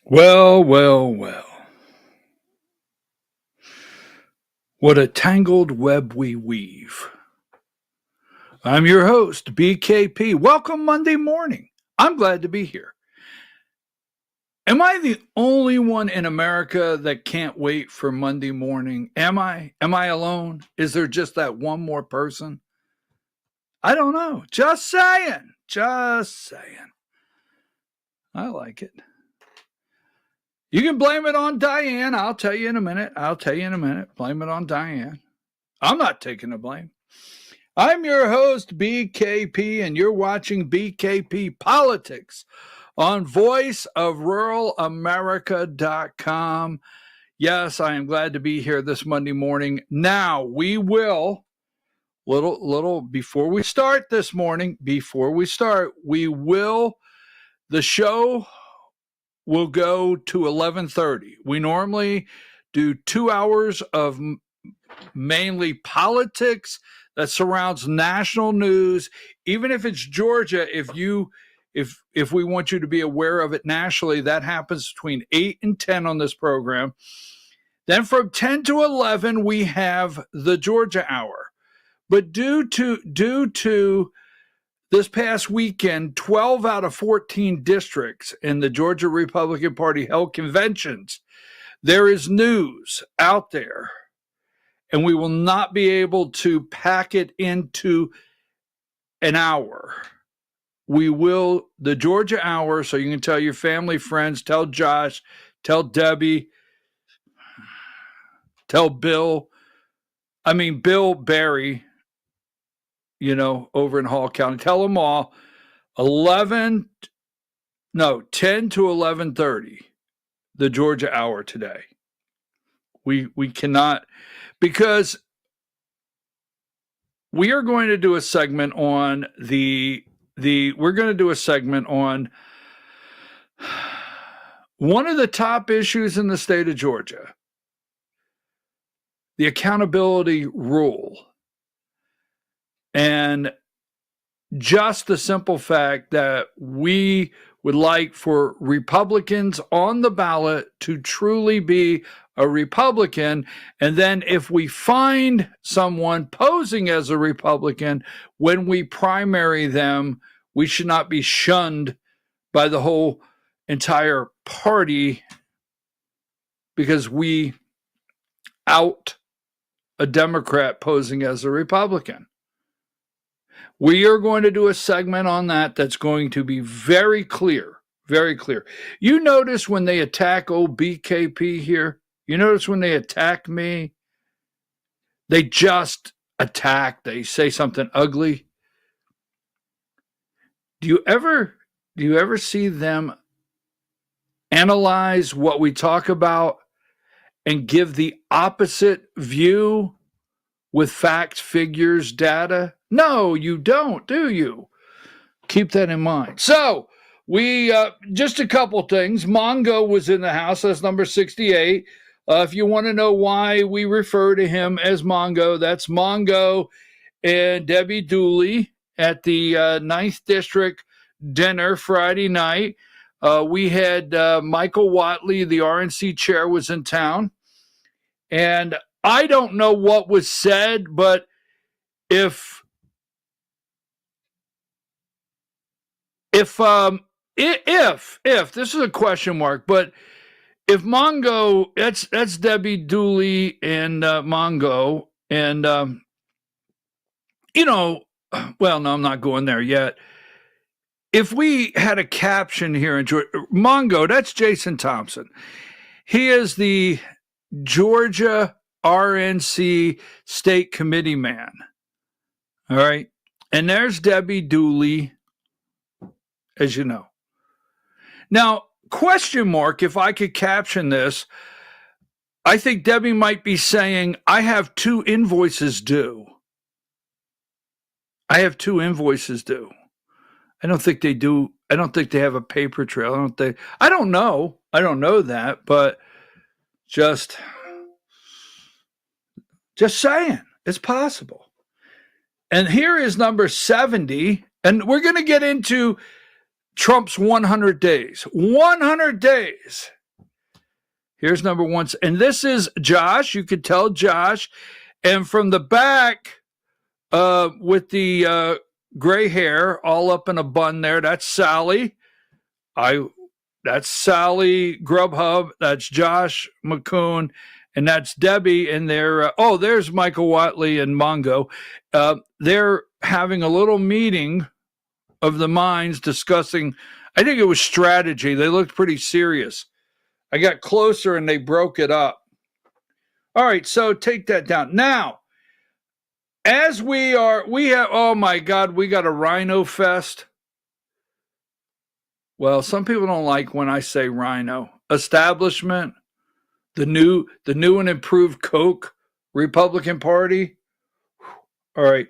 Well, well, well. What a tangled web we weave. I'm your host, BKP. Welcome Monday morning. I'm glad to be here. Am I the only one in America that can't wait for Monday morning? Am I? Am I alone? Is there just that one more person? I don't know. Just saying. Just saying. I like it. You can blame it on Diane. I'll tell you in a minute. Blame it on Diane. I'm not taking the blame. I'm your host, BKP, and you're watching BKP Politics on voiceofruralamerica.com. Yes, I am glad to be here this Monday morning. Now, we will, before we start this morning, the show will go to 11:30. We normally do 2 hours of mainly politics that surrounds national news. Even if it's Georgia, if we want you to be aware of it nationally, that happens between 8 and 10 on this program. Then from 10 to 11, we have the Georgia Hour. But due to this past weekend, 12 out of 14 districts in the Georgia Republican Party held conventions. There is news out there, and we will not be able to pack it into an hour. We will, the Georgia Hour, so you can tell your family, friends, tell Josh, tell Debbie, tell Bill Barry, over in Hall County. Tell them all, 10 to 11:30, the Georgia Hour today. We cannot, because we are going to do a segment on one of the top issues in the state of Georgia, the accountability rule. And just the simple fact that we would like for Republicans on the ballot to truly be a Republican. And then if we find someone posing as a Republican, when we primary them, we should not be shunned by the whole entire party because we out a Democrat posing as a Republican. We are going to do a segment on that that's going to be very clear, very clear. You notice when they attack old BKP here, you notice when they attack me, they just attack, they say something ugly. Do you ever see them analyze what we talk about and give the opposite view with facts, figures, data? No, you don't, do you? Keep that in mind. So we just a couple things. Mongo was in the house. That's number 68. If you want to know why we refer to him as Mongo, that's Mongo and Debbie Dooley at the 9th District dinner Friday night. We had Michael Watley, the RNC chair, was in town. And I don't know what was said, but if this is a question mark, but if Mongo, that's Debbie Dooley and Mongo, and well, no, I'm not going there yet. If we had a caption here in Georgia, Mongo, that's Jason Thompson. He is the Georgia RNC state committee man. All right. And there's Debbie Dooley, as you know. Now, question mark, if I could caption this, I think Debbie might be saying, I have 2 invoices due. I have 2 invoices due. I don't think they do. I don't think they have a paper trail. I don't know that, but just saying, it's possible. And here is number 70, and we're going to get into Trump's 100 days. 100 days. Here's number one. And this is Josh. You could tell Josh. And from the back, with the gray hair all up in a bun there, that's Sally. That's Sally Grubhub. That's Josh McCoon. And that's Debbie. And they're, there's Michael Watley and Mongo. They're having a little meeting of the minds discussing, I think it was strategy. They looked pretty serious. I got closer and they broke it up. All right, so take that down. Now, as we have, oh my God, we got a Rhino Fest. Well, some people don't like when I say Rhino. Establishment, the new and improved Koch Republican Party. All right.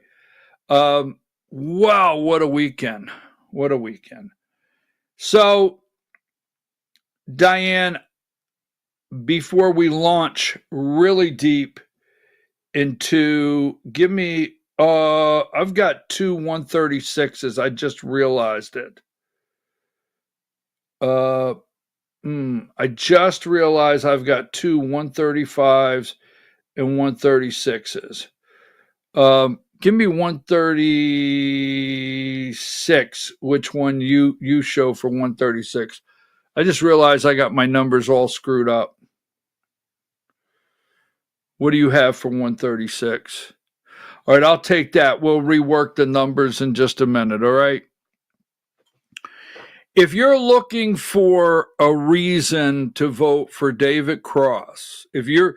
Wow, what a weekend. What a weekend. So, Diane, before we launch really deep into, give me, I've got two 136s. I just realized it. I just realized I've got two 135s and 136s. Give me 136. Which one you show for 136? I just realized I got my numbers all screwed up. What do you have for 136? All right, I'll take that. We'll rework the numbers in just a minute, all right? If you're looking for a reason to vote for David Cross, if you're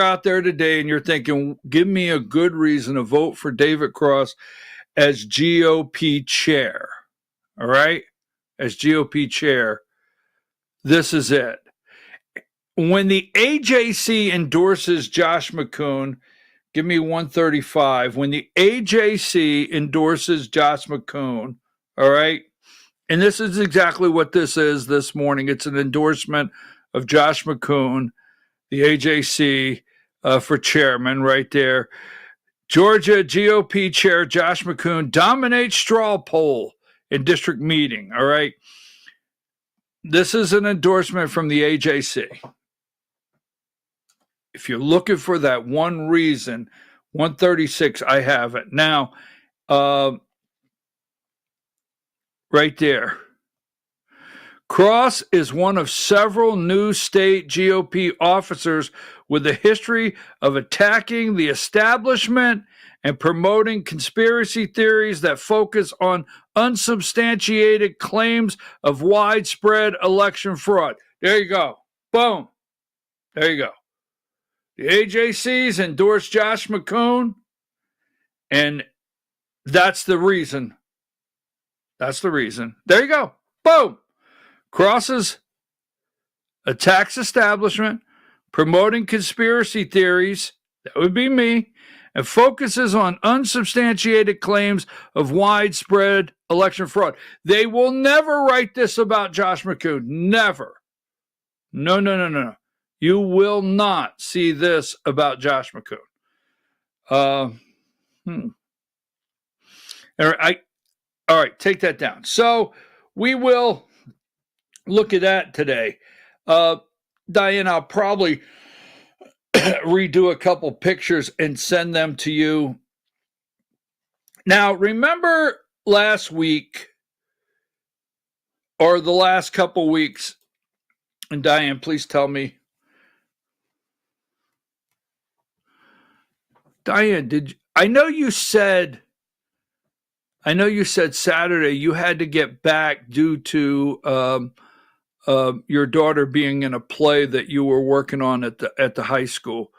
out there today and you're thinking, give me a good reason to vote for David Cross as GOP chair, all right? As GOP chair, this is it. When the AJC endorses Josh McCoon, give me 135. When the AJC endorses Josh McCoon, all right? And this is exactly what this is this morning. It's an endorsement of Josh McCoon, the AJC, for chairman right there. Georgia GOP chair Josh McCoon dominates straw poll in district meeting, all right? This is an endorsement from the AJC. If you're looking for that one reason, 136, I have it. Now, right there. Cross is one of several new state GOP officers with a history of attacking the establishment and promoting conspiracy theories that focus on unsubstantiated claims of widespread election fraud. There you go. Boom. There you go. The AJCs endorsed Josh McCoon, and that's the reason. That's the reason. There you go. Boom. Crosses attacks establishment, promoting conspiracy theories, that would be me, and focuses on unsubstantiated claims of widespread election fraud. They will never write this about Josh McCoon. Never. No. You will not see this about Josh McCoon. All right, take that down. So we will look at that today. Diane, I'll probably redo a couple pictures and send them to you. Now, remember last week or the last couple weeks, and Diane, please tell me. Diane, I know you said Saturday you had to get back due to your daughter being in a play that you were working on at the high school.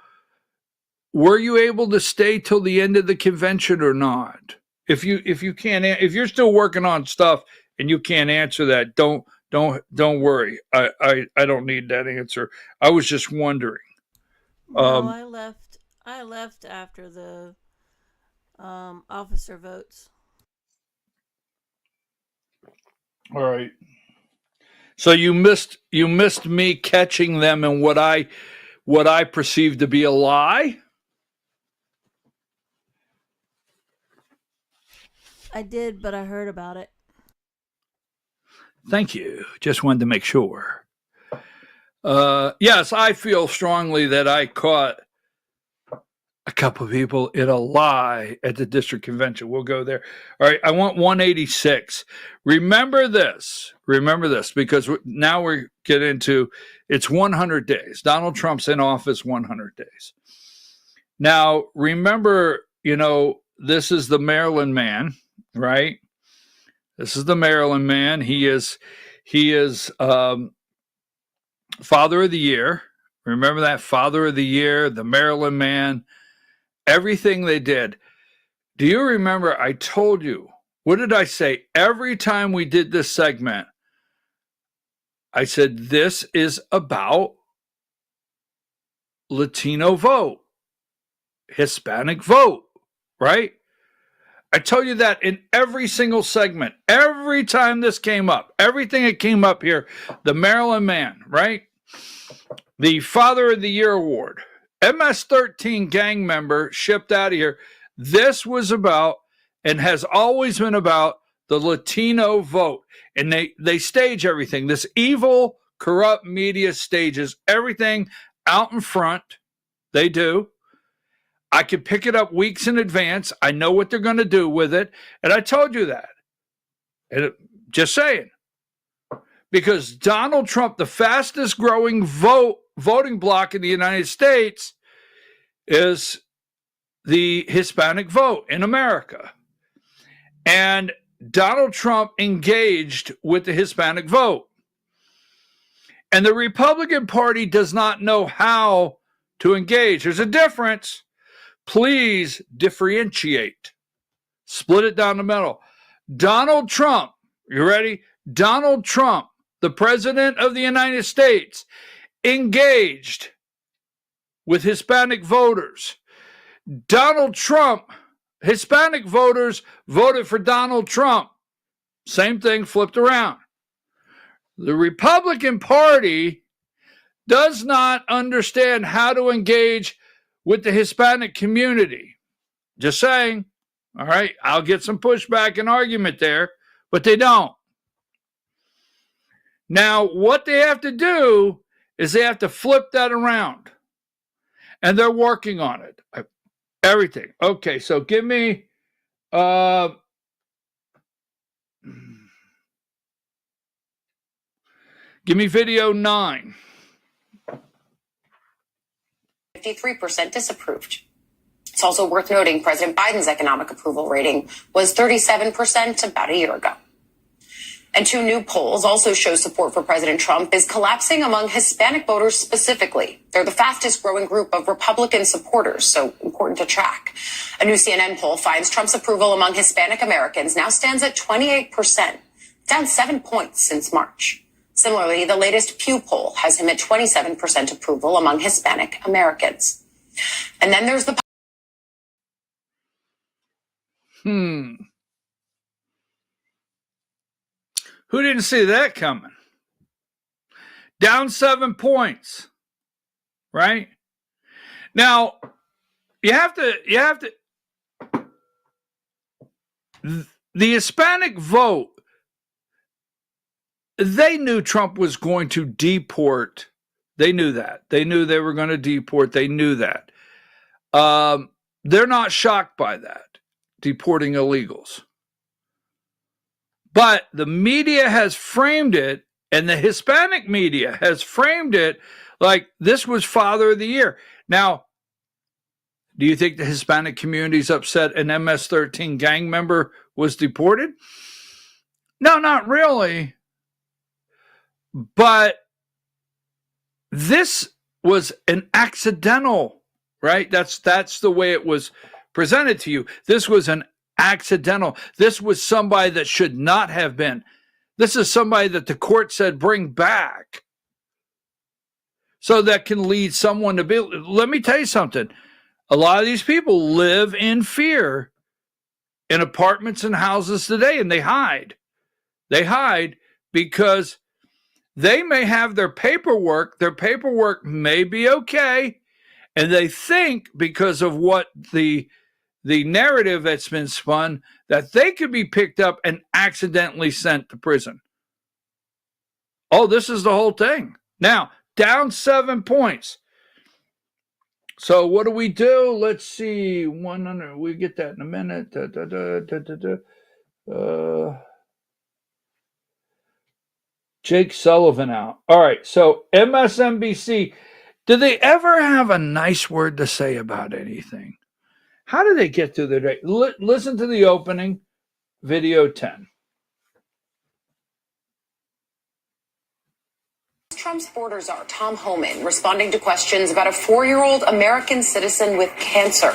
Were you able to stay till the end of the convention or not? If you're still working on stuff and you can't answer that, don't worry. I don't need that answer. I was just wondering. No, I left after the officer votes. All right. So you missed me catching them in what I perceived to be a lie? I did, but I heard about it. Thank you. Just wanted to make sure. Yes, I feel strongly that I caught a couple of people in a lie at the district convention. We'll go there. All right, I want 186. Remember this, because now we're getting into it's 100 days. Donald Trump's in office 100 days. Now, remember, this is the Maryland man, right? This is the Maryland man. He is Father of the Year. Remember that? Father of the Year, the Maryland man. Everything they did. Do you remember I told you, what did I say? Every time we did this segment, I said, this is about Latino vote, Hispanic vote, right? I told you that in every single segment. Every time this came up, everything that came up here, the Maryland man, right? The Father of the Year award. MS-13 gang member shipped out of here. This was about and has always been about the Latino vote. And they stage everything. This evil, corrupt media stages everything out in front. They do. I could pick it up weeks in advance. I know what they're going to do with it. And I told you that. And just saying. Because Donald Trump, the fastest growing voting bloc in the United States, is the Hispanic vote in America. And Donald Trump engaged with the Hispanic vote. And the Republican Party does not know how to engage. There's a difference. Please differentiate. Split it down the middle. Donald Trump, you ready? Donald Trump, the President of the United States, engaged with Hispanic voters. Donald Trump, Hispanic voters voted for Donald Trump. Same thing flipped around. The Republican Party does not understand how to engage with the Hispanic community. Just saying. All right, I'll get some pushback and argument there, but they don't. Now, what they have to do is they have to flip that around. And they're working on it. Everything. Okay, so give me video 9. 53% disapproved. It's also worth noting President Biden's economic approval rating was 37% about a year ago. And two new polls also show support for President Trump is collapsing among Hispanic voters specifically. They're the fastest growing group of Republican supporters, so important to track. A new CNN poll finds Trump's approval among Hispanic Americans now stands at 28%, down 7 points since March. Similarly, the latest Pew poll has him at 27% approval among Hispanic Americans. And then there's the Who didn't see that coming? Down 7 points, right? Now, you have to, the Hispanic vote, they knew Trump was going to deport. They knew that. They knew they were going to deport. They knew that. They're not shocked by that, deporting illegals. But the media has framed it, and the Hispanic media has framed it like this was Father of the Year. Now, do you think the Hispanic community is upset an MS-13 gang member was deported? No, not really. But this was an accidental, right? That's the way it was presented to you. This was an accidental. This was somebody that should not have been. This is somebody that the court said bring back. So that can lead someone to be. Let me tell you something. A lot of these people live in fear in apartments and houses today, and they hide. They hide because they may have their paperwork. Their paperwork may be okay, and they think because of what the narrative that's been spun, that they could be picked up and accidentally sent to prison. Oh, this is the whole thing. Now, down 7 points. So what do? Let's see. 100. We get that in a minute. Jake Sullivan out. All right. So MSNBC, do they ever have a nice word to say about anything? How do they get through their day? Listen to the opening, video 10. Trump's border czar, Tom Homan, responding to questions about a 4-year-old American citizen with cancer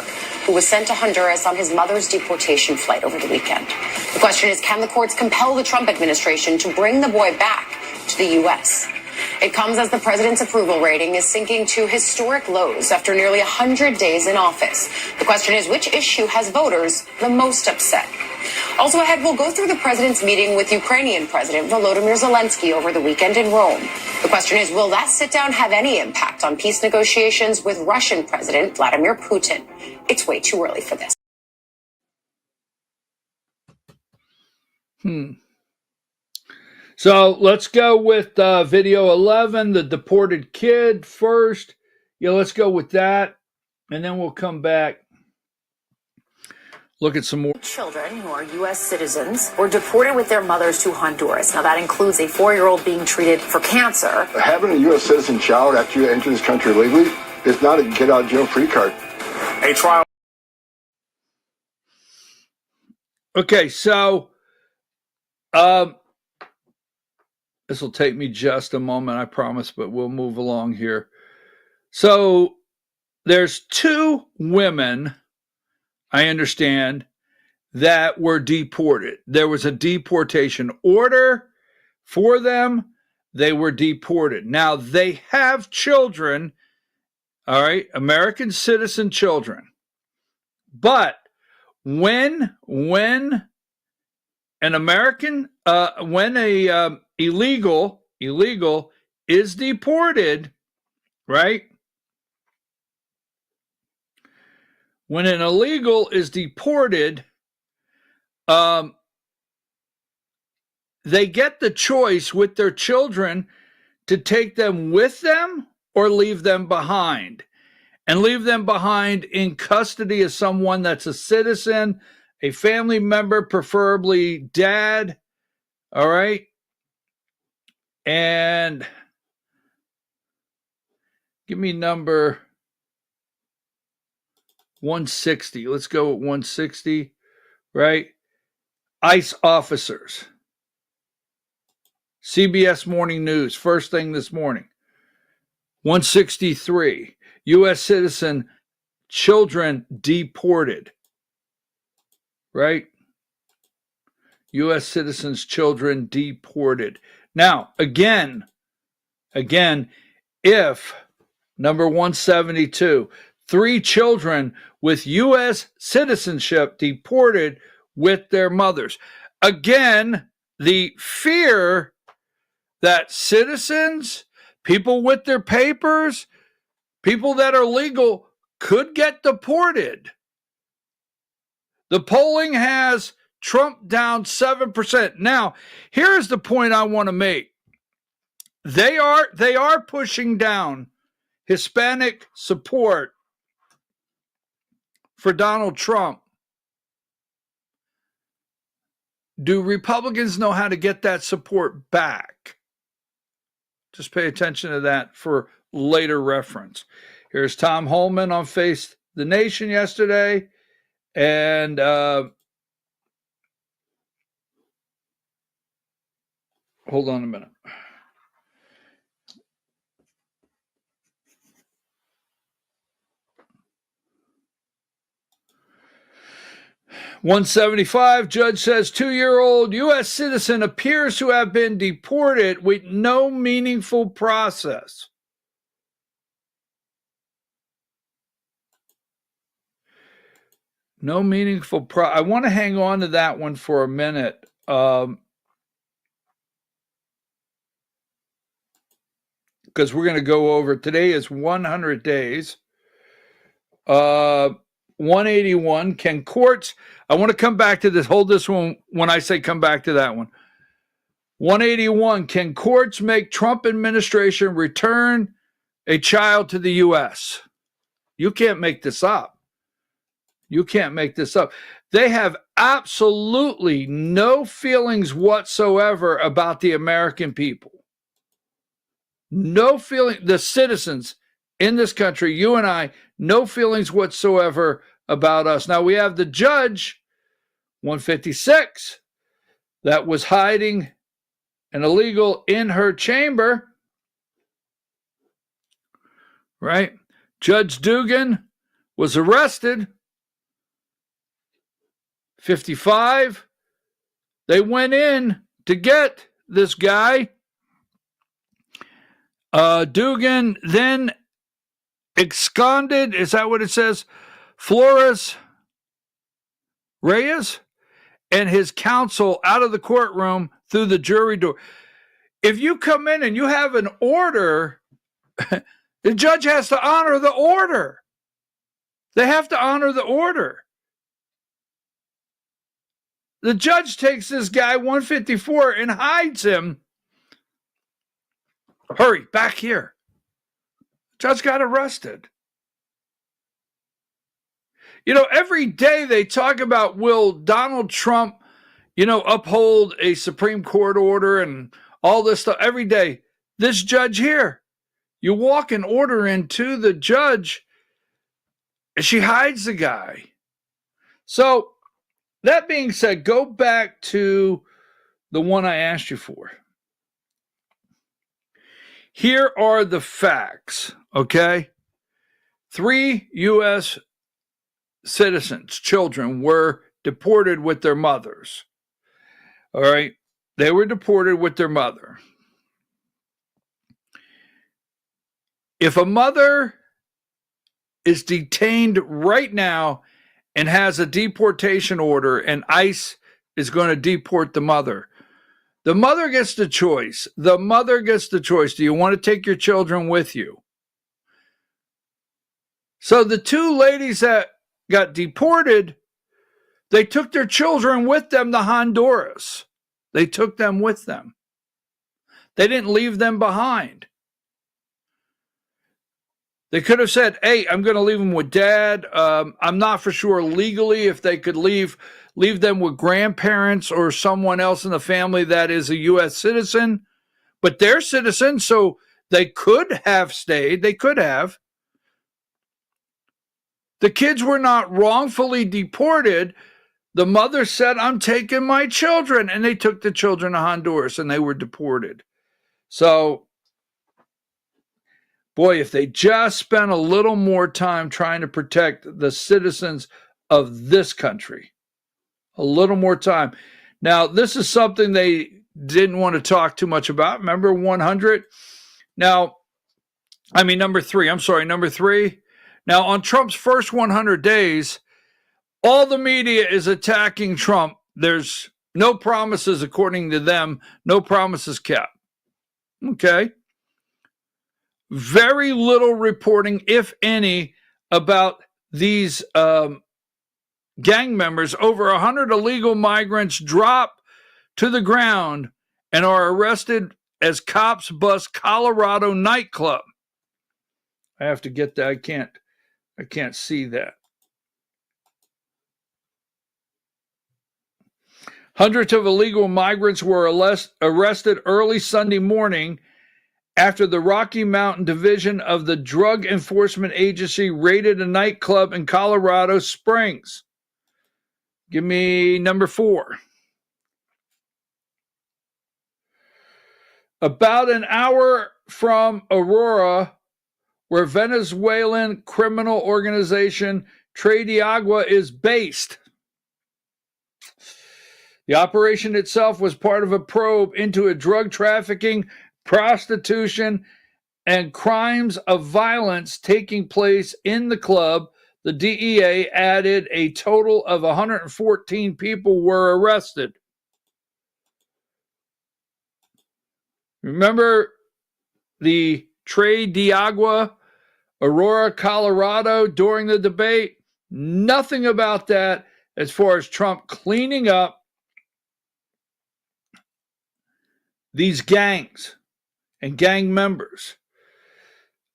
who was sent to Honduras on his mother's deportation flight over the weekend. The question is, can the courts compel the Trump administration to bring the boy back to the U.S.? It comes as the president's approval rating is sinking to historic lows after nearly 100 days in office. The question is, which issue has voters the most upset? Also ahead, we'll go through the president's meeting with Ukrainian President Volodymyr Zelensky over the weekend in Rome. The question is, will that sit-down have any impact on peace negotiations with Russian President Vladimir Putin? It's way too early for this. So let's go with video 11, the deported kid first. Yeah, let's go with that. And then we'll come back. Look at some more. Children who are U.S. citizens were deported with their mothers to Honduras. Now, that includes a 4-year-old being treated for cancer. Having a U.S. citizen child after you enter this country legally is not a get-out-of-jail-free card. A trial. Okay, so this will take me just a moment, I promise, but we'll move along here. So there's 2 women, I understand, that were deported. There was a deportation order for them. They were deported. Now, they have children, all right, American citizen children. But when an American, when a illegal is deported, right? When an illegal is deported, they get the choice with their children to take them with them or leave them behind. And leave them behind in custody of someone that's a citizen, a family member, preferably dad. All right. And give me number 160. Let's go with 160, right? ICE officers. CBS Morning News, first thing this morning. 163, U.S. citizen children deported, right? U.S. citizens' children deported. Now, again, if number 172, 3 children with U.S. citizenship deported with their mothers. Again, the fear that citizens, people with their papers, people that are legal could get deported. The polling has Trump down 7%. Now, here's the point I want to make. They are pushing down Hispanic support for Donald Trump. Do Republicans know how to get that support back? Just pay attention to that for later reference. Here's Tom Holman on Face the Nation yesterday. And hold on a minute. $175, judge says 2-year-old U.S. citizen appears to have been deported with no meaningful process. No meaningful I want to hang on to that one for a minute. Because we're going to go over, today is 100 days. 181, can courts, I want to come back to this, hold this one when I say come back to that one. 181, can courts make Trump administration return a child to the U.S.? You can't make this up. You can't make this up. They have absolutely no feelings whatsoever about the American people. No feeling, the citizens in this country, you and I, no feelings whatsoever about us. Now we have the judge, 156, that was hiding an illegal in her chamber, right? Judge Dugan was arrested. 55, they went in to get this guy. Dugan then absconded, is that what it says? Flores Reyes and his counsel out of the courtroom through the jury door. If you come in and you have an order, the judge has to honor the order. They have to honor the order. The judge takes this guy, 154, and hides him. Hurry, back here. Judge got arrested. You know, every day they talk about, will Donald Trump, uphold a Supreme Court order and all this stuff. Every day, this judge here, you walk an order into the judge, and she hides the guy. So, that being said, go back to the one I asked you for. Here are the facts, okay? 3 U.S. citizens, children, were deported with their mothers. All right? They were deported with their mother. If a mother is detained right now and has a deportation order and ICE is going to deport the mother gets the choice. The mother gets the choice. Do you want to take your children with you? So the 2 ladies that got deported, they took their children with them to Honduras. They took them with them. They didn't leave them behind. They could have said, hey, I'm going to leave them with dad. I'm not for sure legally if they could leave them with grandparents or someone else in the family that is a U.S. citizen. But they're citizens, so they could have stayed. They could have. The kids were not wrongfully deported. The mother said, I'm taking my children. And they took the children to Honduras and they were deported. So, boy, if they just spent a little more time trying to protect the citizens of this country, a little more time. Now, this is something they didn't want to talk too much about. Remember 100? Number 3. Now, on Trump's first 100 days, all the media is attacking Trump. There's no promises, according to them, no promises kept. Okay? Very little reporting, if any, about these gang members. Over 100 illegal migrants drop to the ground and are arrested as cops bust Colorado nightclub. I have to get that. I can't see that. Hundreds of illegal migrants were arrested early Sunday morning after the Rocky Mountain Division of the Drug Enforcement Agency raided a nightclub in Colorado Springs. Give me number 4. About an hour from Aurora, where Venezuelan criminal organization Tres de Agua is based. The operation itself was part of a probe into a drug trafficking, prostitution, and crimes of violence taking place in the club. The DEA added a total of 114 people were arrested. Remember the Tres de Agua, Aurora, Colorado, during the debate? Nothing about that as far as Trump cleaning up these gangs and gang members.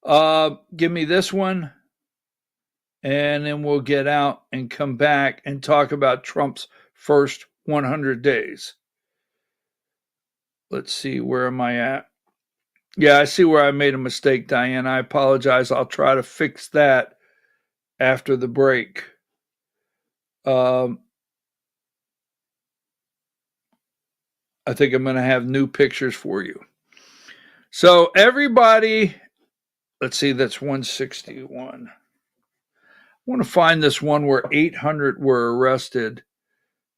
Give me this one, and then we'll get out and come back and talk about Trump's first 100 days. Let's see, where am I at? Yeah, I see where I made a mistake, Diane. I apologize. I'll try to fix that after the break. I think I'm going to have new pictures for you. So everybody, let's see, that's 161. I want to find this one where 800 were arrested.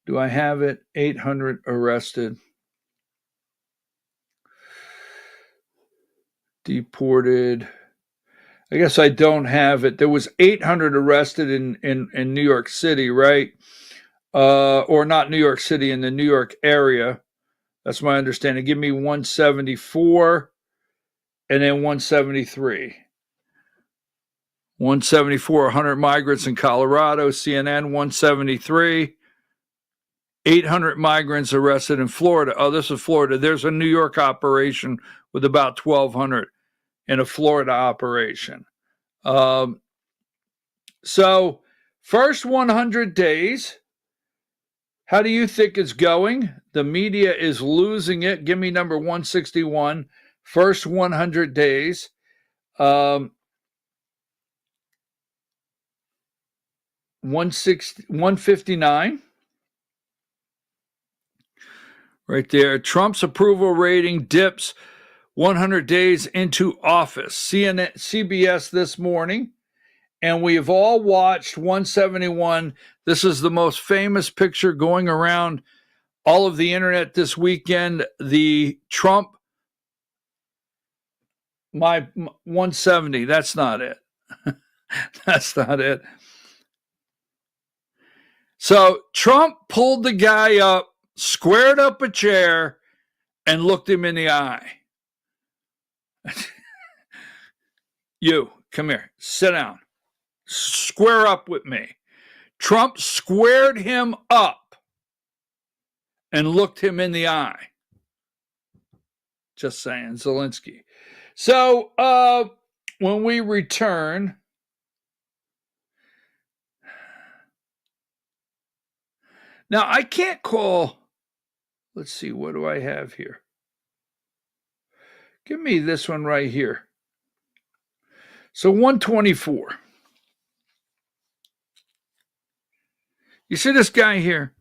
Do I have it? 800 arrested. Deported. I guess I don't have it. There was 800 arrested in New York City, right? Or not New York City, in the New York area. That's my understanding. Give me 174 and then 173. 174, 100 migrants in Colorado. CNN, 173. 800 migrants arrested in Florida. Oh, this is Florida. There's a New York operation with about 1,200 in a Florida operation. So, first 100 days, how do you think it's going? The media is losing it. Give me number 161. First 100 days. 159. Right there. Trump's approval rating dips 100 days into office. CBS this morning. And we have all watched 171. This is the most famous picture going around all of the internet this weekend. The Trump, my 170. That's not it. That's not it. So Trump pulled the guy up, squared up a chair, and looked him in the eye. You, come here, sit down. Square up with me. Trump squared him up and looked him in the eye. Just saying, Zelensky. So when we return, now I can't call, let's see, what do I have here? Give me this one right here. So 124. You see this guy here?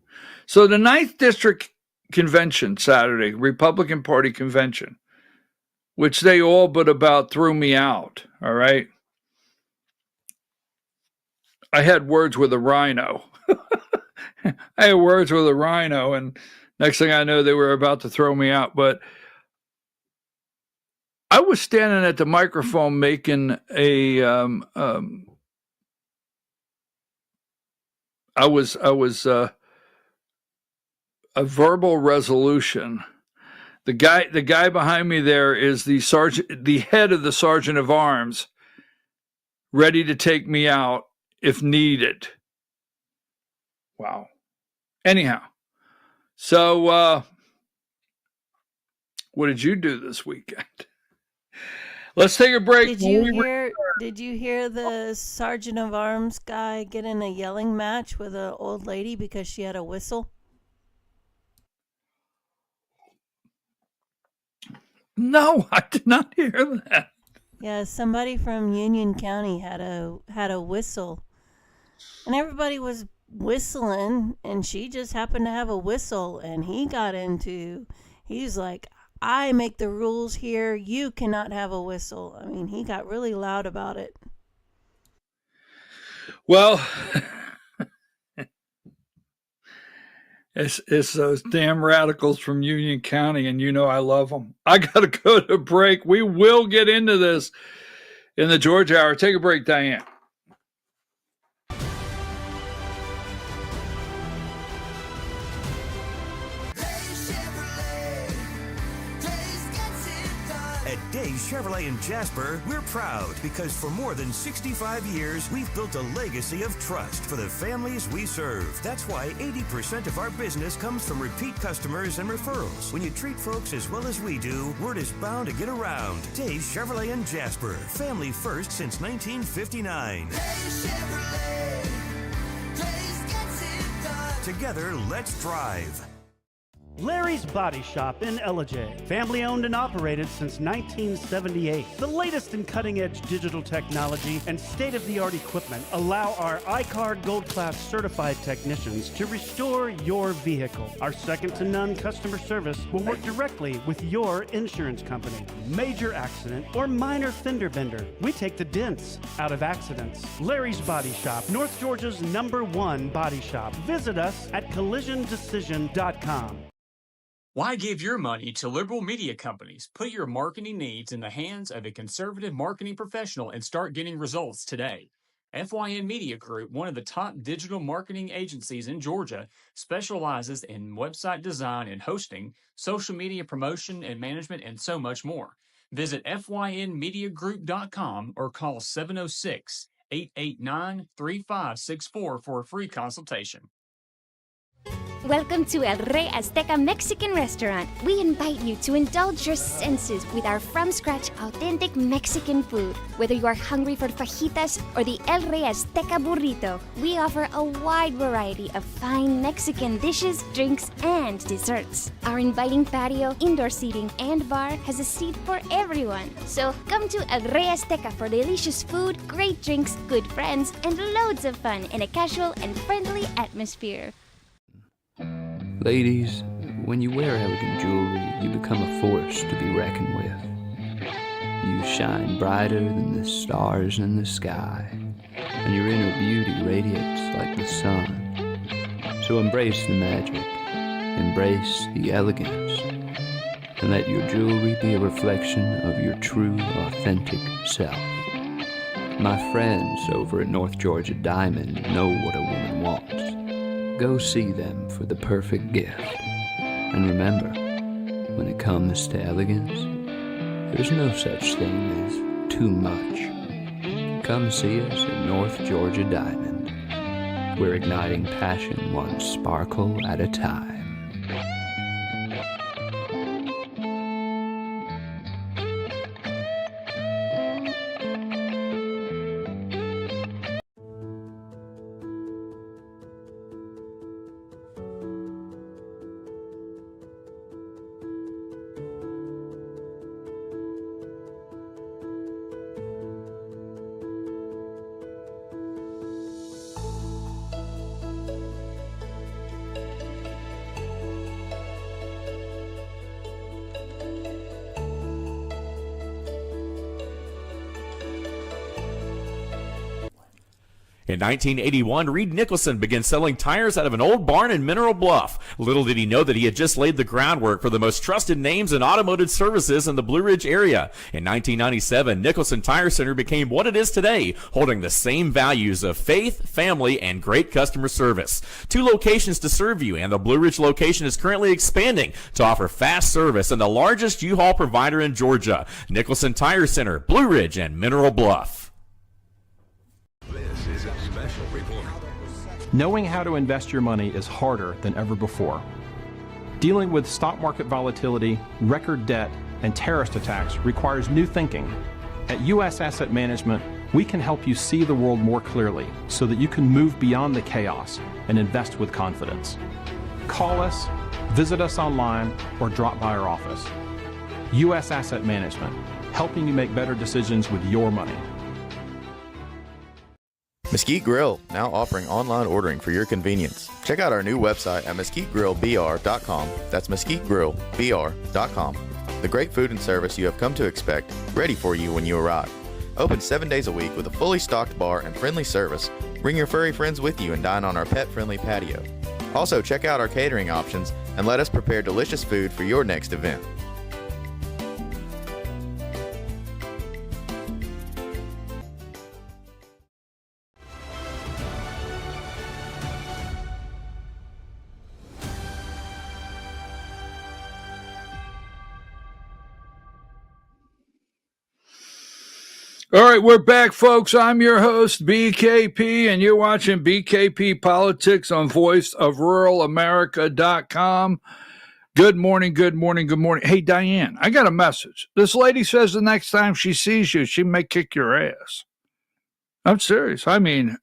So the 9th District Convention Saturday, Republican Party Convention, which they all but about threw me out, all right? I had words with a rhino. I had words with a rhino, and next thing I know, they were about to throw me out. But I was standing at the microphone making a a verbal resolution. The guy behind me there is the head of the Sergeant of Arms, ready to take me out if needed. Wow. Anyhow, so what did you do this weekend? Let's take a break. Did you hear the Sergeant of Arms guy get in a yelling match with an old lady because she had a whistle? No, I did not hear that. Yeah, somebody from Union County had a whistle, and everybody was whistling, and she just happened to have a whistle, and he's like, I make the rules here. You cannot have a whistle. I mean, he got really loud about it. Well, it's those damn radicals from Union County, and you know I love them. I got to go to break. We will get into this in the George Hour. Take a break, Diane. A day Days Chevrolet in Jasper, we're proud because for more than 65 years, we've built a legacy of trust for the families we serve. That's why 80% of our business comes from repeat customers and referrals. When you treat folks as well as we do, word is bound to get around. Days Chevrolet in Jasper, family first since 1959. Days Chevrolet. Days gets it done. Together, let's drive. Larry's Body Shop in Ellijay. Family owned and operated since 1978. The latest in cutting-edge digital technology and state-of-the-art equipment allow our iCard Gold Class certified technicians to restore your vehicle. Our second-to-none customer service will work directly with your insurance company. Major accident or minor fender bender, we take the dents out of accidents. Larry's Body Shop, North Georgia's #1 body shop. Visit us at collisiondecision.com. Why give your money to liberal media companies? Put your marketing needs in the hands of a conservative marketing professional and start getting results today. FYN Media Group, one of the top digital marketing agencies in Georgia, specializes in website design and hosting, social media promotion and management, and so much more. Visit FYNmediagroup.com or call 706-889-3564 for a free consultation. Welcome to El Rey Azteca Mexican Restaurant. We invite you to indulge your senses with our from-scratch authentic Mexican food. Whether you are hungry for fajitas or the El Rey Azteca burrito, we offer a wide variety of fine Mexican dishes, drinks, and desserts. Our inviting patio, indoor seating, and bar has a seat for everyone. So come to El Rey Azteca for delicious food, great drinks, good friends, and loads of fun in a casual and friendly atmosphere. Ladies, when you wear elegant jewelry, you become a force to be reckoned with. You shine brighter than the stars in the sky, and your inner beauty radiates like the sun. So embrace the magic, embrace the elegance, and let your jewelry be a reflection of your true, authentic self. My friends over at North Georgia Diamond know what a woman wants. Go see them for the perfect gift. And remember, when it comes to elegance, there's no such thing as too much. Come see us at North Georgia Diamond. We're igniting passion one sparkle at a time. In 1981, Reed Nicholson began selling tires out of an old barn in Mineral Bluff. Little did he know that he had just laid the groundwork for the most trusted names in automotive services in the Blue Ridge area. In 1997, Nicholson Tire Center became what it is today, holding the same values of faith, family, and great customer service. 2 locations to serve you, and the Blue Ridge location is currently expanding to offer fast service and the largest U-Haul provider in Georgia. Nicholson Tire Center, Blue Ridge, and Mineral Bluff. This is a special report. Knowing how to invest your money is harder than ever before. Dealing with stock market volatility, record debt, and terrorist attacks requires new thinking. At U.S. Asset Management, we can help you see the world more clearly so that you can move beyond the chaos and invest with confidence. Call us, visit us online, or drop by our office. U.S. Asset Management, helping you make better decisions with your money. Mesquite Grill, now offering online ordering for your convenience. Check out our new website at mesquitegrillbr.com. That's mesquitegrillbr.com. The great food and service you have come to expect, ready for you when you arrive. Open 7 days a week with a fully stocked bar and friendly service. Bring your furry friends with you and dine on our pet-friendly patio. Also, check out our catering options and let us prepare delicious food for your next event. All right, we're back, folks. I'm your host, BKP, and you're watching BKP Politics on voiceofruralamerica.com. Good morning, good morning, good morning. Hey, Diane, I got a message. This lady says the next time she sees you, she may kick your ass. I'm serious. I mean,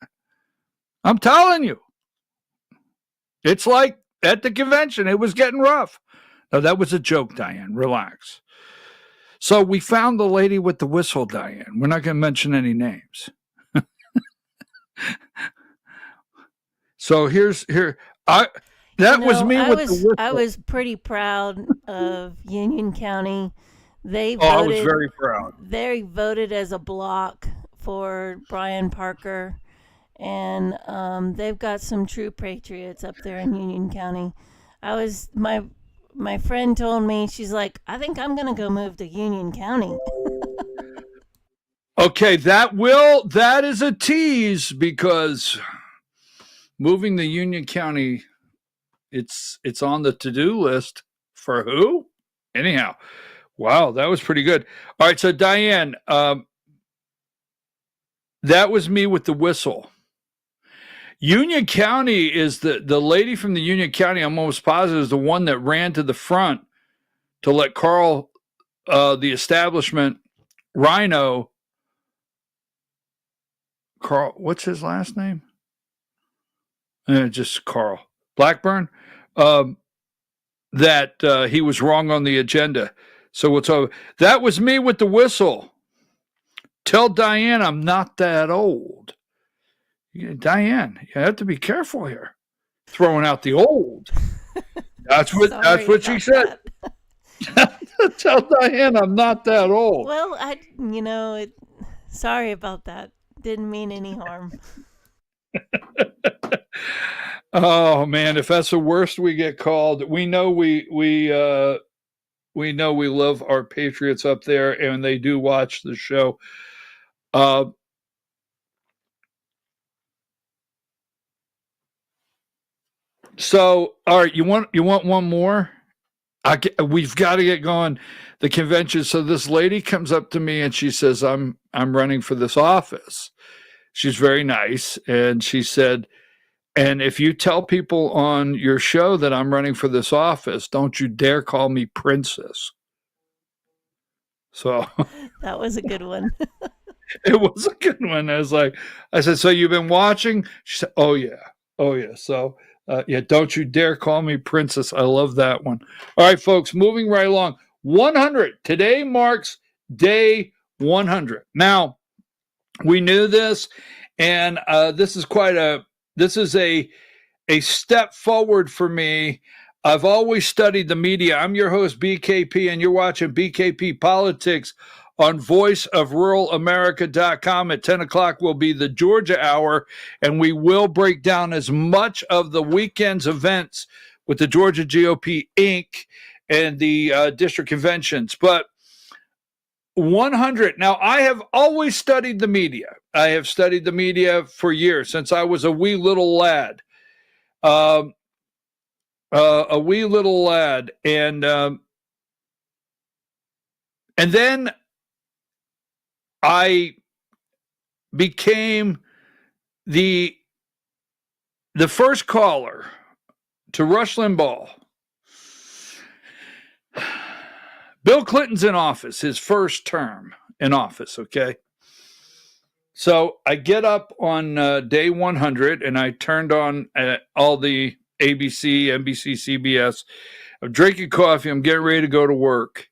I'm telling you. It's like at the convention, it was getting rough. No, that was a joke, Diane. Relax. So we found the lady with the whistle, Diane. We're not going to mention any names. So was me with the whistle. I was pretty proud of Union County. They I voted. was very proud. They voted as a block for Brian Parker, and they've got some true patriots up there in Union County. My friend told me, she's like, I think I'm gonna go move to Union County. Okay, that is a tease, because moving to Union County, it's on the to-do list for who? Anyhow, wow, that was pretty good. All right, so Diane, that was me with the whistle. Union County is the lady from the Union County, I'm almost positive, is the one that ran to the front to let Carl, the establishment, Rhino, Carl, what's his last name? Just Carl Blackburn, that he was wrong on the agenda. So that was me with the whistle. Tell Diane I'm not that old. Diane, you have to be careful here. Throwing out the old. That's what she said. Tell Diane I'm not that old. Well, sorry about that. Didn't mean any harm. Oh man, if that's the worst we get called, we know we love our patriots up there, and they do watch the show. So, all right, you want one more? We've got to get going. The convention. So this lady comes up to me and she says, "I'm running for this office." She's very nice, and she said, "And if you tell people on your show that I'm running for this office, don't you dare call me princess." So that was a good one. It was a good one. I said, "So you've been watching?" She said, "Oh yeah. So yeah, don't you dare call me princess." I love that one. All right, folks, moving right along. 100. Today marks day 100. Now, we knew this, and this is a step forward for me. I've always studied the media. I'm your host, BKP, and you're watching BKP Politics on voiceofruralamerica.com. At 10 o'clock will be the Georgia Hour, and we will break down as much of the weekend's events with the Georgia GOP Inc. and the district conventions. But 100. Now, I have always studied the media. I have studied the media for years, since I was a wee little lad. And then I became the first caller to Rush Limbaugh. Bill Clinton's in office, his first term in office, okay? So I get up on day 100, and I turned on all the ABC, NBC, CBS. I'm drinking coffee. I'm getting ready to go to work.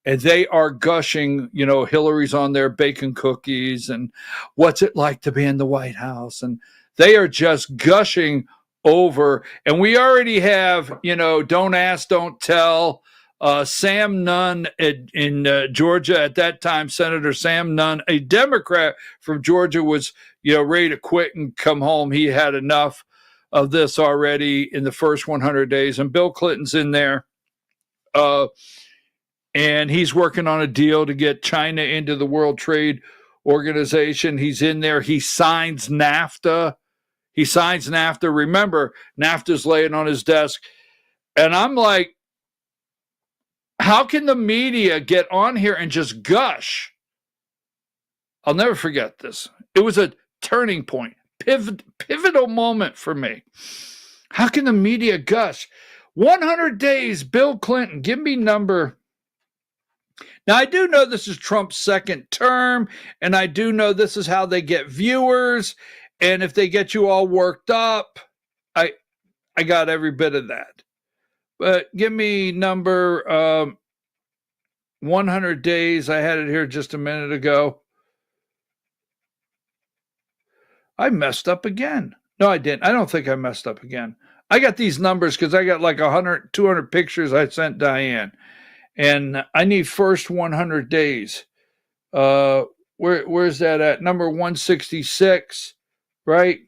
And they are gushing, Hillary's on their bacon cookies and what's it like to be in the White House. And they are just gushing over. And we already have, don't ask, don't tell. Sam Nunn in Georgia at that time, Senator Sam Nunn, a Democrat from Georgia, was, ready to quit and come home. He had enough of this already in the first 100 days. And Bill Clinton's in there. And he's working on a deal to get China into the World Trade Organization. He's in there. He signs NAFTA. Remember, NAFTA's laying on his desk. And I'm like, how can the media get on here and just gush I'll never forget this. It was a turning point, pivotal moment for me. How can the media gush? 100 days, Bill Clinton, give me number. Now, I do know this is Trump's second term, and I do know this is how they get viewers, and if they get you all worked up, I got every bit of that. But give me number 100 days. I had it here just a minute ago. I messed up again. No, I didn't. I don't think I messed up again. I got these numbers because I got like 100, 200 pictures I sent Diane. And I need first 100 days. Where's that at? Number 166, right?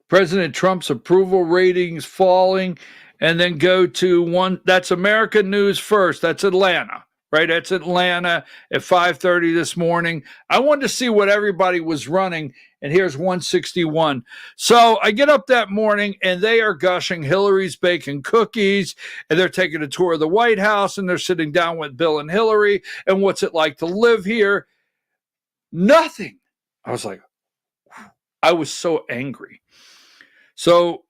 President Trump's approval ratings falling, and then go to one. That's American News First. That's Atlanta, right? That's Atlanta at 5:30 this morning. I wanted to see what everybody was running, and here's 161. So I get up that morning, and they are gushing Hillary's baking cookies, and they're taking a tour of the White House, and they're sitting down with Bill and Hillary, and what's it like to live here? Nothing. I was like, I was so angry. So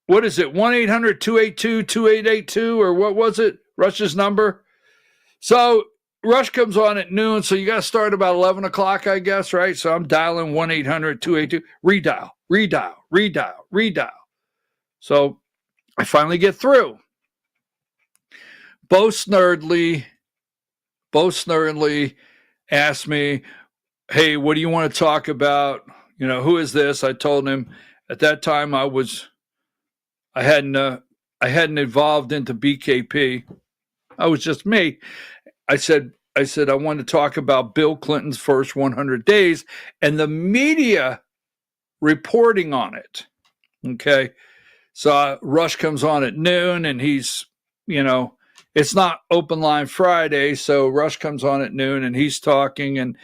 what is it? 1-800-282-2882, or what was it? Rush's number. So Rush comes on at noon, so you got to start about 11 o'clock, I guess, right? So I'm dialing 1-800-282, redial. So I finally get through. Bo Snerdley asked me, hey, what do you want to talk about? You know, who is this? I told him at that time I hadn't evolved into BKP. I was just me. I said, I want to talk about Bill Clinton's first 100 days and the media reporting on it. Okay. So Rush comes on at noon, and he's, it's not open line Friday. So Rush comes on at noon, and he's talking. And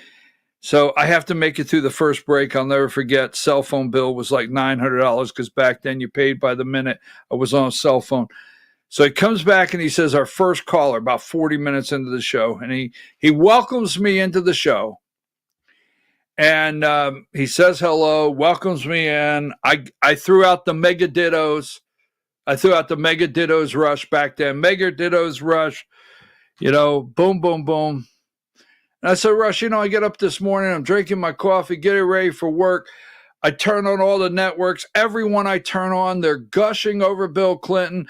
so I have to make it through the first break. I'll never forget, cell phone bill was like $900 because back then you paid by the minute. I was on a cell phone. So he comes back and he says, our first caller, about 40 minutes into the show, and he welcomes me into the show. And he says hello, welcomes me in. I threw out the mega dittos. Rush back then. Mega dittos Rush, boom, boom, boom. And I said, Rush, I get up this morning, I'm drinking my coffee, getting ready for work. I turn on all the networks. Everyone I turn on, they're gushing over Bill Clinton.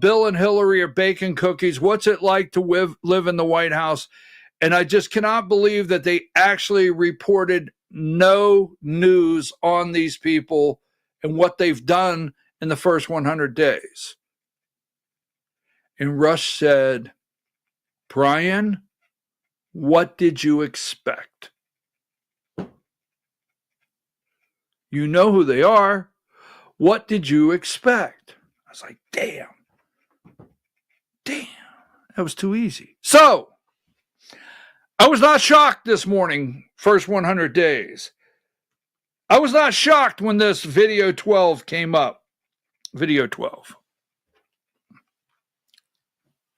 Bill and Hillary are baking cookies. What's it like to live in the White House? And I just cannot believe that they actually reported no news on these people and what they've done in the first 100 days. And Rush said, Brian, what did you expect? You know who they are. What did you expect? I was like, damn, that was too easy. So I was not shocked this morning, first 100 days. I was not shocked when this video 12 came up. Video 12.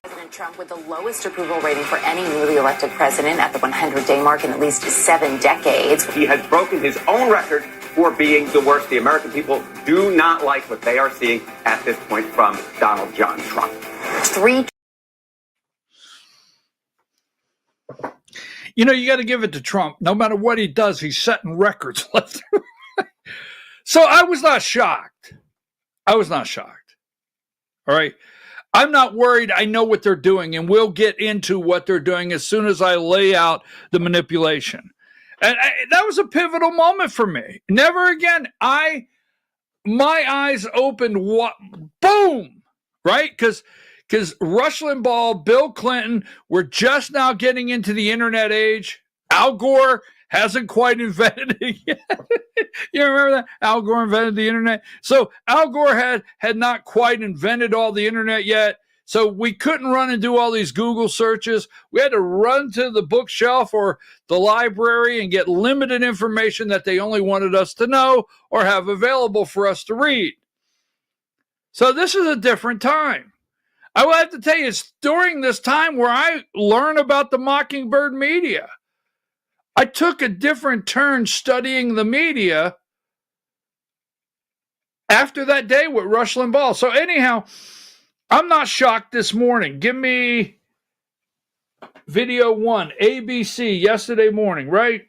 President Trump with the lowest approval rating for any newly elected president at the 100-day mark in at least 7 decades. He has broken his own record for being the worst. The American people do not like what they are seeing at this point from Donald John Trump. You got to give it to Trump. No matter what he does, he's setting records left and right. So I was not shocked. All right. I'm not worried. I know what they're doing, and we'll get into what they're doing as soon as I lay out the manipulation. And that was a pivotal moment for me. Never again. My eyes opened. Boom. Right? Because Rush Limbaugh, Bill Clinton, we're just now getting into the internet age. Al Gore hasn't quite invented it yet. You remember that? Al Gore invented the internet. So Al Gore had not quite invented all the internet yet. So we couldn't run and do all these Google searches. We had to run to the bookshelf or the library and get limited information that they only wanted us to know or have available for us to read. So this is a different time. I will have to tell you, it's during this time where I learn about the Mockingbird media. I took a different turn studying the media after that day with Rush Limbaugh. So anyhow, I'm not shocked this morning. Give me video 1, ABC, yesterday morning, right?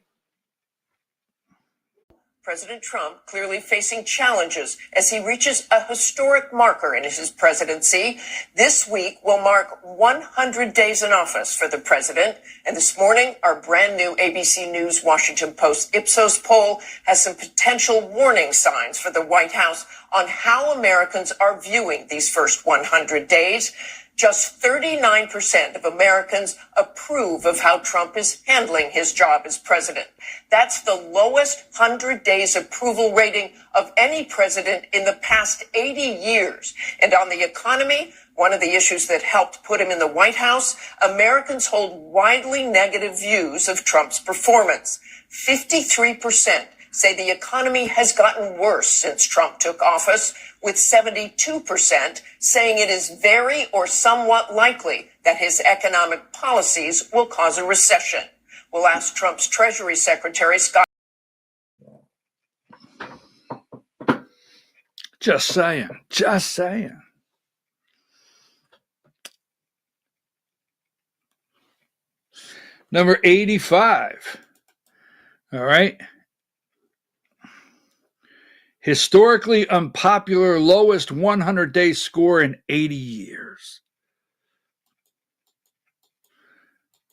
President Trump clearly facing challenges as he reaches a historic marker in his presidency. This week will mark 100 days in office for the president. And this morning, our brand new ABC News Washington Post Ipsos poll has some potential warning signs for the White House on how Americans are viewing these first 100 days. Just 39% of Americans approve of how Trump is handling his job as president. That's the lowest 100 days approval rating of any president in the past 80 years. And on the economy, one of the issues that helped put him in the White House, Americans hold widely negative views of Trump's performance. 53% say the economy has gotten worse since Trump took office, with 72% saying it is very or somewhat likely that his economic policies will cause a recession. We'll ask Trump's Treasury Secretary, Scott. Just saying. Just saying. Number 85. All right. Historically unpopular, lowest 100-day score in 80 years.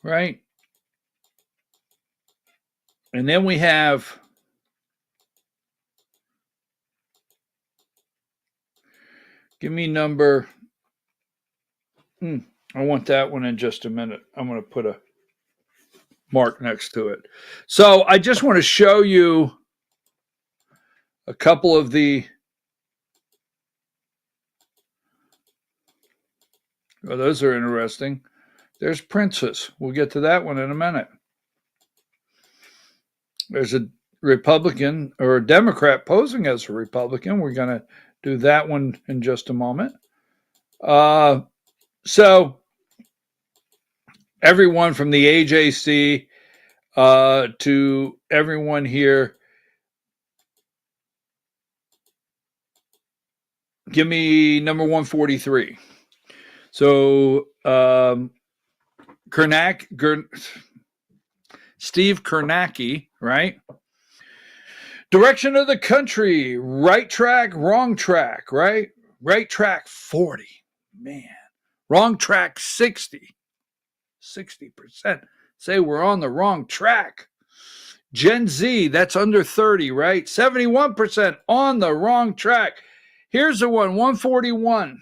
Right? And then we have give me number I want that one in just a minute. I'm going to put a mark next to it. So I just want to show you a couple of those are interesting. There's Princess. We'll get to that one in a minute. There's a Republican or a Democrat posing as a Republican. We're going to do that one in just a moment. So everyone from the AJC to everyone here, give me number 143. So Steve Kornacki, right? Direction of the country, right track, wrong track, right? Right track, 40. Man. Wrong track, 60. 60% say we're on the wrong track. Gen Z, that's under 30, right? 71% on the wrong track. Here's the one, 141.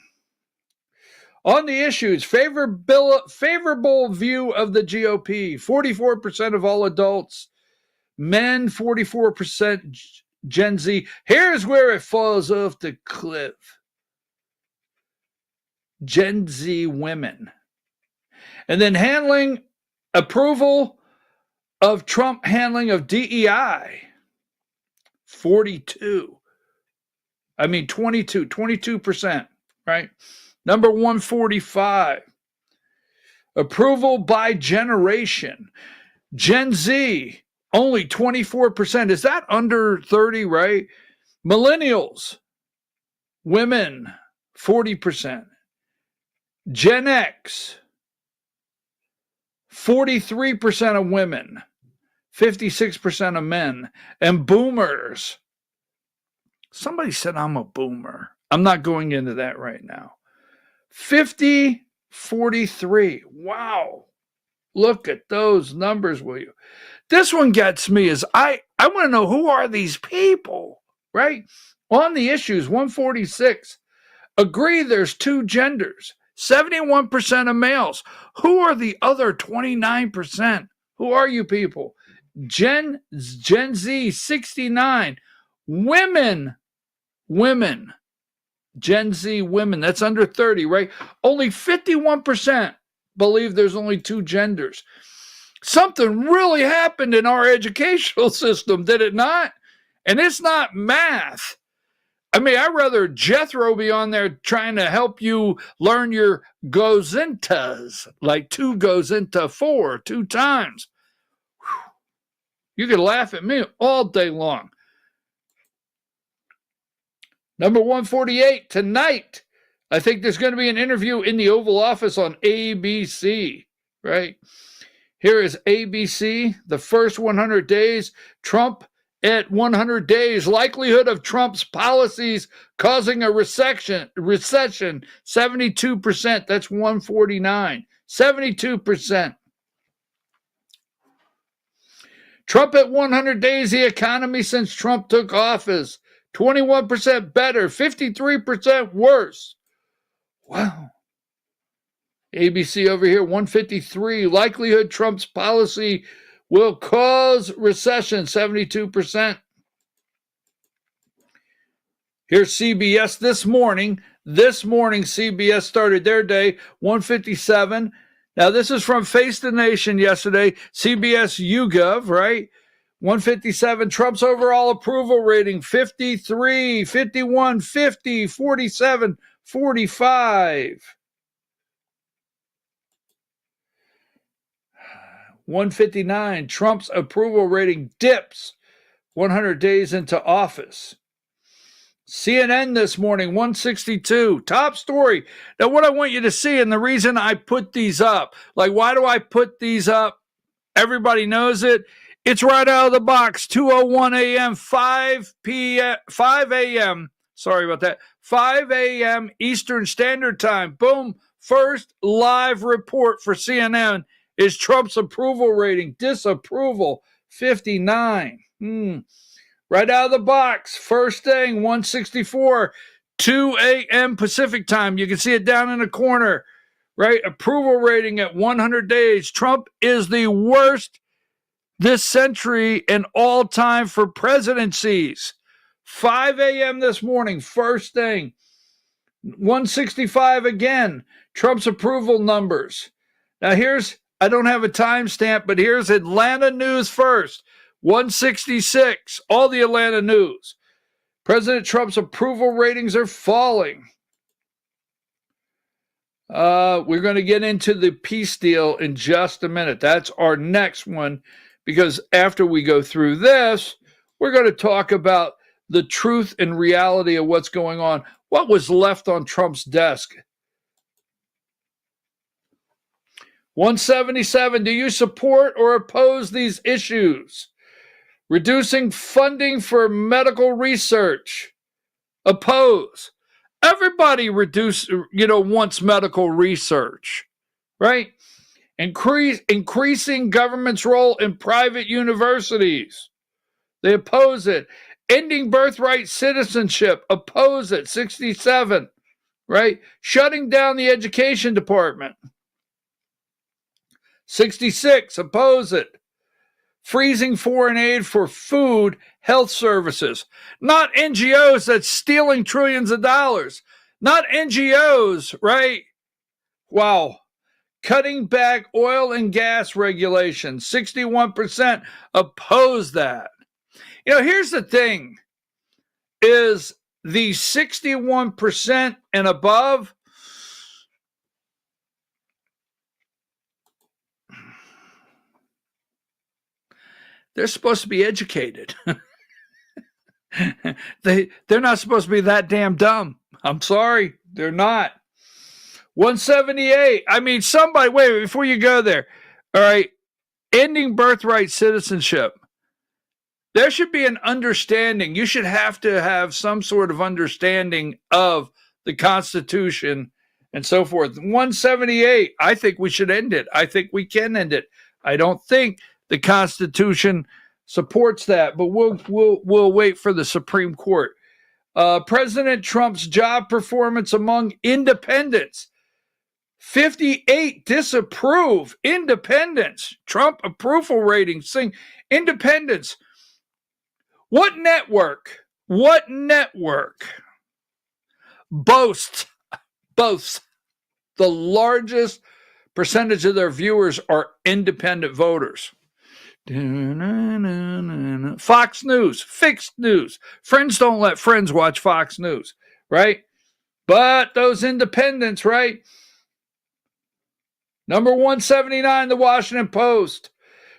On the issues, favorable view of the GOP, 44% of all adults, men, 44% Gen Z. Here's where it falls off the cliff. Gen Z women. And then approval of Trump handling of DEI, 22%, right? Number 145, approval by generation. Gen Z, only 24%. Is that under 30, right? Millennials, women, 40%. Gen X, 43% of women, 56% of men. And boomers, somebody said I'm a boomer. I'm not going into that right now. 43. Wow. Look at those numbers, will you? This one gets me is I want to know who are these people, right? On the issues, 146. Agree there's two genders. 71% of males. Who are the other 29%? Who are you people? Gen Z, 69. Women. Gen Z women, that's under 30, right? Only 51% believe there's only two genders. Something really happened in our educational system, did it not? And it's not math. I mean, I'd rather Jethro be on there trying to help you learn your goes intas, like 2 goes into 4, 2 times. Whew. You could laugh at me all day long. Number 148, tonight, I think there's going to be an interview in the Oval Office on ABC, right? Here is ABC, the first 100 days, Trump at 100 days, likelihood of Trump's policies causing a recession, 72%, that's 149, 72%. Trump at 100 days, the economy since Trump took office, 21% better, 53% worse. Wow. ABC over here, 153, likelihood Trump's policy will cause recession, 72%. Here's CBS this morning. This morning, CBS started their day, 157. Now, this is from Face the Nation yesterday, CBS YouGov, right? 157, Trump's overall approval rating, 53, 51, 50, 47, 45. 159, Trump's approval rating dips 100 days into office. CNN this morning, 162, top story. Now, what I want you to see, and the reason I put these up, like, why do I put these up? Everybody knows it. It's right out of the box, 2:01 a.m., 5 a.m., sorry about that, 5 a.m. Eastern Standard Time. Boom, first live report for CNN is Trump's approval rating, disapproval, 59. Right out of the box, first thing, 164, 2 a.m. Pacific time. You can see it down in the corner, right? Approval rating at 100 days. Trump is the worst this century and all time for presidencies. 5 a.m. this morning, first thing. 165 again, Trump's approval numbers. Now here's, I don't have a timestamp, but here's Atlanta news first. 166, all the Atlanta news. President Trump's approval ratings are falling. We're going to get into the peace deal in just a minute. That's our next one, because after we go through this, we're going to talk about the truth and reality of what's going on. What was left on Trump's desk? 177, do you support or oppose these issues? Reducing funding for medical research. Oppose. Everybody wants medical research, right? Increasing government's role in private universities. They oppose it. Ending birthright citizenship. Oppose it. 67, right? Shutting down the education department. 66, oppose it. Freezing foreign aid for food, health services. Not NGOs that's stealing trillions of dollars. Not NGOs, right? Wow. Cutting back oil and gas regulations. 61% oppose that. Here's the thing, is the 61% and above, they're supposed to be educated. They're not supposed to be that damn dumb. I'm sorry, they're not. 178. I mean, somebody, wait, before you go there. All right. Ending birthright citizenship. There should be an understanding. You should have to have some sort of understanding of the Constitution and so forth. 178. I think we should end it. I think we can end it. I don't think the Constitution supports that, but we'll wait for the Supreme Court. President Trump's job performance among independents. 58 disapprove. Independents. Trump approval ratings. Saying independents. What network boasts the largest percentage of their viewers are independent voters? Fox News, fixed news. Friends don't let friends watch Fox News, right? But those independents, right? Number 179, the Washington Post.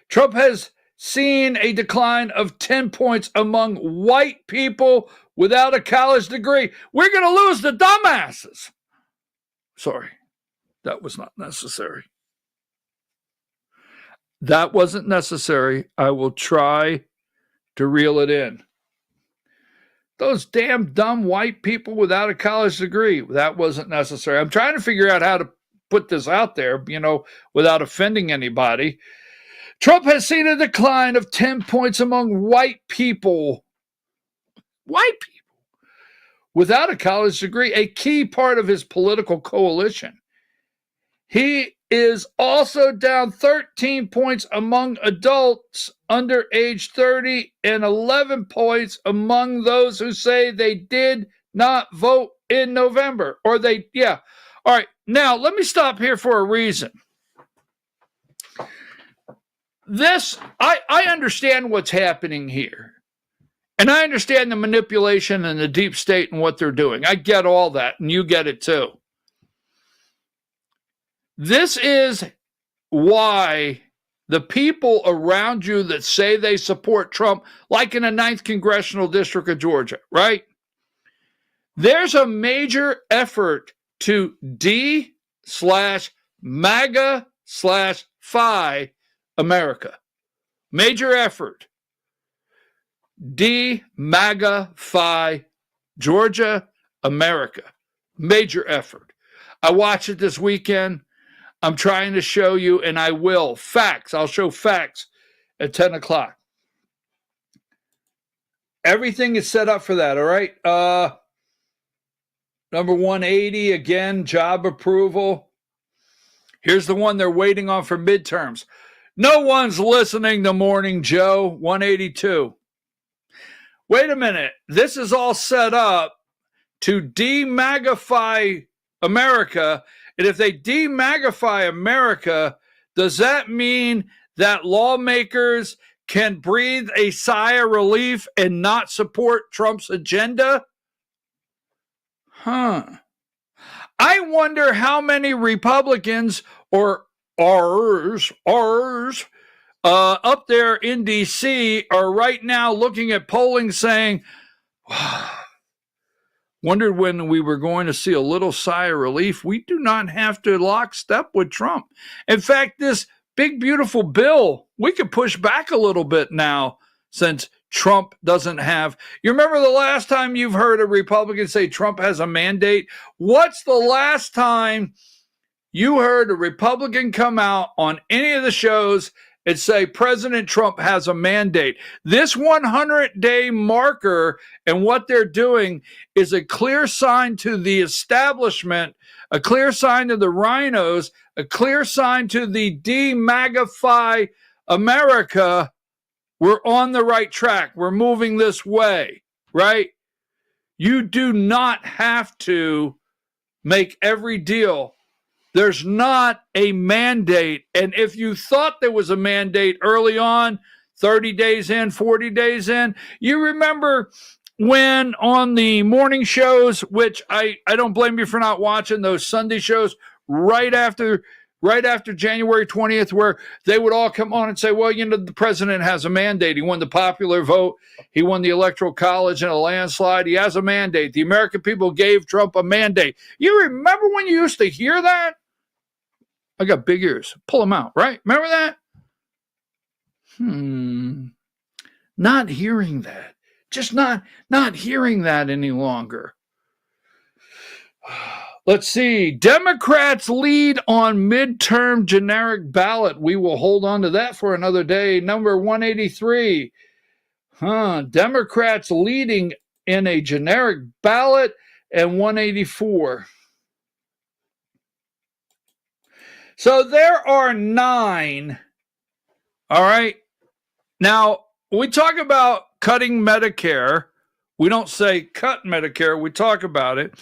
Trump has seen a decline of 10 points among white people without a college degree. We're going to lose the dumbasses. Sorry, that was not necessary. That wasn't necessary. I will try to reel it in. Those damn dumb white people without a college degree. That wasn't necessary. I'm trying to figure out how to put this out there, without offending anybody. Trump has seen a decline of 10 points among white people. White people without a college degree, a key part of his political coalition. He is also down 13 points among adults under age 30 and 11 points among those who say they did not vote in November. All right, now let me stop here for a reason. I understand what's happening here. And I understand the manipulation and the deep state and what they're doing. I get all that, and you get it too. This is why the people around you that say they support Trump, like in the 9th Congressional District of Georgia, right? There's a major effort to D/MAGA/Phi America. Major effort. D/MAGA/Phi Georgia, America. Major effort. I watched it this weekend. I'm trying to show you, and I will. Facts. I'll show facts at 10 o'clock. Everything is set up for that, all right? Number 180, again, job approval. Here's the one they're waiting on for midterms. No one's listening to Morning Joe, 182. Wait a minute. This is all set up to de-magify America. And if they de-magify America, does that mean that lawmakers can breathe a sigh of relief and not support Trump's agenda? I wonder how many Republicans or ours up there in D.C. are right now looking at polling saying, wondered when we were going to see a little sigh of relief. We do not have to lockstep with Trump. In fact, this big, beautiful bill, we could push back a little bit now since Trump doesn't have. You remember the last time you've heard a Republican say Trump has a mandate? What's the last time you heard a Republican come out on any of the shows and say President Trump has a mandate? This 100-day marker and what they're doing is a clear sign to the establishment, a clear sign to the rhinos, a clear sign to the de-magify America. We're on the right track. We're moving this way, right? You do not have to make every deal. There's not a mandate. And if you thought there was a mandate early on, 30 days in, 40 days in, you remember when on the morning shows, which I don't blame you for not watching those Sunday shows right after January 20th, where they would all come on and say, well, the president has a mandate. He won the popular vote. He won the electoral college in a landslide. He has a mandate. The American people gave Trump a mandate. You remember when you used to hear that? I got big ears. Pull them out, right? Remember that? Not hearing that. Just not hearing that any longer. Let's see. Democrats lead on midterm generic ballot. We will hold on to that for another day. Number 183. Democrats leading in a generic ballot, and 184. So there are 9. All right. Now, we talk about cutting Medicare. We don't say cut Medicare. We talk about it.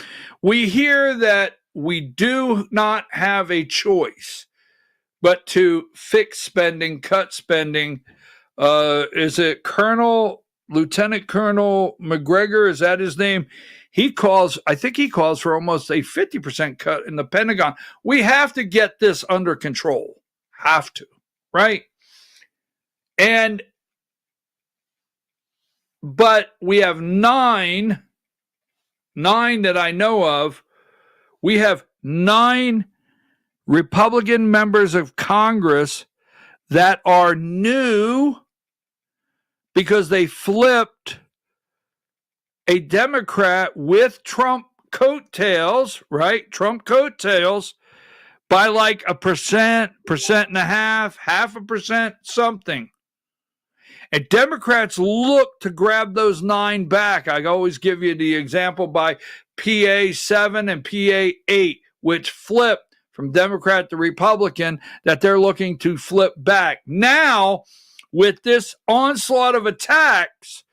We hear that we do not have a choice but to fix spending, cut spending, Is it Lieutenant Colonel McGregor? Is that his name? I think he calls for almost a 50% cut in the Pentagon. We have to get this under control. Have to, right? But we have nine that I know of. We have 9 Republican members of Congress that are new because they flipped a Democrat with Trump coattails, right? Trump coattails by like 1%, 1.5%, 0.5%, something. And Democrats look to grab those 9 back. I always give you the example by PA 7 and PA 8, which flipped from Democrat to Republican, that they're looking to flip back. Now, with this onslaught of attacks,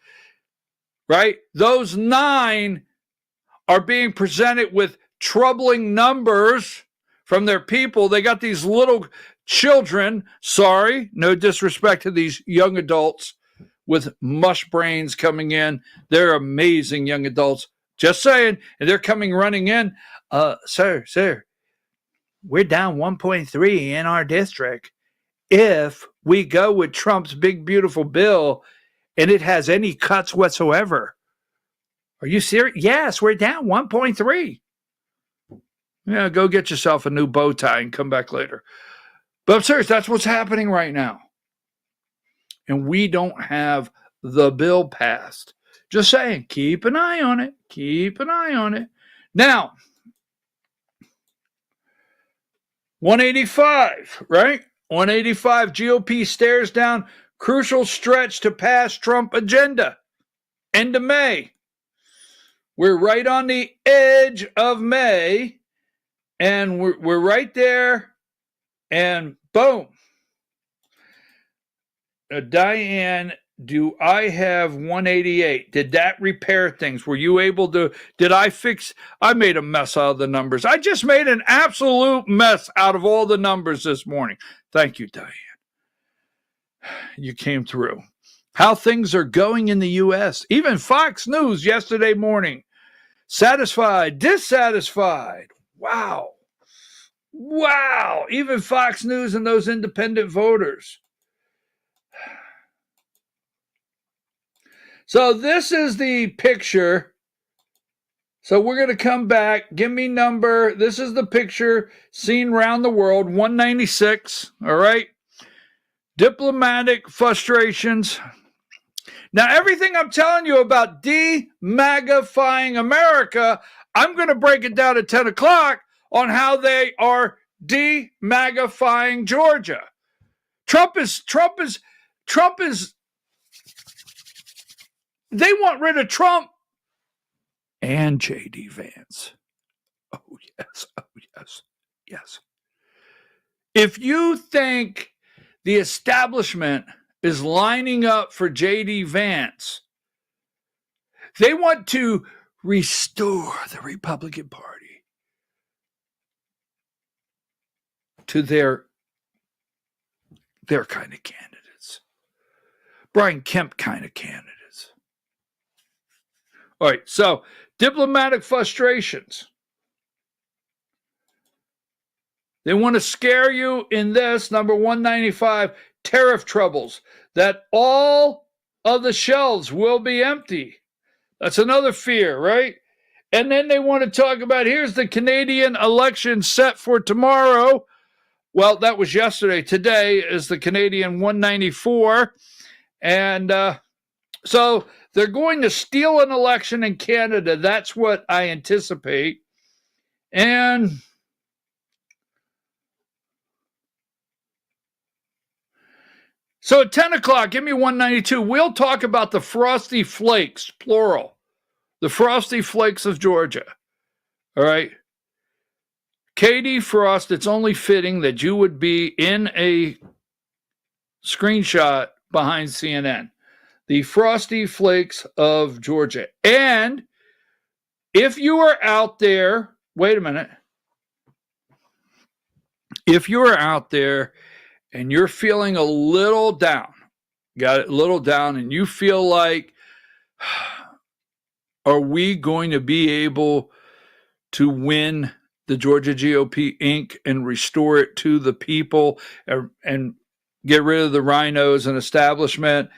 right, those 9 are being presented with troubling numbers from their people. They got these little children, sorry, no disrespect to these young adults with mush brains coming in. They're amazing young adults. Just saying. And they're coming running in. Sir, we're down 1.3 in our district. If we go with Trump's big, beautiful bill and it has any cuts whatsoever. Are you serious? Yes, we're down 1.3. Yeah, go get yourself a new bow tie and come back later. But I'm serious, that's what's happening right now. And we don't have the bill passed. Just saying, keep an eye on it. Keep an eye on it. Now, 185, right? 185, GOP stares down crucial stretch to pass Trump agenda. End of May. We're right on the edge of May, and we're right there, and boom. Diane, do I have 188? Did that repair things? Were you able to, I made a mess out of the numbers. I just made an absolute mess out of all the numbers this morning. Thank you, Diane. You came through. How things are going in the U.S. Even Fox News yesterday morning. Satisfied, dissatisfied. Wow. Even Fox News and those independent voters. So this is the picture. So we're going to come back. Give me number. This is the picture seen around the world. 196. All right. Diplomatic frustrations. Now, everything I'm telling you about de-magifying America, I'm going to break it down at 10 o'clock on how they are de-magifying Georgia. Trump is, they want rid of Trump and J.D. Vance. Oh, yes. If you think the establishment is lining up for J.D. Vance, they want to restore the Republican Party to their kind of candidates. Brian Kemp kind of candidates. All right, so diplomatic frustrations. They want to scare you in this, number 195, tariff troubles, that all of the shelves will be empty. That's another fear, right? And then they want to talk about, here's the Canadian election set for tomorrow. Well, that was yesterday. Today is the Canadian 194. And so they're going to steal an election in Canada. That's what I anticipate. And so at 10 o'clock, give me 192. We'll talk about the Frosty Flakes, plural. The Frosty Flakes of Georgia. All right. Katie Frost, it's only fitting that you would be in a screenshot behind CNN. The Frosty Flakes of Georgia. And if you are out there, wait a minute. If you are out there and you're feeling a little down, got a little down, and you feel like, are we going to be able to win the Georgia GOP Inc. and restore it to the people and get rid of the rhinos and establishment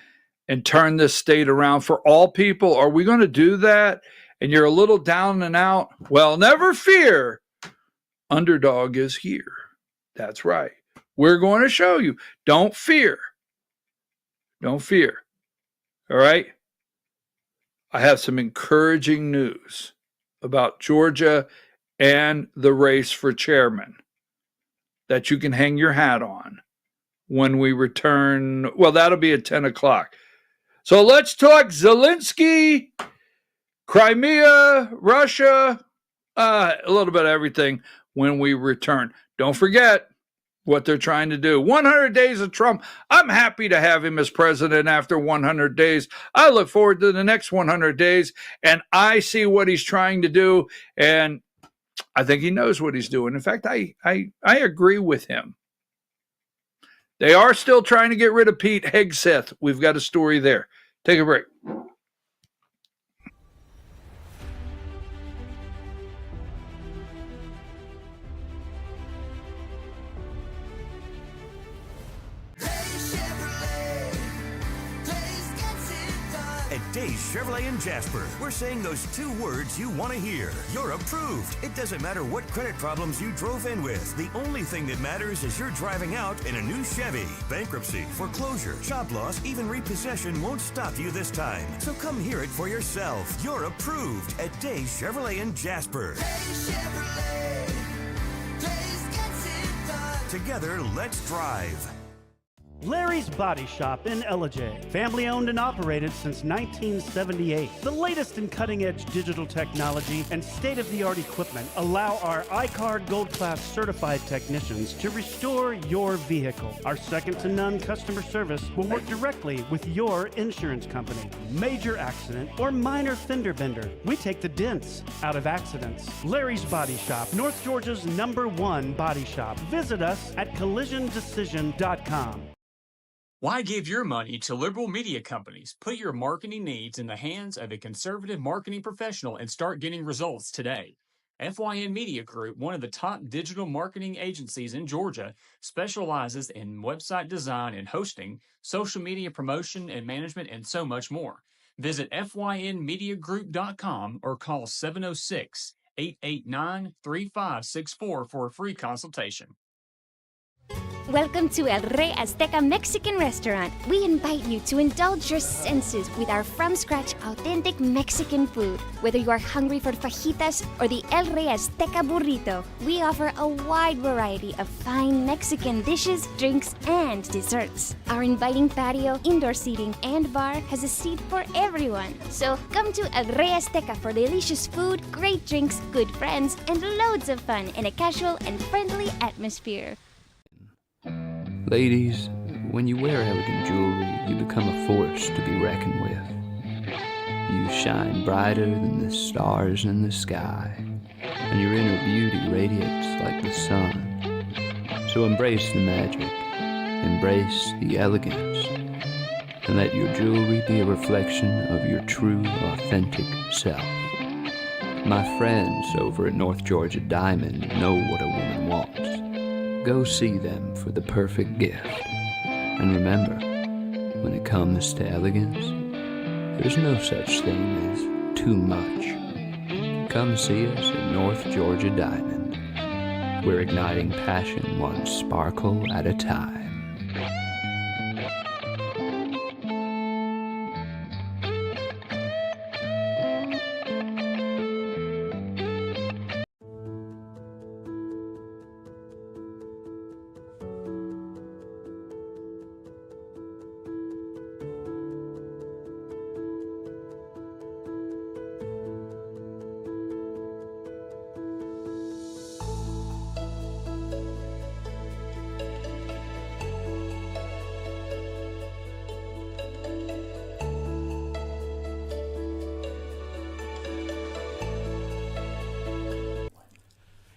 and turn this state around for all people? Are we going to do that? And you're a little down and out? Well, never fear. Underdog is here. That's right. We're going to show you. Don't fear. Don't fear. All right? I have some encouraging news about Georgia and the race for chairman that you can hang your hat on when we return. Well, that'll be at 10 o'clock. So let's talk Zelensky, Crimea, Russia, a little bit of everything when we return. Don't forget what they're trying to do. 100 days of Trump. I'm happy to have him as president after 100 days. I look forward to the next 100 days, and I see what he's trying to do, and I think he knows what he's doing. In fact, I agree with him. They are still trying to get rid of Pete Hegseth. We've got a story there. Take a break. At Days Chevrolet in Jasper, we're saying those two words you want to hear. You're approved. It doesn't matter what credit problems you drove in with. The only thing that matters is you're driving out in a new Chevy. Bankruptcy, foreclosure, job loss, even repossession won't stop you this time. So come hear it for yourself. You're approved at Days Chevrolet in Jasper. Days Chevrolet. Days gets it done. Together, let's drive. Larry's Body Shop in Ellijay. Family owned and operated since 1978. The latest in cutting-edge digital technology and state-of-the-art equipment allow our iCard Gold Class certified technicians to restore your vehicle. Our second-to-none customer service will work directly with your insurance company. Major accident or minor fender bender, we take the dents out of accidents. Larry's Body Shop, North Georgia's #1 body shop. Visit us at collisiondecision.com. Why give your money to liberal media companies? Put your marketing needs in the hands of a conservative marketing professional and start getting results today. FYN Media Group, one of the top digital marketing agencies in Georgia, specializes in website design and hosting, social media promotion and management, and so much more. Visit FYNmediagroup.com or call 706-889-3564 for a free consultation. Welcome to El Rey Azteca Mexican Restaurant. We invite you to indulge your senses with our from-scratch authentic Mexican food. Whether you are hungry for fajitas or the El Rey Azteca burrito, we offer a wide variety of fine Mexican dishes, drinks, and desserts. Our inviting patio, indoor seating, and bar has a seat for everyone. So come to El Rey Azteca for delicious food, great drinks, good friends, and loads of fun in a casual and friendly atmosphere. Ladies, when you wear elegant jewelry, you become a force to be reckoned with. You shine brighter than the stars in the sky, and your inner beauty radiates like the sun. So embrace the magic, embrace the elegance, and let your jewelry be a reflection of your true, authentic self. My friends over at North Georgia Diamond know what a woman wants. Go see them for the perfect gift. And remember, when it comes to elegance, there's no such thing as too much. Come see us at North Georgia Diamond. We're igniting passion one sparkle at a time.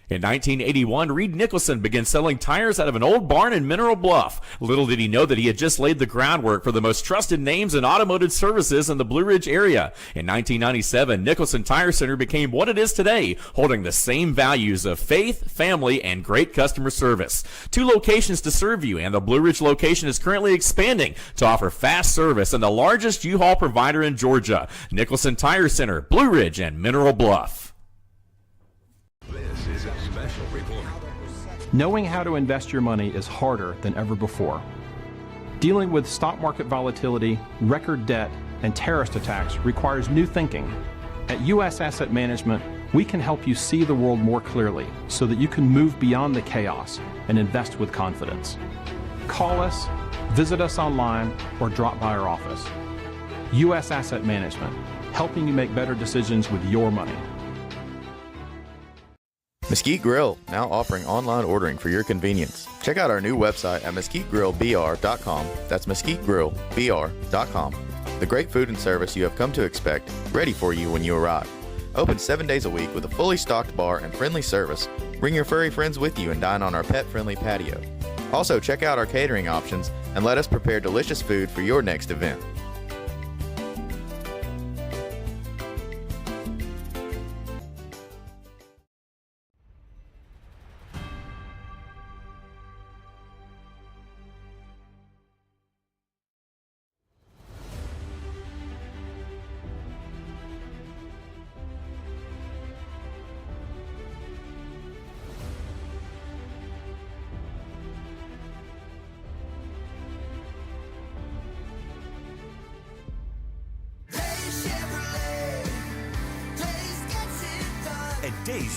In 1981, Reed Nicholson began selling tires out of an old barn in Mineral Bluff. Little did he know that he had just laid the groundwork for the most trusted names in automotive services in the Blue Ridge area. In 1997, Nicholson Tire Center became what it is today, holding the same values of faith, family, and great customer service. 2 locations to serve you, and the Blue Ridge location is currently expanding to offer fast service and the largest U-Haul provider in Georgia. Nicholson Tire Center, Blue Ridge, and Mineral Bluff. This is a special report. Knowing how to invest your money is harder than ever before. Dealing with stock market volatility, record debt, and terrorist attacks requires new thinking. At U.S. Asset Management, we can help you see the world more clearly so that you can move beyond the chaos and invest with confidence. Call us, visit us online, or drop by our office. U.S. Asset Management, helping you make better decisions with your money. Mesquite Grill, now offering online ordering for your convenience. Check out our new website at mesquitegrillbr.com. That's mesquitegrillbr.com. The great food and service you have come to expect, ready for you when you arrive. Open 7 days a week with a fully stocked bar and friendly service. Bring your furry friends with you and dine on our pet-friendly patio. Also, check out our catering options and let us prepare delicious food for your next event.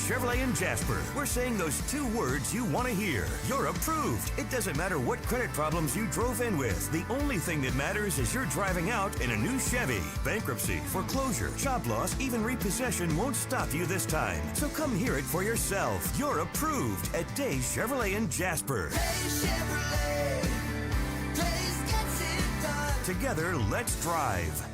Chevrolet in Jasper. We're saying those 2 words you want to hear. You're approved. It doesn't matter what credit problems you drove in with. The only thing that matters is you're driving out in a new Chevy. Bankruptcy, foreclosure, job loss, even repossession won't stop you this time. So come hear it for yourself. You're approved at Day Chevrolet in Jasper. Together, let's drive.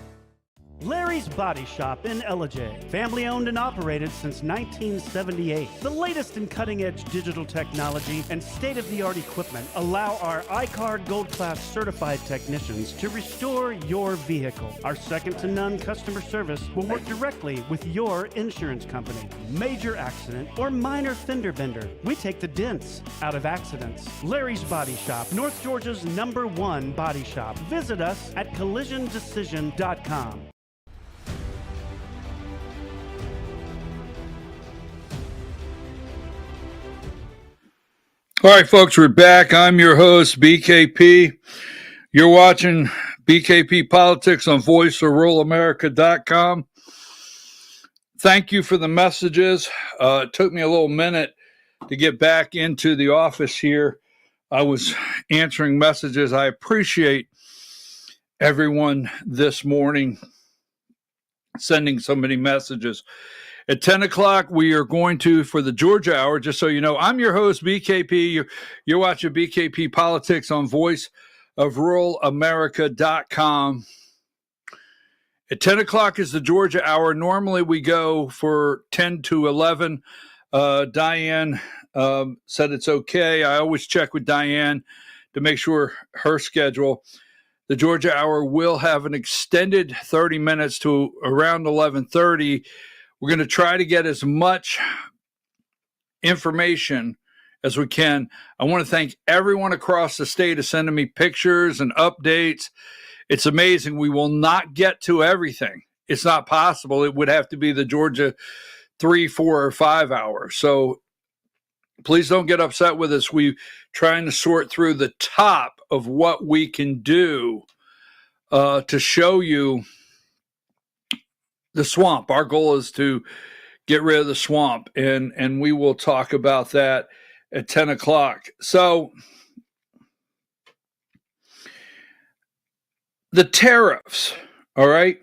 Larry's Body Shop in Ellijay. Family owned and operated since 1978. The latest in cutting-edge digital technology and state-of-the-art equipment allow our iCard Gold Class certified technicians to restore your vehicle. Our second-to-none customer service will work directly with your insurance company. Major accident or minor fender bender. We take the dents out of accidents. Larry's Body Shop, North Georgia's #1 body shop. Visit us at collisiondecision.com. All right, folks, we're back. I'm your host, BKP. You're watching BKP Politics on voiceofruralamerica.com. Thank you for the messages. It took me a little minute to get back into the office here. I was answering messages. I appreciate everyone this morning sending so many messages. At 10 o'clock, we are going to, for the Georgia Hour, just so you know, I'm your host, BKP. You're watching BKP Politics on voiceofruralamerica.com. At 10 o'clock is the Georgia Hour. Normally, we go for 10 to 11. Diane said it's okay. I always check with Diane to make sure her schedule. The Georgia Hour will have an extended 30 minutes to around 11:30. We're going to try to get as much information as we can. I want to thank everyone across the state who's sending me pictures and updates. It's amazing. We will not get to everything. It's not possible. It would have to be the Georgia 3, 4, or 5 hours. So please don't get upset with us. We're trying to sort through the top of what we can do to show you the swamp. Our goal is to get rid of the swamp, and we will talk about that at 10 o'clock. So the tariffs, all right?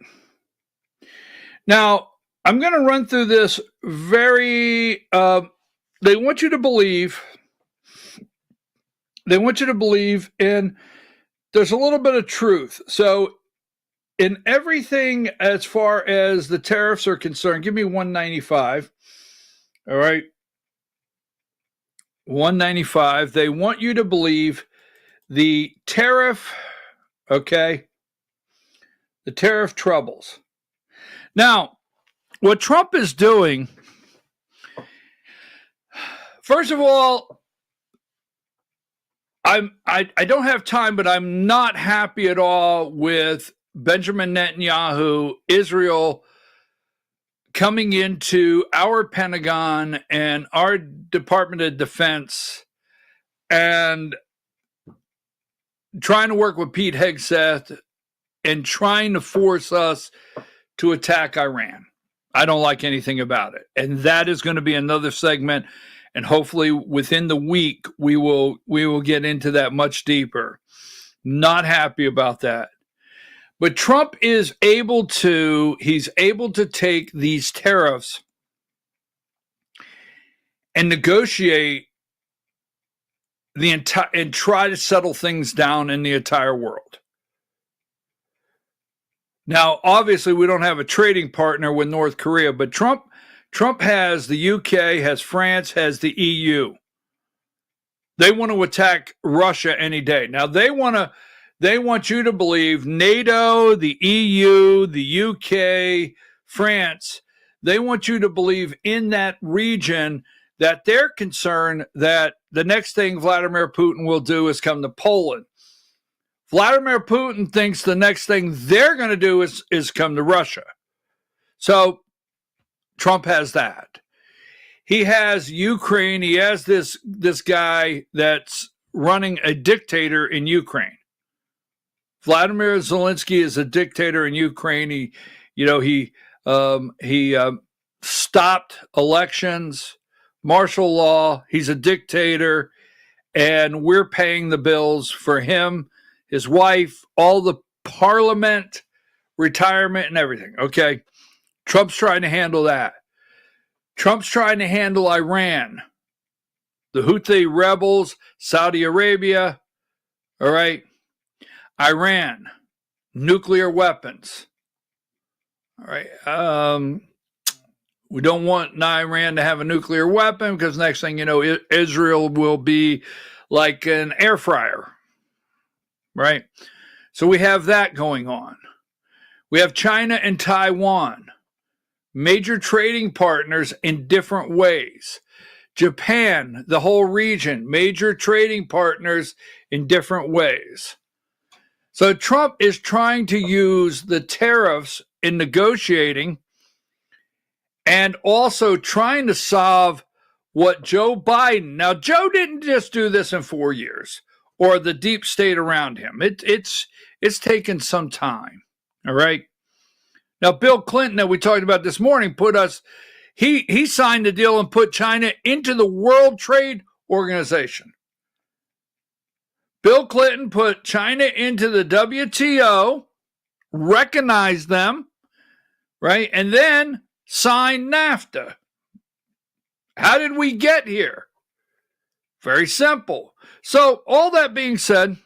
Now, I'm going to run through this very, they want you to believe, and there's a little bit of truth. So in everything as far as the tariffs are concerned, give me 195. All right. 195. They want you to believe the tariff, okay, the tariff troubles. Now, what Trump is doing, first of all, I don't have time, but I'm not happy at all with Benjamin Netanyahu, Israel coming into our Pentagon and our Department of Defense and trying to work with Pete Hegseth and trying to force us to attack Iran. I don't like anything about it. And that is going to be another segment. And hopefully within the week, we will get into that much deeper. Not happy about that. But Trump is able to take these tariffs and negotiate and try to settle things down in the entire world. Now, obviously, we don't have a trading partner with North Korea, but Trump has the UK, has France, has the EU. They want to attack Russia any day. Now, they want you to believe NATO, the EU, the UK, France, they want you to believe in that region that they're concerned that the next thing Vladimir Putin will do is come to Poland. Vladimir Putin thinks the next thing they're going to do is come to Russia. So Trump has that. He has Ukraine. He has this guy that's running a dictator in Ukraine. Vladimir Zelensky is a dictator in Ukraine. He stopped elections, martial law. He's a dictator, and we're paying the bills for him, his wife, all the parliament, retirement, and everything. Okay, Trump's trying to handle that. Trump's trying to handle Iran, the Houthi rebels, Saudi Arabia. All right. Iran, nuclear weapons. All right. We don't want Iran to have a nuclear weapon because next thing you know, Israel will be like an air fryer. Right? So we have that going on. We have China and Taiwan, major trading partners in different ways. Japan, the whole region, major trading partners in different ways. So Trump is trying to use the tariffs in negotiating and also trying to solve what Joe Biden. Now, Joe didn't just do this in 4 years or the deep state around him. It's taken some time. All right. Now, Bill Clinton, that we talked about this morning, he signed the deal and put China into the World Trade Organization. Bill Clinton put China into the WTO, recognized them, right, and then signed NAFTA. How did we get here? Very simple. So all that being said,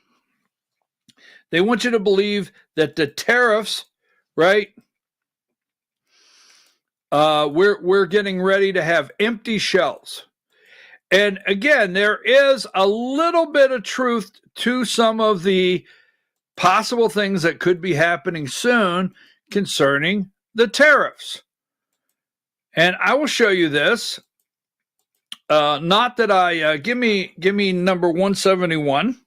they want you to believe that the tariffs, right, we're getting ready to have empty shelves. And again, there is a little bit of truth to some of the possible things that could be happening soon concerning the tariffs. And I will show you this. Not that I give me number 171.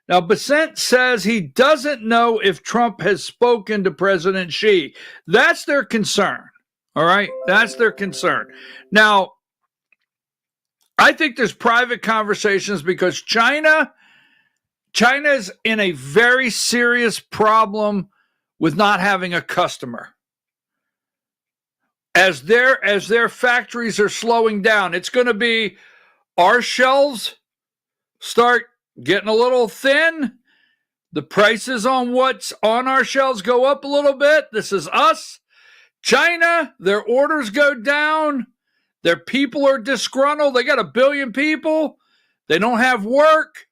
Now, Besant says he doesn't know if Trump has spoken to President Xi. That's their concern. All right, that's their concern. Now, I think there's private conversations because China's in a very serious problem with not having a customer. As their factories are slowing down, it's going to be our shelves start getting a little thin. The prices on what's on our shelves go up a little bit. This is us. China, their orders go down. Their people are disgruntled. They got 1 billion people. They don't have work.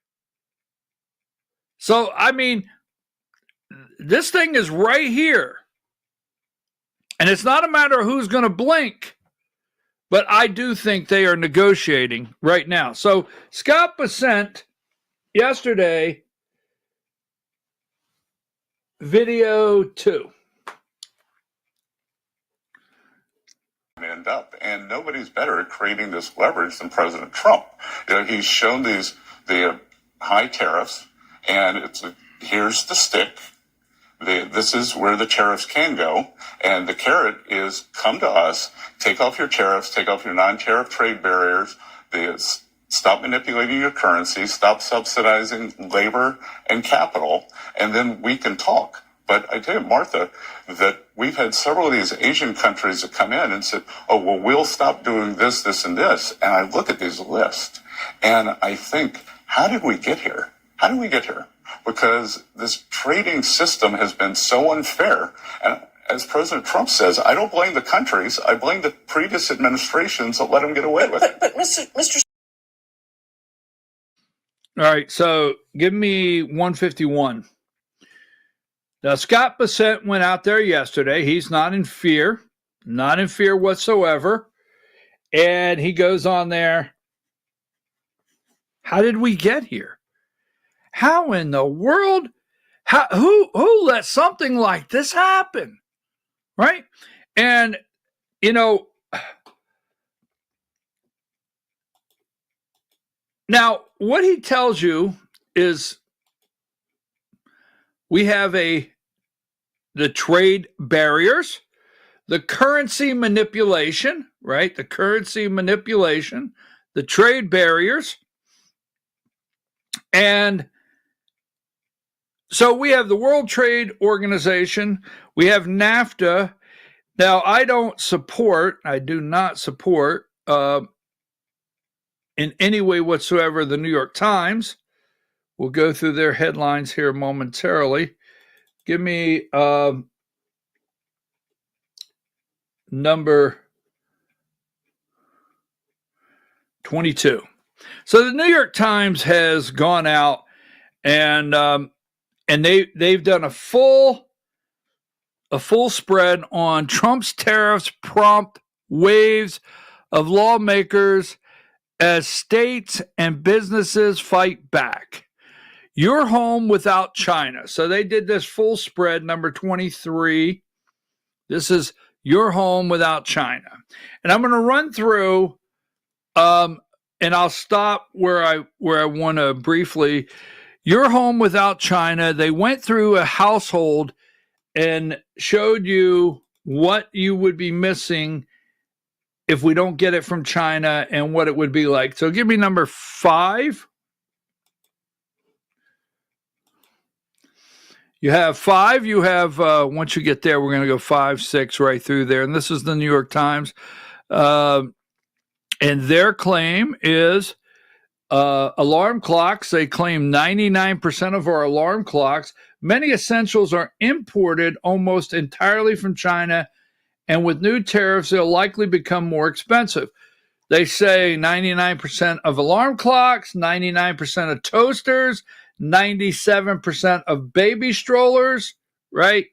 So, I mean, this thing is right here. And it's not a matter of who's going to blink, But I do think they are negotiating right now. So Scott Bessent yesterday, video 2. End up, and nobody's better at creating this leverage than President Trump. He's shown the high tariffs, and here's the stick. This is where the tariffs can go, and the carrot is come to us, take off your tariffs, take off your non-tariff trade barriers, stop manipulating your currency, stop subsidizing labor and capital, and then we can talk. But I tell you, Martha, that we've had several of these Asian countries that come in and said, oh, well, we'll stop doing this, this, and this. And I look at these lists and I think, how did we get here? How did we get here? Because this trading system has been so unfair. And as President Trump says, I don't blame the countries. I blame the previous administrations that let them get away with it. But Mr. All right, so give me 151. Now, Scott Bessent went out there yesterday. He's not in fear whatsoever. And he goes on there. How did we get here? How in the world? Who let something like this happen? Right? And, now what he tells you is we have the trade barriers, the currency manipulation, right? The currency manipulation, the trade barriers. And so we have the World Trade Organization. We have NAFTA. Now, I do not support in any way whatsoever the New York Times. We'll go through their headlines here momentarily. Give me number 22. So the New York Times has gone out and they've done a full spread on Trump's tariffs prompt waves of lawmakers as states and businesses fight back. Your home without China. So they did this full spread, number 23. This is your home without China. And I'm going to run through, and I'll stop where I want to briefly. Your home without China. They went through a household and showed you what you would be missing if we don't get it from China and what it would be like. So give me number 5. You have 5. You have, once you get there, we're going to go 5, 6 right through there. And this is the New York Times. And their claim is alarm clocks. They claim 99% of our alarm clocks. Many essentials are imported almost entirely from China. And with new tariffs, they'll likely become more expensive. They say 99% of alarm clocks, 99% of toasters, 97% of baby strollers, right?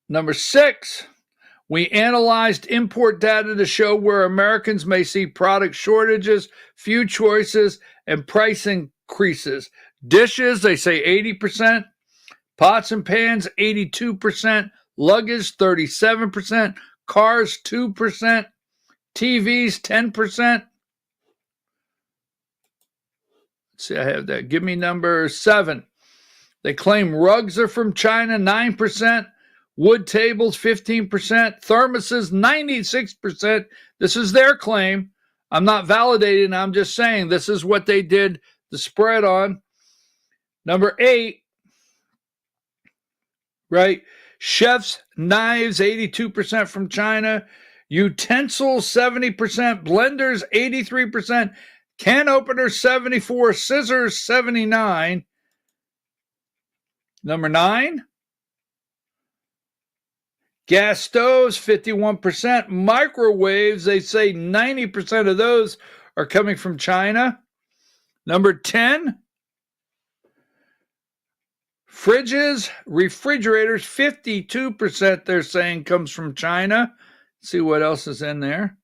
Number 6, we analyzed import data to show where Americans may see product shortages, few choices, and price increases. Dishes, they say 80%. Pots and pans, 82%. Luggage, 37%. Cars, 2%. TVs, 10%. Let's see, I have that. Give me number 7. They claim rugs are from China, 9%. Wood tables, 15%. Thermoses, 96%. This is their claim. I'm not validating. I'm just saying this is what they did the spread on. Number 8, right? Chef's knives, 82% from China. Utensils, 70%. Blenders, 83%. Can openers, 74%. Scissors, 79%. Number 9, gas stoves, 51%. Microwaves, they say 90% of those are coming from China. Number 10, fridges, refrigerators, 52% they're saying comes from China. See what else is in there.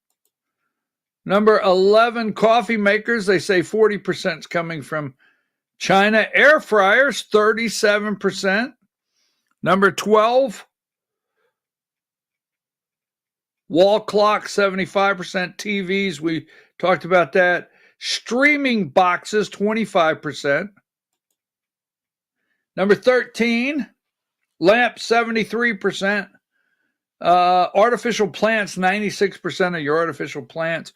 Number 11, coffee makers. They say 40% is coming from China. Air fryers, 37%. Number 12, wall clocks, 75%. TVs, we talked about that. Streaming boxes, 25%. Number 13, lamps, 73%. Artificial plants, 96% of your artificial plants.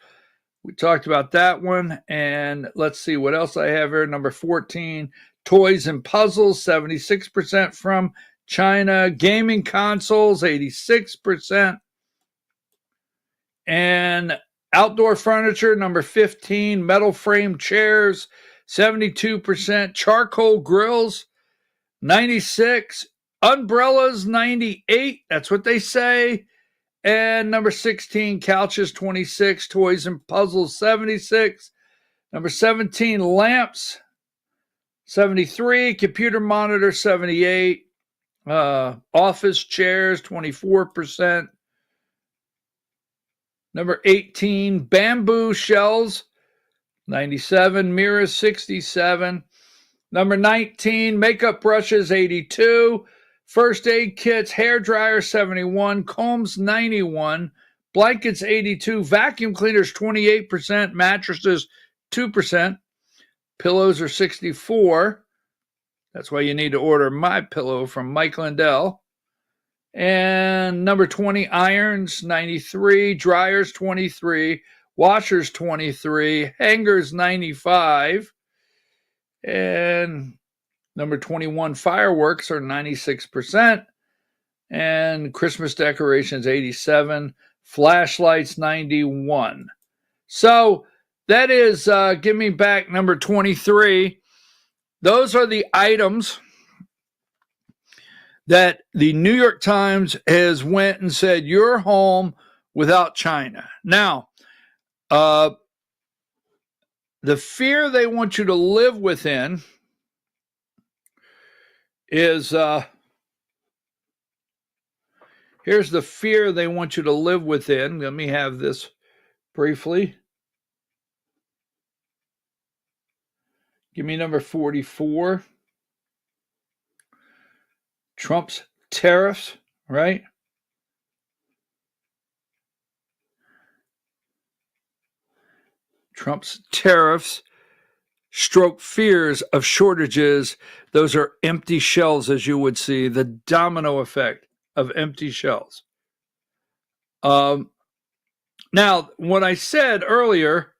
We talked about that one. And let's see what else I have here. Number 14, toys and puzzles, 76% from China. Gaming consoles, 86%. And outdoor furniture, number 15, metal frame chairs, 72%. Charcoal grills, 96%. Umbrellas, 98%. That's what they say. And number 16, couches, 26%. Toys and puzzles, 76%. Number 17, lamps, 73%. Computer monitor, 78%. Office chairs, 24%. Number 18, bamboo shells, 97%. Mirrors, 67%. Number 19, makeup brushes, 82%. First aid kits, hair dryer, 71%. Combs, 91%. Blankets, 82%. Vacuum cleaners, 28%. Mattresses, 2%. Pillows are 64%. That's why you need to order my pillow from Mike Lindell. And number 20, irons, 93%. Dryers, 23%. Washers, 23%. Hangers, 95%. And number 21, fireworks are 96%. And Christmas decorations, 87%. Flashlights, 91%. So that is, give me back number 23. Those are the items that the New York Times has went and said, you're home without China. Now, the fear they want you to live within is, here's the fear they want you to live within. Let me have this briefly. Give me number 44. Trump's tariffs, right? Trump's tariffs stroke fears of shortages. Those are empty shells, as you would see, the domino effect of empty shells. Now, when I said earlier,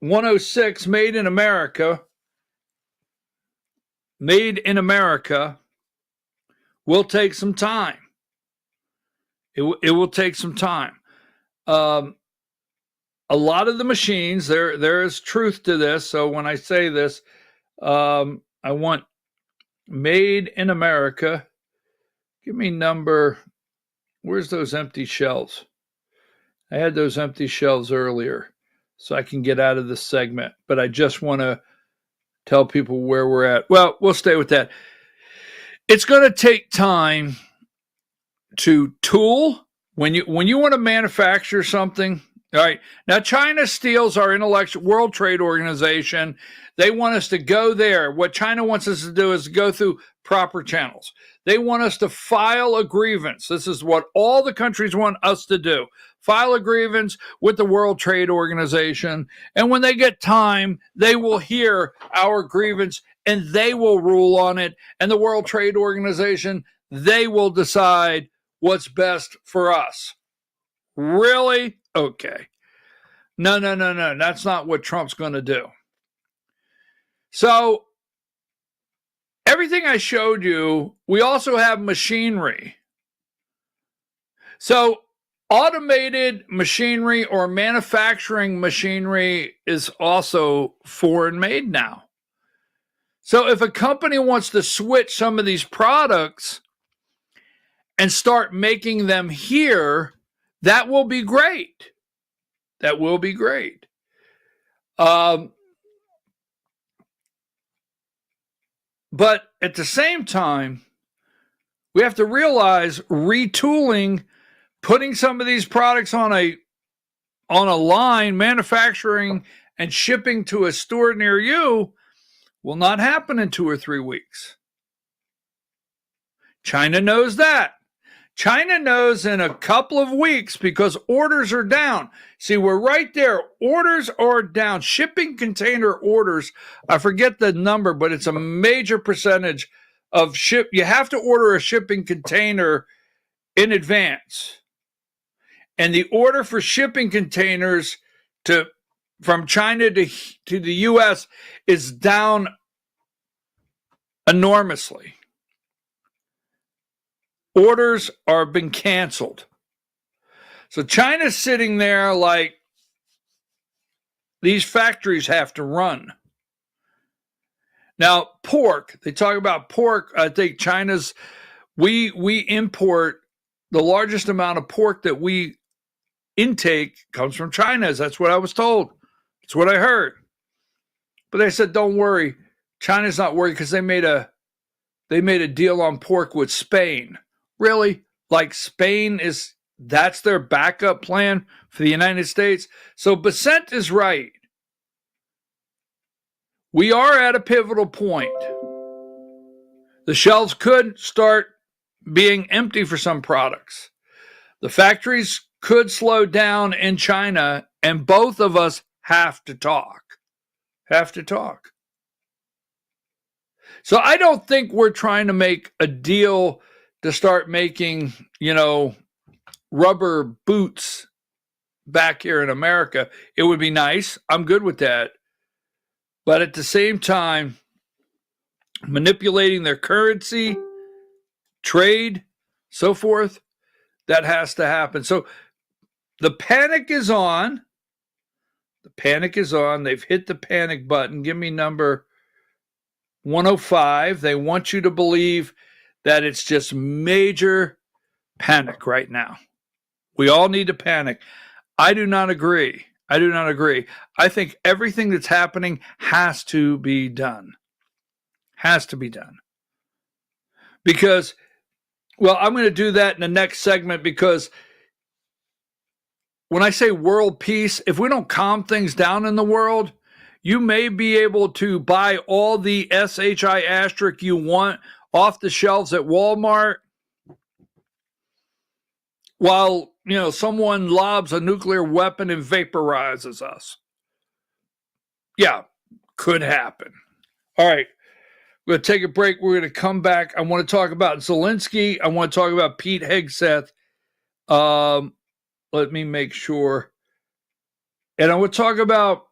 106, made in America, will take some time. It will take some time. A lot of the machines, there is truth to this. So when I say this, I want made in America. Give me number, where's those empty shelves? I had those empty shelves earlier so I can get out of this segment, but I just want to tell people where we're at. Well, we'll stay with that. It's going to take time to tool when you want to manufacture something. All right. Now, China steals our intellectual World Trade Organization. They want us to go there. What China wants us to do is go through proper channels. They want us to file a grievance. This is what all the countries want us to do. File a grievance with the World Trade Organization. And when they get time, they will hear our grievance and they will rule on it. And the World Trade Organization, they will decide what's best for us. Really? Okay. No. That's not what Trump's going to do. So everything I showed you, we also have machinery. So automated machinery or manufacturing machinery is also foreign made now. So if a company wants to switch some of these products and start making them here, that will be great. That will be great. But at the same time, we have to realize retooling putting some of these products on a line, manufacturing and shipping to a store near you will not happen in 2 or 3 weeks. China knows that. China knows in a couple of weeks because orders are down. See, we're right there. Orders are down. Shipping container orders, I forget the number, but it's a major percentage of ship. You have to order a shipping container in advance. And the order for shipping containers from China to the U.S. is down enormously. Orders are being canceled. So China's sitting there like these factories have to run. Now, pork, they talk about pork. I think China's, we import the largest amount of pork that we intake comes from China. That's what I was told. That's what I heard. But they said, don't worry. China's not worried because they made a deal on pork with Spain. Really? Like Spain that's their backup plan for the United States? So Besant is right. We are at a pivotal point. The shelves could start being empty for some products. The factories could slow down in China, and both of us have to talk. So I don't think we're trying to make a deal to start making, rubber boots back here in America. It would be nice. I'm good with that. But at the same time, manipulating their currency, trade, so forth, that has to happen. So the panic is on. They've hit the panic button. Give me number 105. They want you to believe that it's just major panic right now. We all need to panic. I do not agree. I think everything that's happening has to be done. Because, I'm going to do that in the next segment because when I say world peace, if we don't calm things down in the world, you may be able to buy all the SHI asterisk you want off the shelves at Walmart while, someone lobs a nuclear weapon and vaporizes us. Yeah, could happen. All right, we're going to take a break. We're going to come back. I want to talk about Zelensky. I want to talk about Pete Hegseth. Let me make sure. And I want to talk about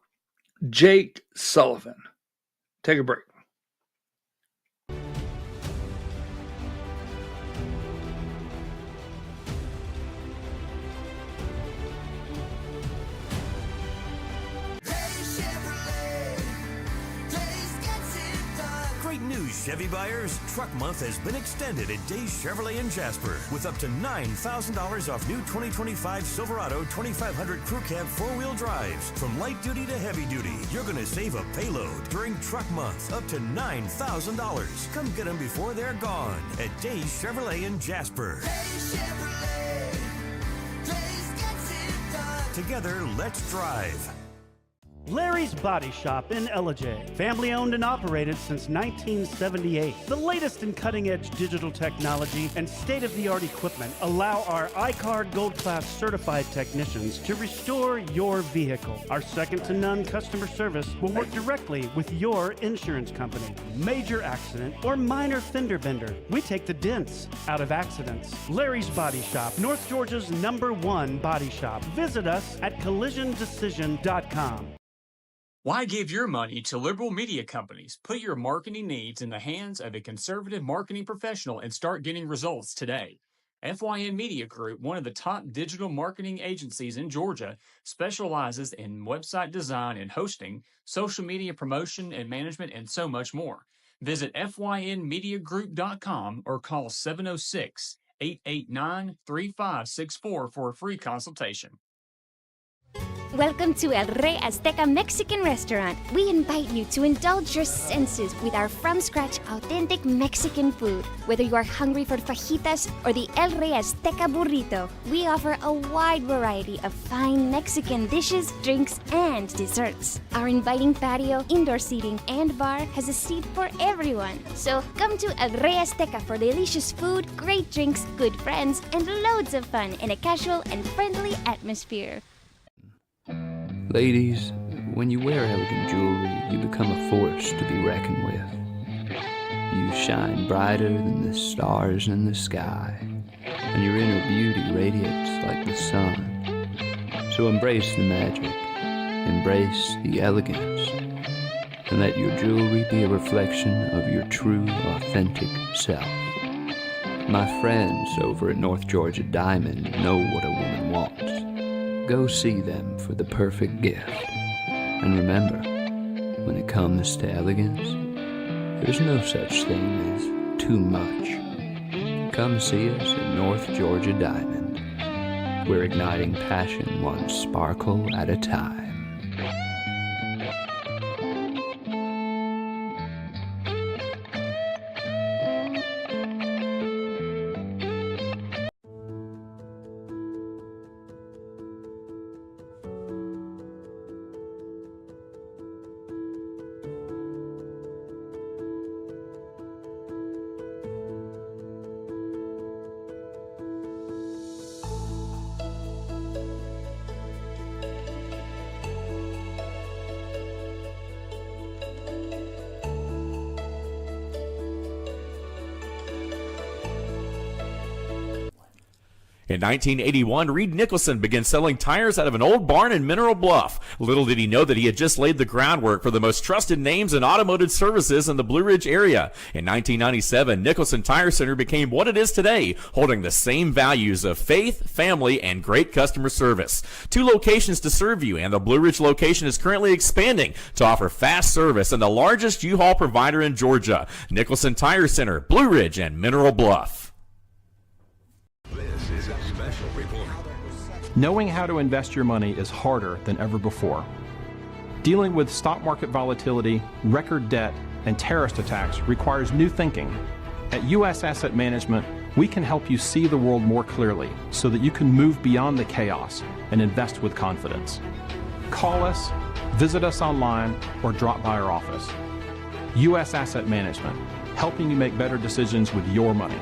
Jake Sullivan. Take a break. Great news, Chevy buyers. Truck Month has been extended at Days Chevrolet in Jasper with up to $9,000 off new 2025 Silverado 2500 Crew Cab 4-wheel drives. From light duty to heavy duty, you're going to save a payload during Truck Month, up to $9,000. Come get them before they're gone at Days Chevrolet in Jasper. Days Chevrolet. Days gets it done. Together, let's drive. Larry's Body Shop in Ellijay. Family owned and operated since 1978. The latest in cutting-edge digital technology and state-of-the-art equipment allow our iCard Gold Class certified technicians to restore your vehicle. Our second-to-none customer service will work directly with your insurance company. Major accident or minor fender bender. We take the dents out of accidents. Larry's Body Shop, North Georgia's #1 body shop. Visit us at collisiondecision.com. Why give your money to liberal media companies? Put your marketing needs in the hands of a conservative marketing professional and start getting results today. FYN Media Group, one of the top digital marketing agencies in Georgia, specializes in website design and hosting, social media promotion and management, and so much more. Visit FYNmediagroup.com or call 706-889-3564 for a free consultation. Welcome to El Rey Azteca Mexican Restaurant. We invite you to indulge your senses with our from-scratch authentic Mexican food. Whether you are hungry for fajitas or the El Rey Azteca burrito, we offer a wide variety of fine Mexican dishes, drinks, and desserts. Our inviting patio, indoor seating, and bar has a seat for everyone. So come to El Rey Azteca for delicious food, great drinks, good friends, and loads of fun in a casual and friendly atmosphere. Ladies, when you wear elegant jewelry, you become a force to be reckoned with. You shine brighter than the stars in the sky, and your inner beauty radiates like the sun. So embrace the magic, embrace the elegance, and let your jewelry be a reflection of your true, authentic self. My friends over at North Georgia Diamond know what a woman wants. Go see them for the perfect gift. And remember, when it comes to elegance, there's no such thing as too much. Come see us at North Georgia Diamond. We're igniting passion one sparkle at a time. In 1981, Reed Nicholson began selling tires out of an old barn in Mineral Bluff. Little did he know that he had just laid the groundwork for the most trusted names in automotive services in the Blue Ridge area. In 1997, Nicholson Tire Center became what it is today, holding the same values of faith, family, and great customer service. 2 locations to serve you, and the Blue Ridge location is currently expanding to offer fast service and the largest U-Haul provider in Georgia. Nicholson Tire Center, Blue Ridge, and Mineral Bluff. This is a special report. Knowing how to invest your money is harder than ever before. Dealing with stock market volatility, record debt, and terrorist attacks requires new thinking. At U.S. Asset Management, we can help you see the world more clearly so that you can move beyond the chaos and invest with confidence. Call us, visit us online, or drop by our office. U.S. Asset Management, helping you make better decisions with your money.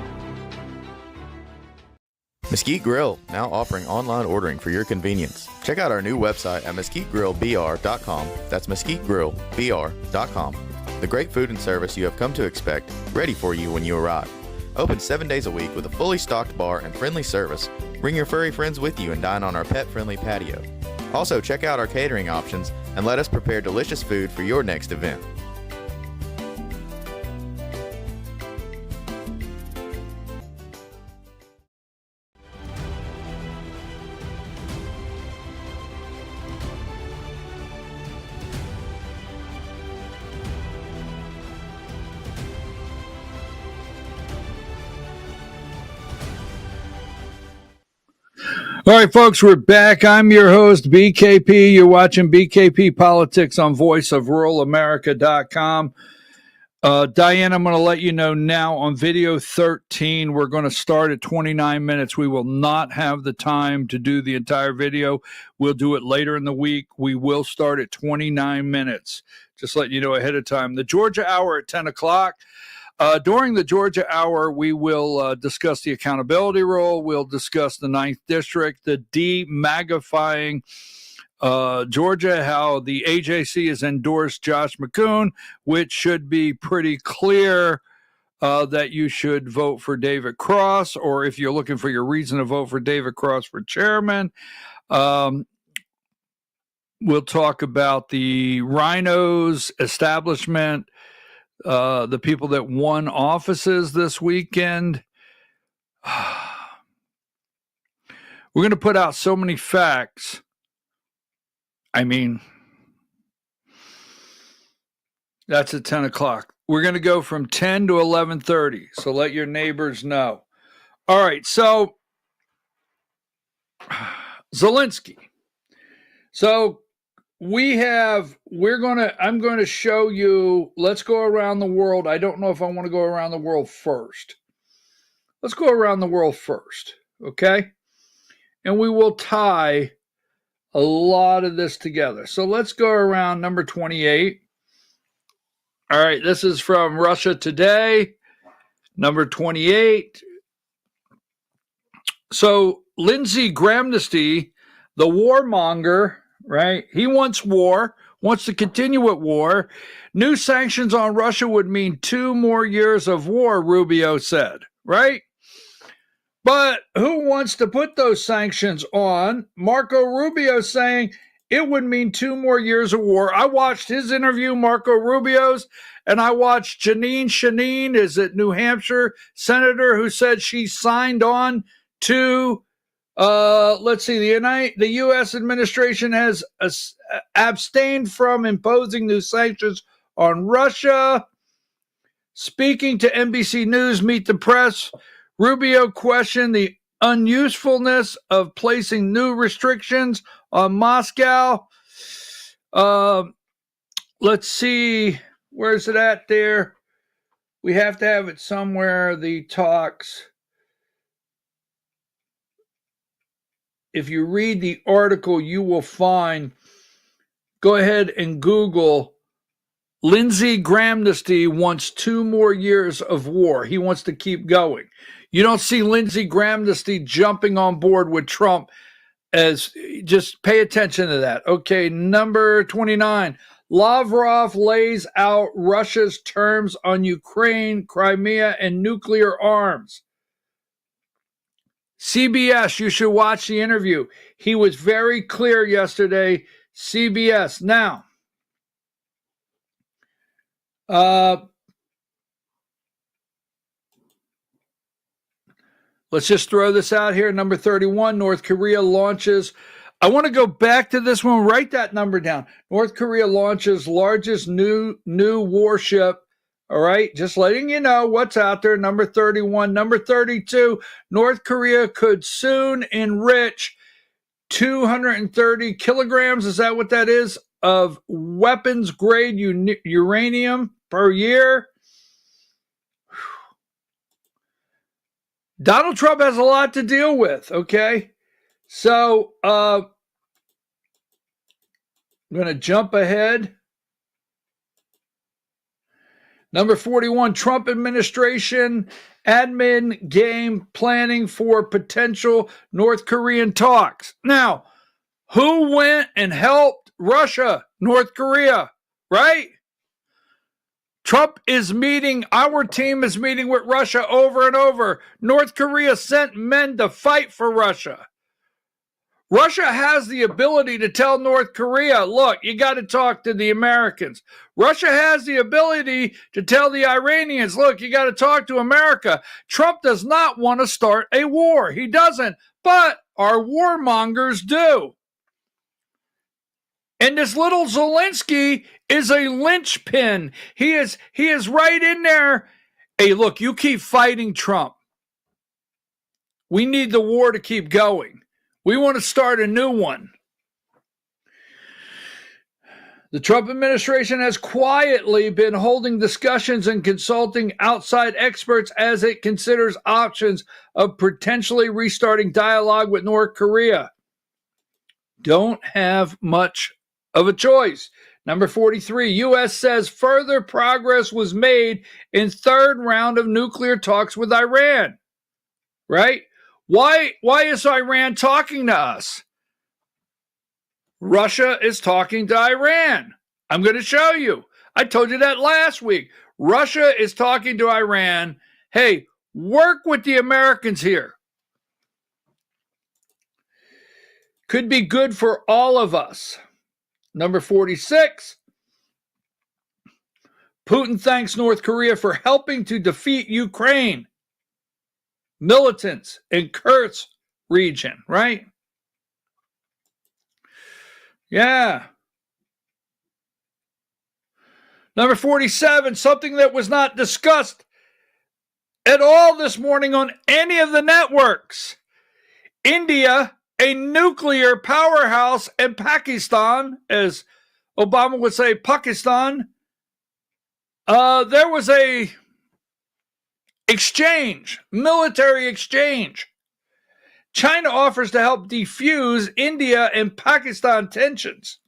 Mesquite Grill, now offering online ordering for your convenience. Check out our new website at mesquitegrillbr.com. That's mesquitegrillbr.com. The great food and service you have come to expect, ready for you when you arrive. Open 7 days a week with a fully stocked bar and friendly service. Bring your furry friends with you and dine on our pet-friendly patio. Also, check out our catering options and let us prepare delicious food for your next event. All right, folks, we're back. I'm your host, BKP. You're watching BKP Politics on voiceofruralamerica.com. Diane, I'm going to let you know now on video 13, we're going to start at 29 minutes. We will not have the time to do the entire video. We'll do it later in the week. We will start at 29 minutes. Just letting you know ahead of time. The Georgia Hour at 10 o'clock. During the Georgia Hour, we will discuss the accountability rule. We'll discuss the 9th District, the de-magifying Georgia, how the AJC has endorsed Josh McCoon, which should be pretty clear that you should vote for David Cross, or if you're looking for your reason to vote for David Cross for chairman. We'll talk about the rhinos establishment, the people that won offices this weekend. We're going to put out so many facts. I mean, that's at 10 o'clock. We're going to go from 10 to 11:30. So let your neighbors know. All right. So Zelensky So I'm going to show you, let's go around the world. I don't know if I want to go around the world first. Let's go around the world first, okay? And we will tie a lot of this together. So let's go around number 28. All right, this is from Russia Today, number 28. So Lindsey Grahamnesty, the warmonger, right? He wants war, wants to continue at war. New sanctions on Russia would mean 2 more years of war, Rubio said, right? But who wants to put those sanctions on? Marco Rubio saying it would mean 2 more years of war. I watched his interview, Marco Rubio's, and I watched Janine Shanine, is it New Hampshire senator, who said she signed on to, let's see, the U.S. administration has abstained from imposing new sanctions on Russia. Speaking to NBC News, Meet the Press, Rubio questioned the unusefulness of placing new restrictions on Moscow. Let's see, where's it at there? We have to have it somewhere, the talks. If you read the article, you will find, go ahead and Google, Lindsey Grahamnesty wants 2 more years of war. He wants to keep going. You don't see Lindsey Grahamnesty jumping on board with Trump. As just pay attention to that. Okay, number 29. Lavrov lays out Russia's terms on Ukraine, Crimea, and nuclear arms. CBS, you should watch the interview. He was very clear yesterday. CBS. Now, let's just throw this out here. Number 31, North Korea launches. I want to go back to this one. Write that number down. North Korea launches largest new warship. All right, just letting you know what's out there. Number 31. Number 32, North Korea could soon enrich 230 kilograms, is that what that is, of weapons-grade uranium per year. Donald Trump has a lot to deal with, okay? So, I'm going to jump ahead. Number 41, Trump administration admin game planning for potential North Korean talks. Now, who went and helped Russia, North Korea, right? Trump is meeting, our team is meeting with Russia over and over. North Korea sent men to fight for Russia. Russia has the ability to tell North Korea, look, you got to talk to the Americans. Russia has the ability to tell the Iranians, look, you got to talk to America. Trump does not want to start a war. He doesn't, but our warmongers do. And this little Zelensky is a linchpin. He is right in there. Hey, look, you keep fighting Trump. We need the war to keep going. We want to start a new one. The Trump administration has quietly been holding discussions and consulting outside experts as it considers options of potentially restarting dialogue with North Korea. Don't have much of a choice. Number 43, U.S. says further progress was made in third round of nuclear talks with Iran. Right? Why is Iran talking to us? Russia is talking to Iran. I'm going to show you. I told you that last week. Russia is talking to Iran. Hey, work with the Americans here. Could be good for all of us. Number 46, Putin thanks North Korea for helping to defeat Ukraine militants in Kursk region, right? Yeah. Number 47, something that was not discussed at all this morning on any of the networks. India a nuclear powerhouse in Pakistan, as Obama would say, Pakistan. There was a military exchange. China offers to help defuse India and Pakistan tensions.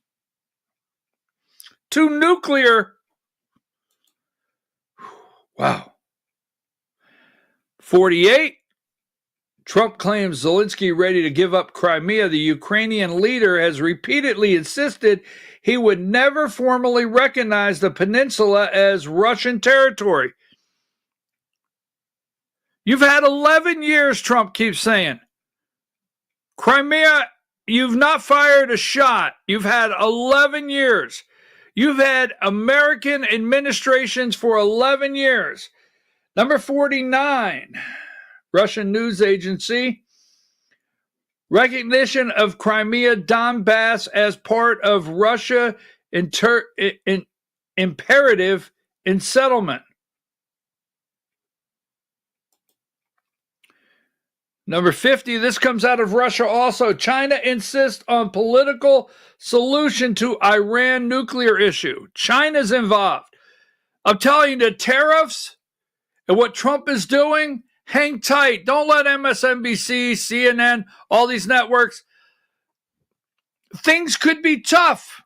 2 nuclear. Wow. 48. Trump claims Zelensky ready to give up Crimea. The Ukrainian leader has repeatedly insisted he would never formally recognize the peninsula as Russian territory. You've had 11 years, Trump keeps saying. Crimea, you've not fired a shot. You've had 11 years. You've had American administrations for 11 years. Number 49, Russian news agency. Recognition of Crimea, Donbass as part of Russia imperative in settlement. Number 50, this comes out of Russia also. China insists on political solution to Iran nuclear issue. China's involved. I'm telling you, the tariffs and what Trump is doing, hang tight. Don't let MSNBC, CNN, all these networks. Things could be tough.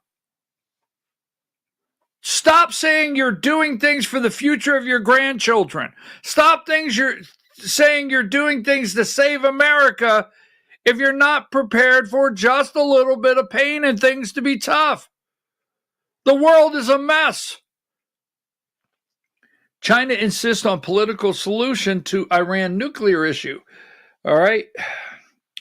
Stop saying you're doing things for the future of your grandchildren. Stop saying you're doing things to save America if you're not prepared for just a little bit of pain and things to be tough. The world is a mess. China insists on political solution to Iran nuclear issue. All right.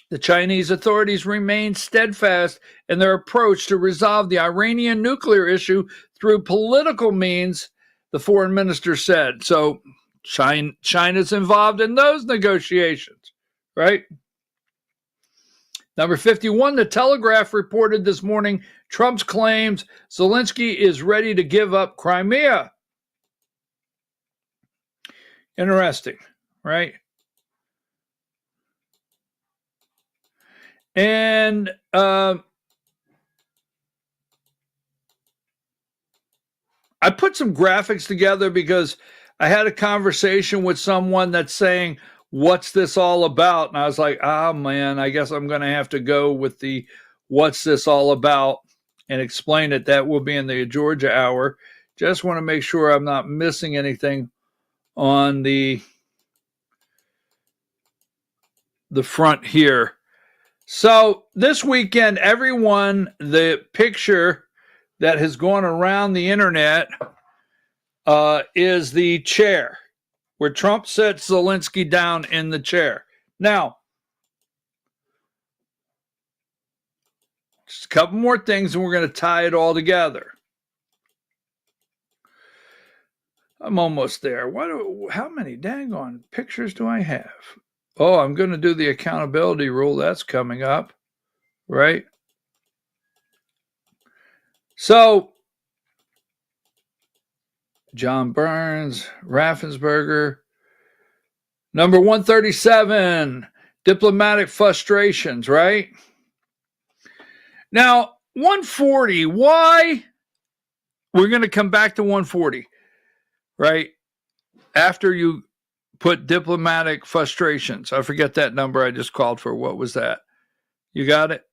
The Chinese authorities remain steadfast in their approach to resolve the Iranian nuclear issue through political means, the foreign minister said. So China's involved in those negotiations, right? Number 51, the Telegraph reported this morning Trump's claims Zelensky is ready to give up Crimea. Interesting, right? And I put some graphics together because I had a conversation with someone that's saying, what's this all about? And I was like, man, I guess I'm going to have to go with the what's this all about and explain it. That will be in the Georgia Hour. Just want to make sure I'm not missing anything on the front here. So this weekend, everyone, the picture that has gone around the internet is the chair where Trump sets Zelensky down in the chair. Now, just a couple more things and we're going to tie it all together. I'm almost there. How many dang on pictures do I have? Oh, I'm going to do the accountability rule. That's coming up, right? So, John Burns, Raffensperger. Number 137, diplomatic frustrations, right? Now, 140, why? We're going to come back to 140, right? After you put diplomatic frustrations. I forget that number I just called for. What was that? You got it?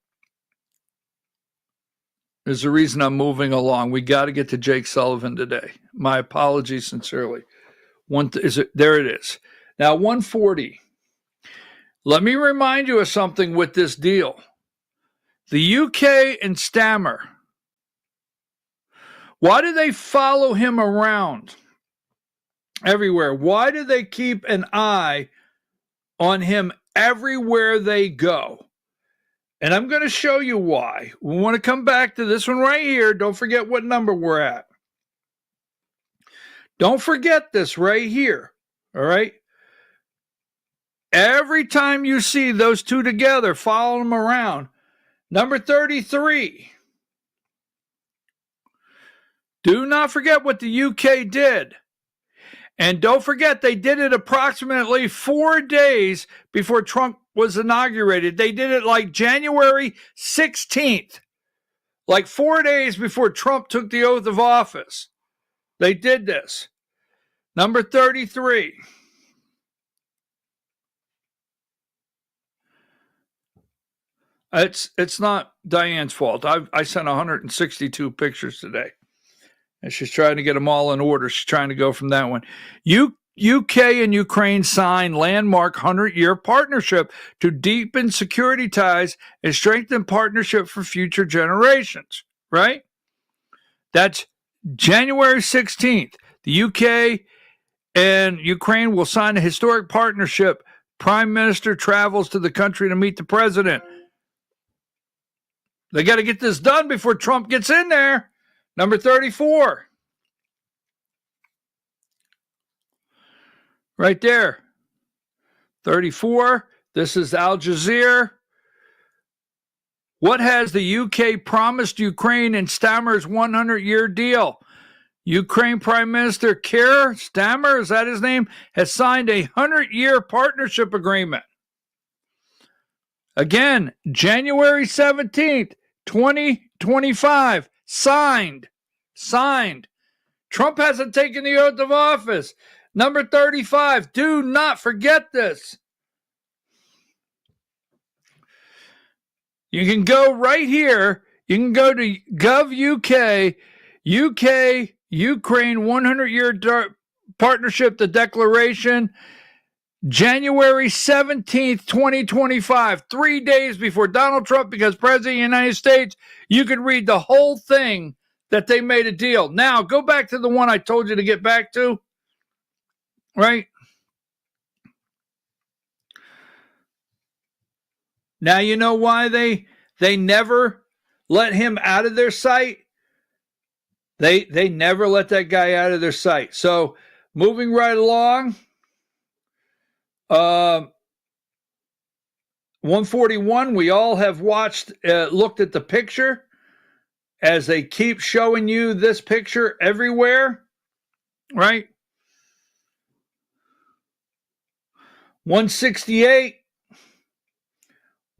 There's a reason I'm moving along. We got to get to Jake Sullivan today. My apologies sincerely. There it is. Now, 140. Let me remind you of something with this deal. The UK and Stammer. Why do they follow him around everywhere? Why do they keep an eye on him everywhere they go? And I'm going to show you why. We want to come back to this one right here. Don't forget what number we're at. Don't forget this right here. All right? Every time you see those two together, follow them around. Number 33. Do not forget what the UK did. And don't forget, they did it approximately 4 days before Trump was inaugurated. They did it like January 16th, like 4 days before Trump took the oath of office. They did this. Number 33. It's not Diane's fault. I sent 162 pictures today, and she's trying to get them all in order. She's trying to go from that one. UK and Ukraine signed landmark 100-year partnership to deepen security ties and strengthen partnership for future generations, right? That's January 16th. The UK and Ukraine will sign a historic partnership. Prime Minister travels to the country to meet the president. They got to get this done before Trump gets in there. Number 34. Right there. 34. This is Al Jazeera. What has the UK promised Ukraine in Stammer's 100-year deal? Ukraine Prime Minister Keir Starmer, is that his name, has signed a 100-year partnership agreement. Again, January 17th, 2025. Signed. Trump hasn't taken the oath of office. Number 35. Do not forget this. You can go right here. You can go to Gov UK, Ukraine 100-year partnership, the declaration, January 17th, 2025, 3 days before Donald Trump becomes president of the United States. You can read the whole thing that they made a deal. Now, go back to the one I told you to get back to, right? Now, you know why they never let him out of their sight? They never let that guy out of their sight. So, moving right along, 141, we all have looked at the picture as they keep showing you this picture everywhere, right? 168,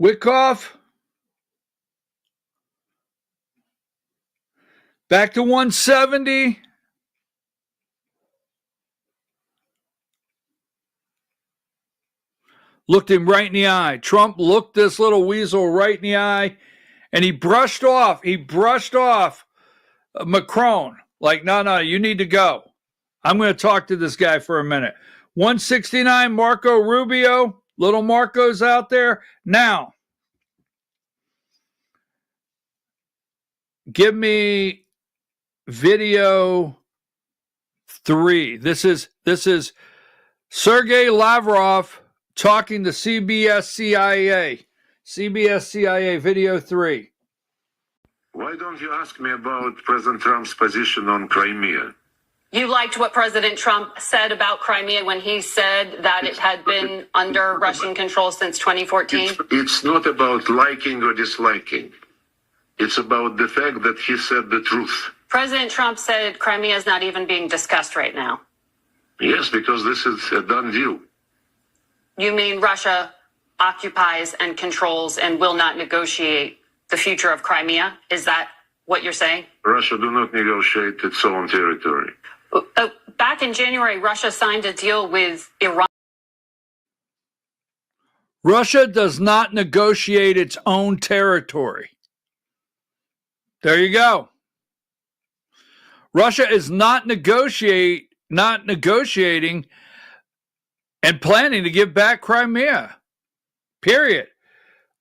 Wickoff. Back to 170. Looked him right in the eye. Trump looked this little weasel right in the eye, and he brushed off Macron. Like, no, you need to go. I'm going to talk to this guy for a minute. 169, Marco Rubio. Little Marco's out there. Now, give me video 3. This is Sergei Lavrov talking to CBS CIA, video 3. Why don't you ask me about President Trump's position on Crimea? You liked what President Trump said about Crimea when he said that it had been under Russian control since 2014? It's not about liking or disliking. It's about the fact that he said the truth. President Trump said Crimea is not even being discussed right now. Yes, because this is a done deal. You mean Russia occupies and controls and will not negotiate the future of Crimea? Is that what you're saying? Russia do not negotiate its own territory. Back in January, Russia signed a deal with Iran. Russia does not negotiate its own territory. There you go. Russia is not negotiating and planning to give back Crimea. Period.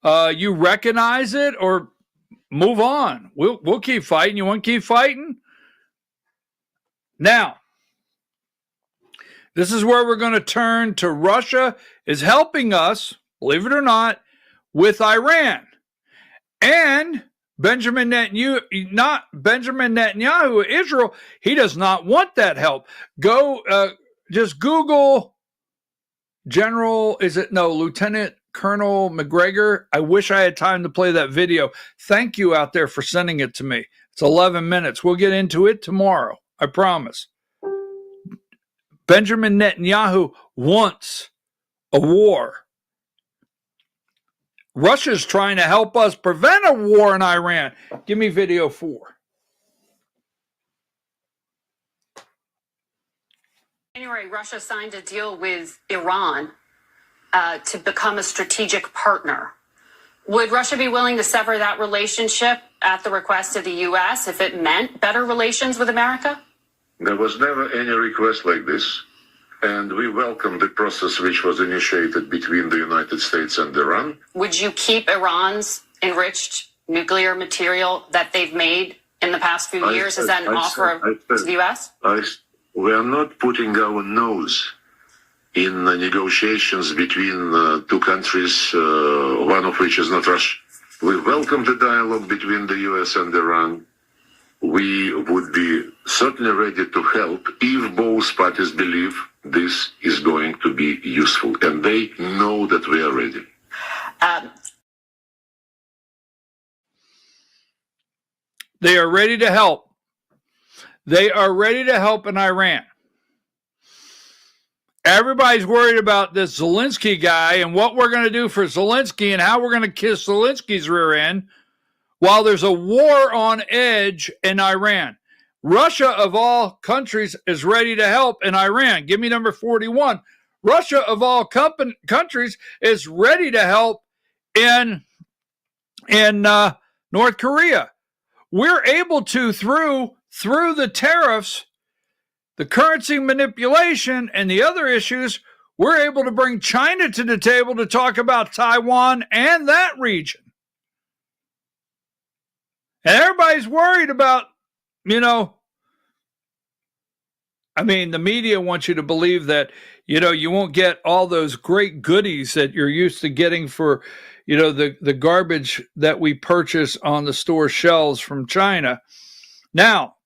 You recognize it or move on. We'll keep fighting. You want to keep fighting? Now, this is where we're going to turn to Russia is helping us, believe it or not, with Iran. And Benjamin Netanyahu, Israel, he does not want that help. Just Google Lieutenant Colonel McGregor. I wish I had time to play that video. Thank you out there for sending it to me. It's 11 minutes. We'll get into it tomorrow. I promise. Benjamin Netanyahu wants a war. Russia's trying to help us prevent a war in Iran. Give me video 4. In January, Russia signed a deal with Iran to become a strategic partner. Would Russia be willing to sever that relationship at the request of the U.S. if it meant better relations with America? There was never any request like this, and we welcome the process which was initiated between the United States and Iran. Would you keep Iran's enriched nuclear material that they've made in the past few years? Is that an offer to the U.S.? We are not putting our nose in negotiations between two countries, one of which is not Russia. We welcome the dialogue between the U.S. and Iran. We would be certainly ready to help if both parties believe this is going to be useful, and they know that we are ready. They are ready to help. They are ready to help in Iran. Everybody's worried about this Zelensky guy and what we're going to do for Zelensky and how we're going to kiss Zelensky's rear end while there's a war on edge in Iran. Russia, of all countries, is ready to help in Iran. Give me number 41. Russia, of all countries, is ready to help in North Korea. We're able to, through the tariffs, the currency manipulation, and the other issues, we're able to bring China to the table to talk about Taiwan and that region. And everybody's worried about, the media wants you to believe that, you won't get all those great goodies that you're used to getting for, the garbage that we purchase on the store shelves from China. Now,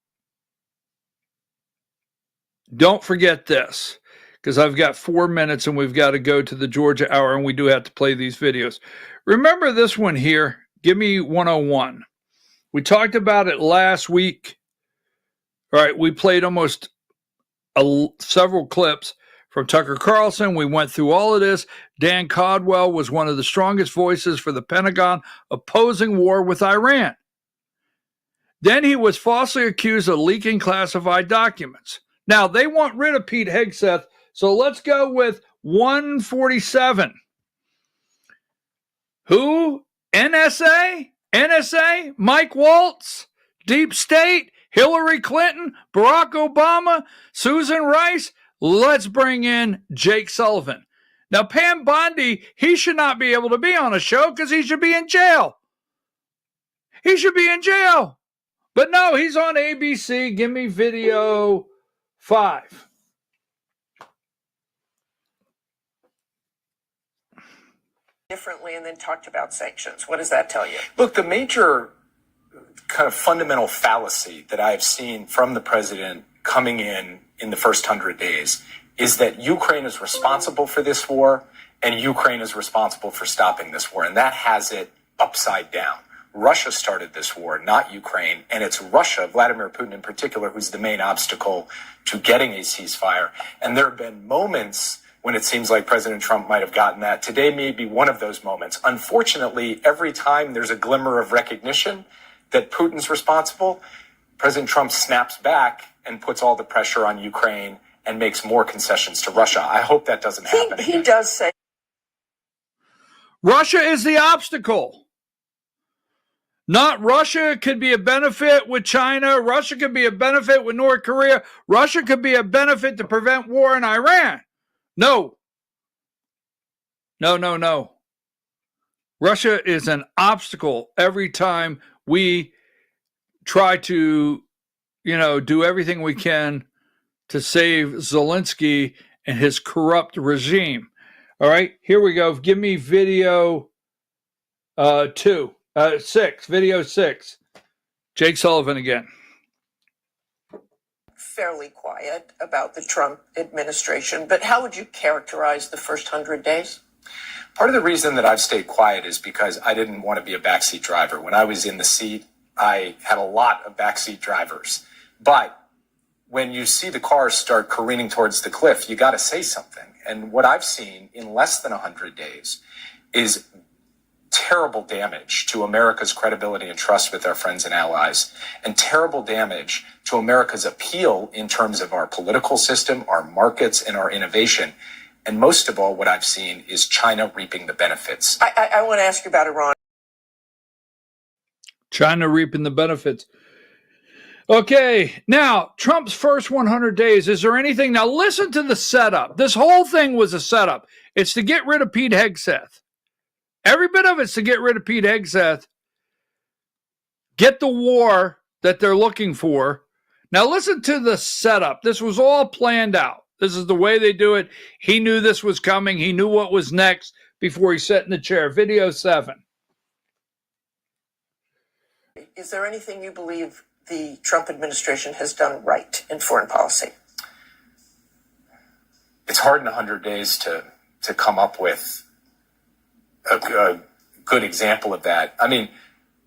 don't forget this, because I've got 4 minutes and we've got to go to the Georgia Hour, and we do have to play these videos. Remember this one here. Give me 101. We talked about it last week. All right, we played almost several clips from Tucker Carlson. We went through all of this. Dan Caldwell was one of the strongest voices for the Pentagon opposing war with Iran. Then he was falsely accused of leaking classified documents. Now, they want rid of Pete Hegseth, so let's go with 147. Who? NSA? NSA? Mike Waltz? Deep State? Hillary Clinton? Barack Obama? Susan Rice? Let's bring in Jake Sullivan. Now, Pam Bondi, he should not be able to be on a show because he should be in jail. He should be in jail. But no, he's on ABC. Give me video 5. Differently and then talked about sanctions. What does that tell you? Look, the major kind of fundamental fallacy that I've seen from the president coming in the first 100 days is that Ukraine is responsible for this war and Ukraine is responsible for stopping this war. And that has it upside down. Russia started this war, not Ukraine, and it's Russia, Vladimir Putin in particular, who's the main obstacle to getting a ceasefire. And there have been moments when it seems like President Trump might have gotten that. Today may be one of those moments. Unfortunately, every time there's a glimmer of recognition that Putin's responsible, President Trump snaps back and puts all the pressure on Ukraine and makes more concessions to Russia. I hope that doesn't happen. He does say Russia is the obstacle. Not Russia could be a benefit with China. Russia could be a benefit with North Korea. Russia could be a benefit to prevent war in Iran. No. No. Russia is an obstacle every time we try to, do everything we can to save Zelensky and his corrupt regime. All right, here we go. Give me video 6, video 6. Jake Sullivan again. fairly quiet about the Trump administration, but how would you characterize the first 100 days? Part of the reason that I've stayed quiet is because I didn't want to be a backseat driver. When I was in the seat, I had a lot of backseat drivers. But when you see the cars start careening towards the cliff, you got to say something. And what I've seen in less than 100 days is terrible damage to America's credibility and trust with our friends and allies, and terrible damage to America's appeal in terms of our political system, our markets, and our innovation. And most of all, what I've seen is China reaping the benefits. I want to ask you about Iran. China reaping the benefits. Okay, now, Trump's first 100 days, is there anything? Now, listen to the setup. This whole thing was a setup. It's to get rid of Pete Hegseth. Every bit of it's to get rid of Pete Hegseth, get the war that they're looking for. Now, listen to the setup. This was all planned out. This is the way they do it. He knew this was coming. He knew what was next before he sat in the chair. Video 7. Is there anything you believe the Trump administration has done right in foreign policy? It's hard in 100 days to come up with a good example of that. I mean,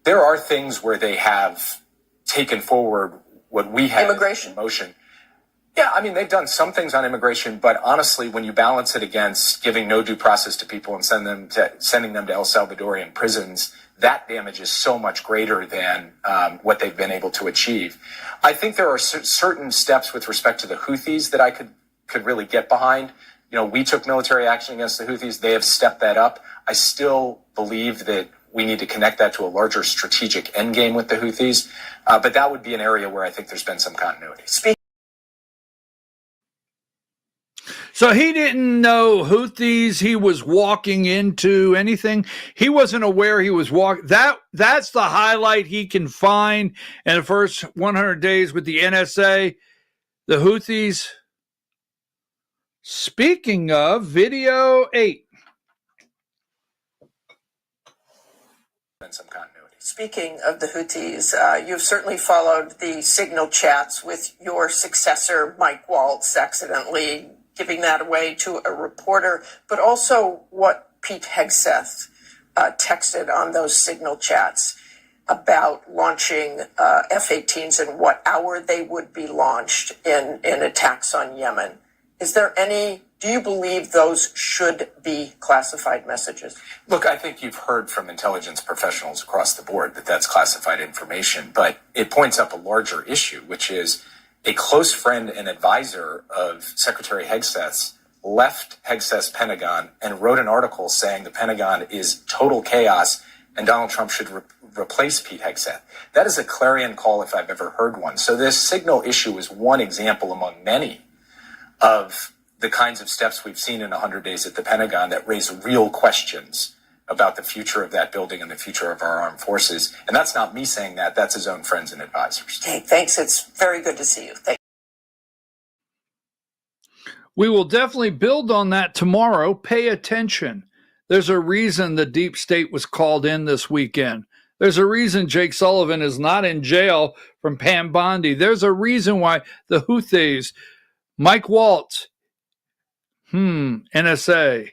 there are things where they have taken forward what we had immigration in motion. Yeah, I mean, they've done some things on immigration, but honestly, when you balance it against giving no due process to people and sending them to El Salvadorian prisons, that damage is so much greater than what they've been able to achieve. I think there are certain steps with respect to the Houthis that I could really get behind. You know, we took military action against the Houthis. They have stepped that up. I still believe that we need to connect that to a larger strategic endgame with the Houthis. But that would be an area where I think there's been some continuity. So he didn't know Houthis he was walking into anything. He wasn't aware he was walking. That's the highlight he can find in the first 100 days with the NSA. The Houthis. Speaking of, video 8. Some continuity. Speaking of the Houthis, you've certainly followed the signal chats with your successor, Mike Waltz, accidentally giving that away to a reporter, but also what Pete Hegseth texted on those signal chats about launching F-18s and what hour they would be launched in attacks on Yemen. Do you believe those should be classified messages? Look, I think you've heard from intelligence professionals across the board that that's classified information, but it points up a larger issue, which is a close friend and advisor of Secretary Hegseth's left Hegseth's Pentagon and wrote an article saying the Pentagon is total chaos and Donald Trump should replace Pete Hegseth. That is a clarion call if I've ever heard one. So this signal issue is one example among many of the kinds of steps we've seen in 100 days at the Pentagon that raise real questions about the future of that building and the future of our armed forces. And that's not me saying that. That's his own friends and advisors. Okay, thanks. It's very good to see you. We will definitely build on that tomorrow. Pay attention. There's a reason the deep state was called in this weekend. There's a reason Jake Sullivan is not in jail from Pam Bondi. There's a reason why the Houthis, Mike Waltz, NSA.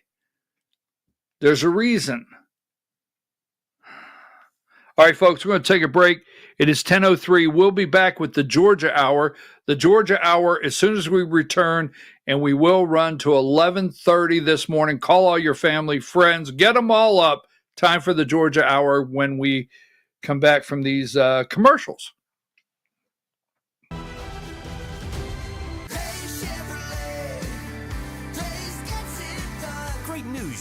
There's a reason. All right, folks, we're going to take a break. It is 10:03. We'll be back with the Georgia Hour. The Georgia Hour as soon as we return, and we will run to 11:30 this morning. Call all your family, friends. Get them all up. Time for the Georgia Hour when we come back from these commercials.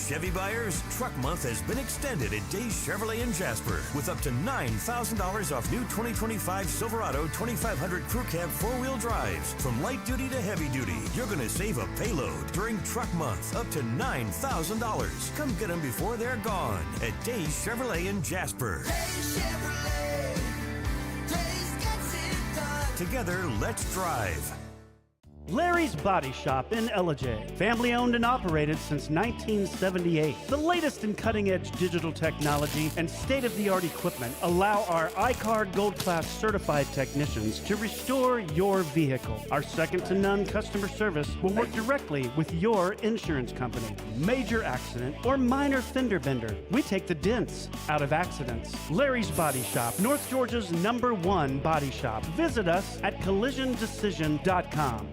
Chevy buyers, Truck Month has been extended at Days Chevrolet in Jasper with up to $9,000 off new 2025 Silverado 2500 Crew Cab 4-wheel drives. From light duty to heavy duty, you're going to save a payload during Truck Month up to $9,000. Come get them before they're gone at Days Chevrolet in Jasper. Together, let's drive. Larry's Body Shop in Ellijay. Family owned and operated since 1978. The latest in cutting-edge digital technology and state-of-the-art equipment allow our iCar Gold Class certified technicians to restore your vehicle. Our second-to-none customer service will work directly with your insurance company. Major accident or minor fender bender, we take the dents out of accidents. Larry's Body Shop, North Georgia's #1 body shop. Visit us at collisiondecision.com.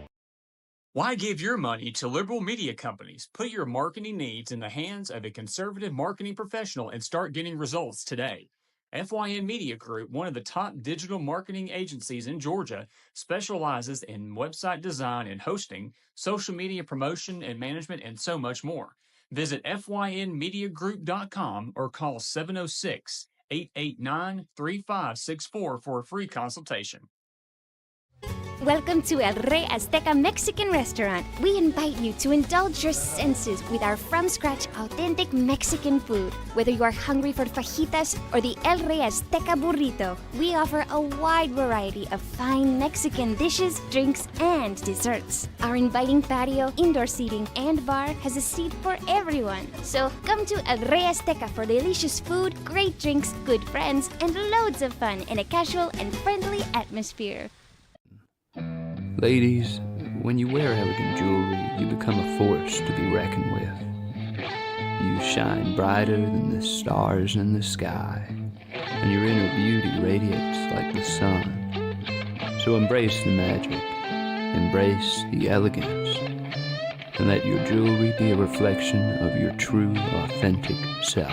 Why give your money to liberal media companies? Put your marketing needs in the hands of a conservative marketing professional and start getting results today. FYN Media Group, one of the top digital marketing agencies in Georgia, specializes in website design and hosting, social media promotion and management, and so much more. Visit FYNmediagroup.com or call 706-889-3564 for a free consultation. Welcome to El Rey Azteca Mexican Restaurant. We invite you to indulge your senses with our from-scratch authentic Mexican food. Whether you are hungry for fajitas or the El Rey Azteca burrito, we offer a wide variety of fine Mexican dishes, drinks, and desserts. Our inviting patio, indoor seating, and bar has a seat for everyone. So come to El Rey Azteca for delicious food, great drinks, good friends, and loads of fun in a casual and friendly atmosphere. Ladies, when you wear elegant jewelry, you become a force to be reckoned with. You shine brighter than the stars in the sky, and your inner beauty radiates like the sun. So embrace the magic, embrace the elegance, and let your jewelry be a reflection of your true, authentic self.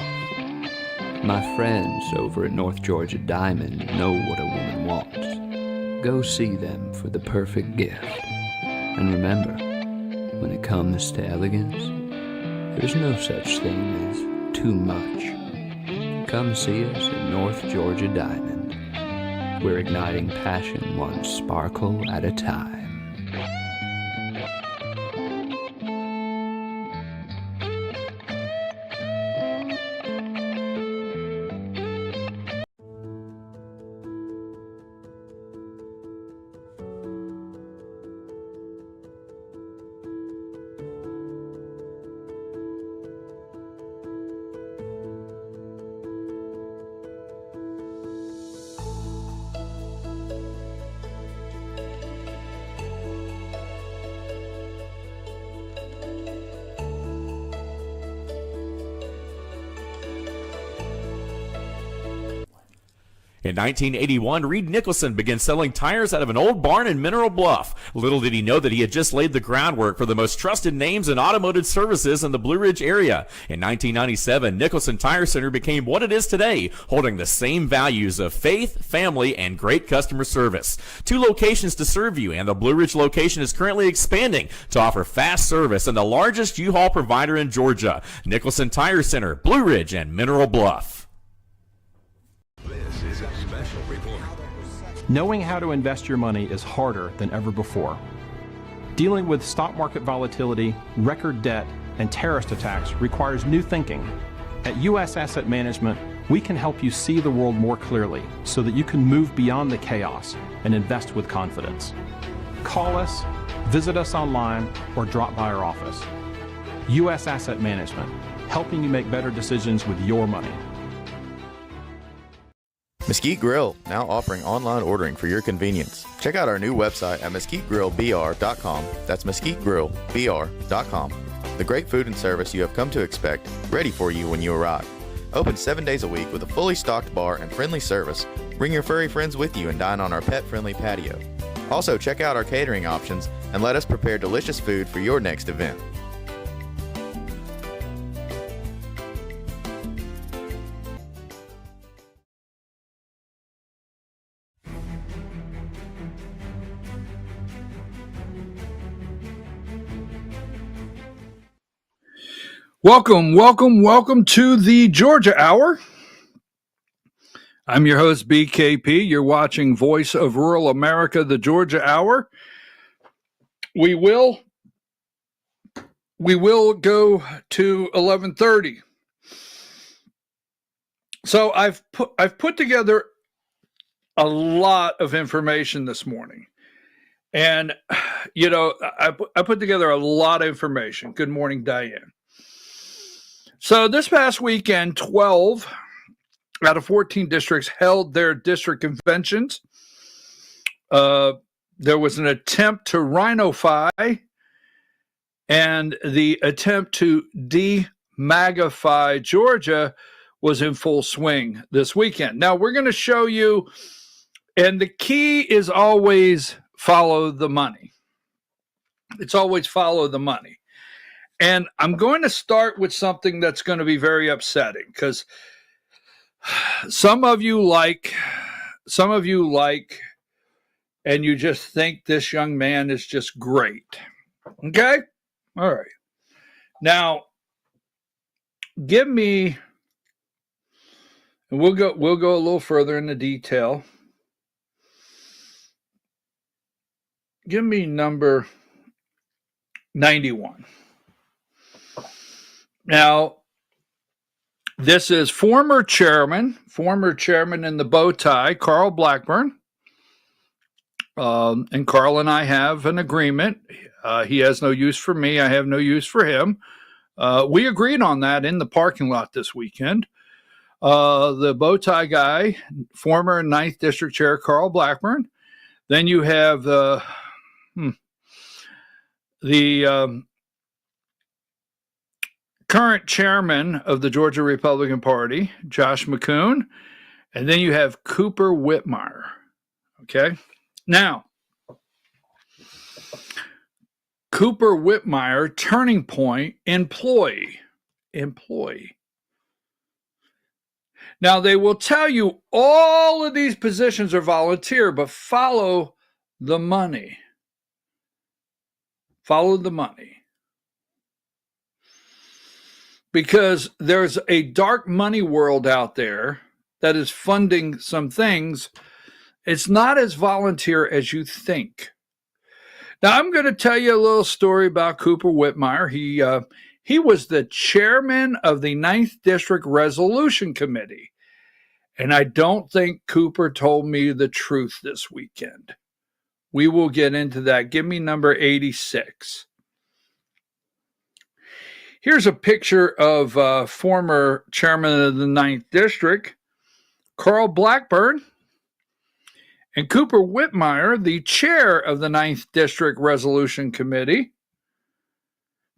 My friends over at North Georgia Diamond know what a woman wants. Go see them for the perfect gift. And remember, when it comes to elegance, there's no such thing as too much. Come see us at North Georgia Diamond. We're igniting passion one sparkle at a time. In 1981, Reed Nicholson began selling tires out of an old barn in Mineral Bluff. Little did he know that he had just laid the groundwork for the most trusted names in automotive services in the Blue Ridge area. In 1997, Nicholson Tire Center became what it is today, holding the same values of faith, family, and great customer service. 2 locations to serve you, and the Blue Ridge location is currently expanding to offer fast service and the largest U-Haul provider in Georgia. Nicholson Tire Center, Blue Ridge, and Mineral Bluff. This is a special report. Knowing how to invest your money is harder than ever before. Dealing with stock market volatility, record debt, and terrorist attacks requires new thinking. At U.S. Asset Management, we can help you see the world more clearly so that you can move beyond the chaos and invest with confidence. Call us, visit us online, or drop by our office. U.S. Asset Management, helping you make better decisions with your money. Mesquite Grill, now offering online ordering for your convenience. Check out our new website at mesquitegrillbr.com. That's mesquitegrillbr.com. The great food and service you have come to expect, ready for you when you arrive. Open 7 days a week with a fully stocked bar and friendly service. Bring your furry friends with you and dine on our pet-friendly patio. Also, check out our catering options and let us prepare delicious food for your next event. Welcome to the Georgia Hour. I'm your host, BKP. You're watching Voice of Rural America, the Georgia Hour. We will go to 11:30. So I've put together a lot of information this morning. And, I put together a lot of information. Good morning, Diane. So this past weekend, 12 out of 14 districts held their district conventions. There was an attempt to rhinofy, and the attempt to demagify Georgia was in full swing this weekend. Now, we're going to show you, and the key is always follow the money. It's always follow the money. And I'm going to start with something that's going to be very upsetting because some of you like, and you just think this young man is just great. Okay? All right. Now, give me, and we'll go a little further into detail. Give me number 91. Now, this is former chairman in the bow tie, Carl Blackburn. And Carl and I have an agreement. He has no use for me. I have no use for him. We agreed on that in the parking lot this weekend. The bow tie guy, former 9th District Chair Carl Blackburn. Then you have the current chairman of the Georgia Republican Party, Josh McCoon. And then you have Cooper Whitmire. Okay. Now, Cooper Whitmire, Turning Point employee. Now, they will tell you all of these positions are volunteer, but follow the money. Follow the money. Because there's a dark money world out there that is funding some things. It's not as volunteer as you think. Now, I'm going to tell you a little story about Cooper Whitmire. He was the chairman of the 9th District Resolution Committee. And I don't think Cooper told me the truth this weekend. We will get into that. Give me number 86. Here's a picture of former chairman of the 9th District, Carl Blackburn, and Cooper Whitmire, the chair of the 9th District Resolution Committee,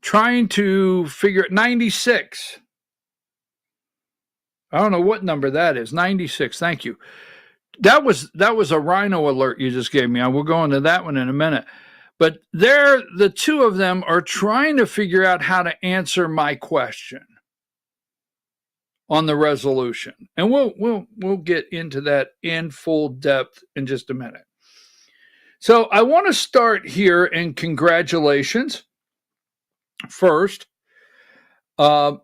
trying to figure 96. I don't know what number that is. 96. Thank you. That was a rhino alert you just gave me. I will go into that one in a minute. But the two of them are trying to figure out how to answer my question on the resolution. And we'll get into that in full depth in just a minute. So I want to start here in congratulations first. And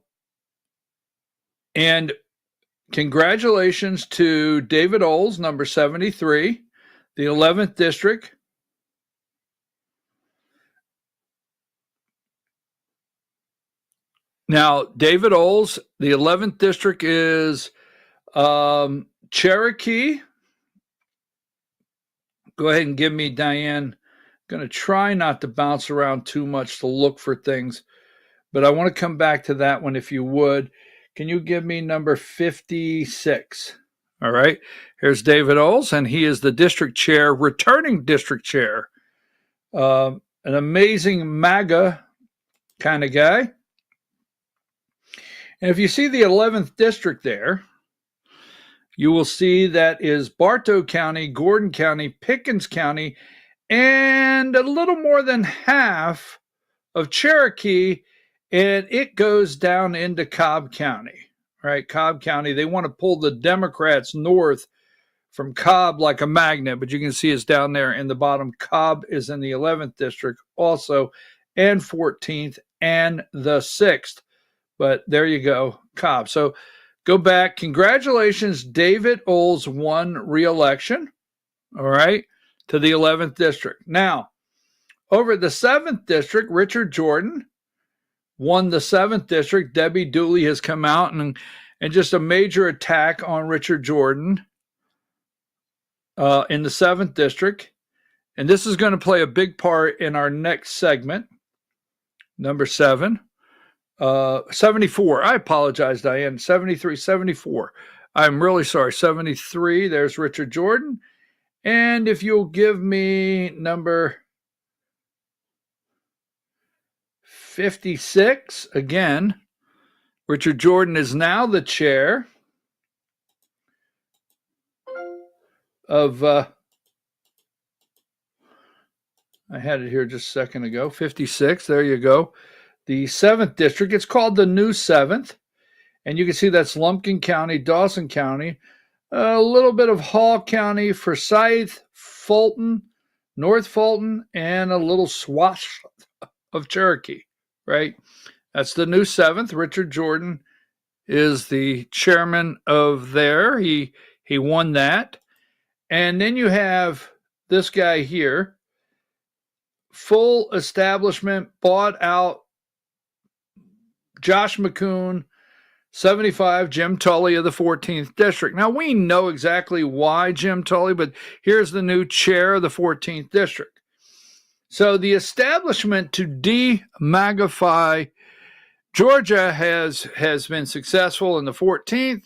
congratulations to David Oles, number 73, the 11th District. Now, David Oles, the 11th District is Cherokee. Go ahead and give me, Diane. I'm going to try not to bounce around too much to look for things, but I want to come back to that one if you would. Can you give me number 56? All right. Here's David Oles, and he is the district chair, returning district chair. An amazing MAGA kind of guy. And if you see the 11th district there, you will see that is Bartow County, Gordon County, Pickens County, and a little more than half of Cherokee, and it goes down into Cobb County, right? Cobb County, they want to pull the Democrats north from Cobb like a magnet, but you can see it's down there in the bottom. Cobb is in the 11th district also, and 14th, and the 6th. But there you go, Cobb. So go back. Congratulations, David Oles won re-election, all right, to the 11th district. Now, over the 7th district, Richard Jordan won the 7th district. Debbie Dooley has come out and just a major attack on Richard Jordan in the 7th district. And this is going to play a big part in our next segment, number 7. 74. I apologize, Diane. 73, 74. I'm really sorry. 73. There's Richard Jordan. And if you'll give me number 56, again, Richard Jordan is now the chair of I had it here just a second ago. 56. There you go. The 7th district. It's called the new 7th. And you can see that's Lumpkin County, Dawson County, a little bit of Hall County, Forsyth, Fulton, North Fulton, and a little swath of Cherokee, right? That's the new 7th. Richard Jordan is the chairman of there. He won that. And then you have this guy here, full establishment, bought out, Josh McCoon, 75, Jim Tully of the 14th district. Now, we know exactly why Jim Tully, but here's the new chair of the 14th district. So the establishment to de-magify Georgia has been successful in the 14th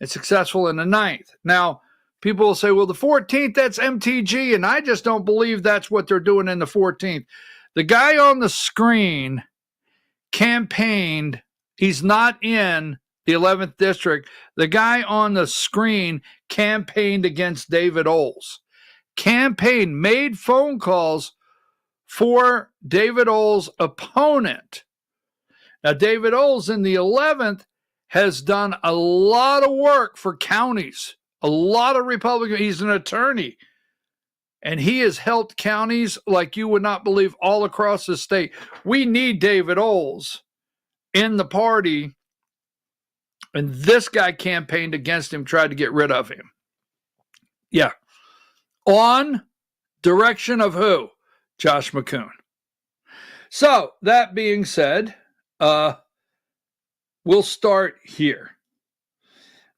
and successful in the 9th. Now, people will say, well, the 14th, that's MTG, and I just don't believe that's what they're doing in the 14th. The guy on the screen campaigned. He's not in the 11th district. The guy on the screen campaigned against David Oles. Made phone calls for David Oles' opponent. Now, David Oles in the 11th has done a lot of work for counties, a lot of Republicans. He's an attorney, and he has helped counties like you would not believe all across the state. We need David Oles in the party, and this guy campaigned against him, tried to get rid of him. Yeah. On direction of who? Josh McCoon. So, that being said, we'll start here.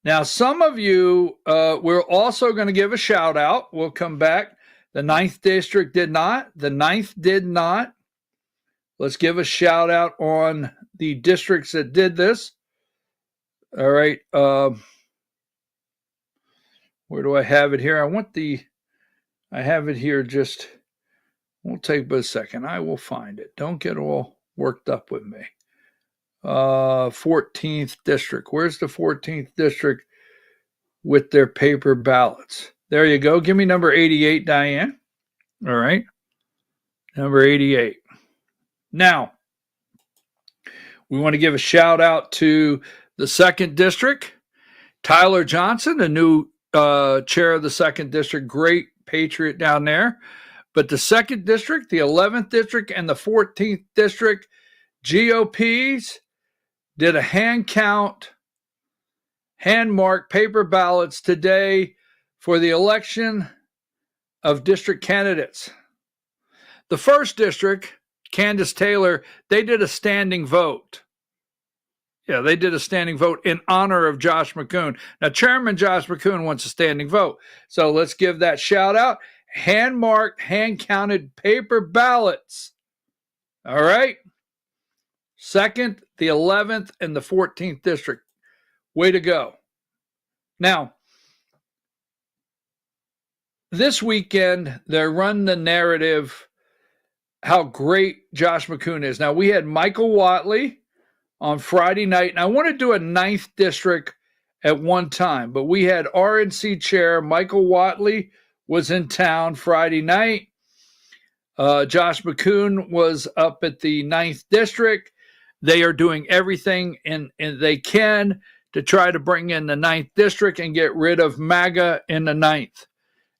Now, some of you, we're also going to give a shout out. We'll come back. The 9th district did not. The 9th did not. Let's give a shout out on the districts that did this. All right. Where do I have it here? I have it here. Just won't take but a second. I will find it. Don't get all worked up with me. 14th district. Where's the 14th district with their paper ballots? There you go. Give me number 88, Diane. All right. Number 88. Now, we want to give a shout out to the 2nd district. Tyler Johnson, the new chair of the 2nd district, great patriot down there. But the 2nd district, the 11th district, and the 14th district GOPs did a hand count, hand mark paper ballots today for the election of district candidates. The 1st district, Candace Taylor, they did a standing vote. Yeah, they did a standing vote in honor of Josh McCoon. Now, Chairman Josh McCoon wants a standing vote. So let's give that shout out. Hand marked, hand counted paper ballots. All right. 2nd, the 11th, and the 14th district. Way to go. Now, this weekend, they're running the narrative how great Josh McCoon is. Now, we had Michael Whatley on Friday night, and I want to do a 9th district at one time, but we had RNC chair Michael Whatley was in town Friday night. Josh McCoon was up at the 9th district. They are doing everything and they can to try to bring in the 9th district and get rid of MAGA in the 9th.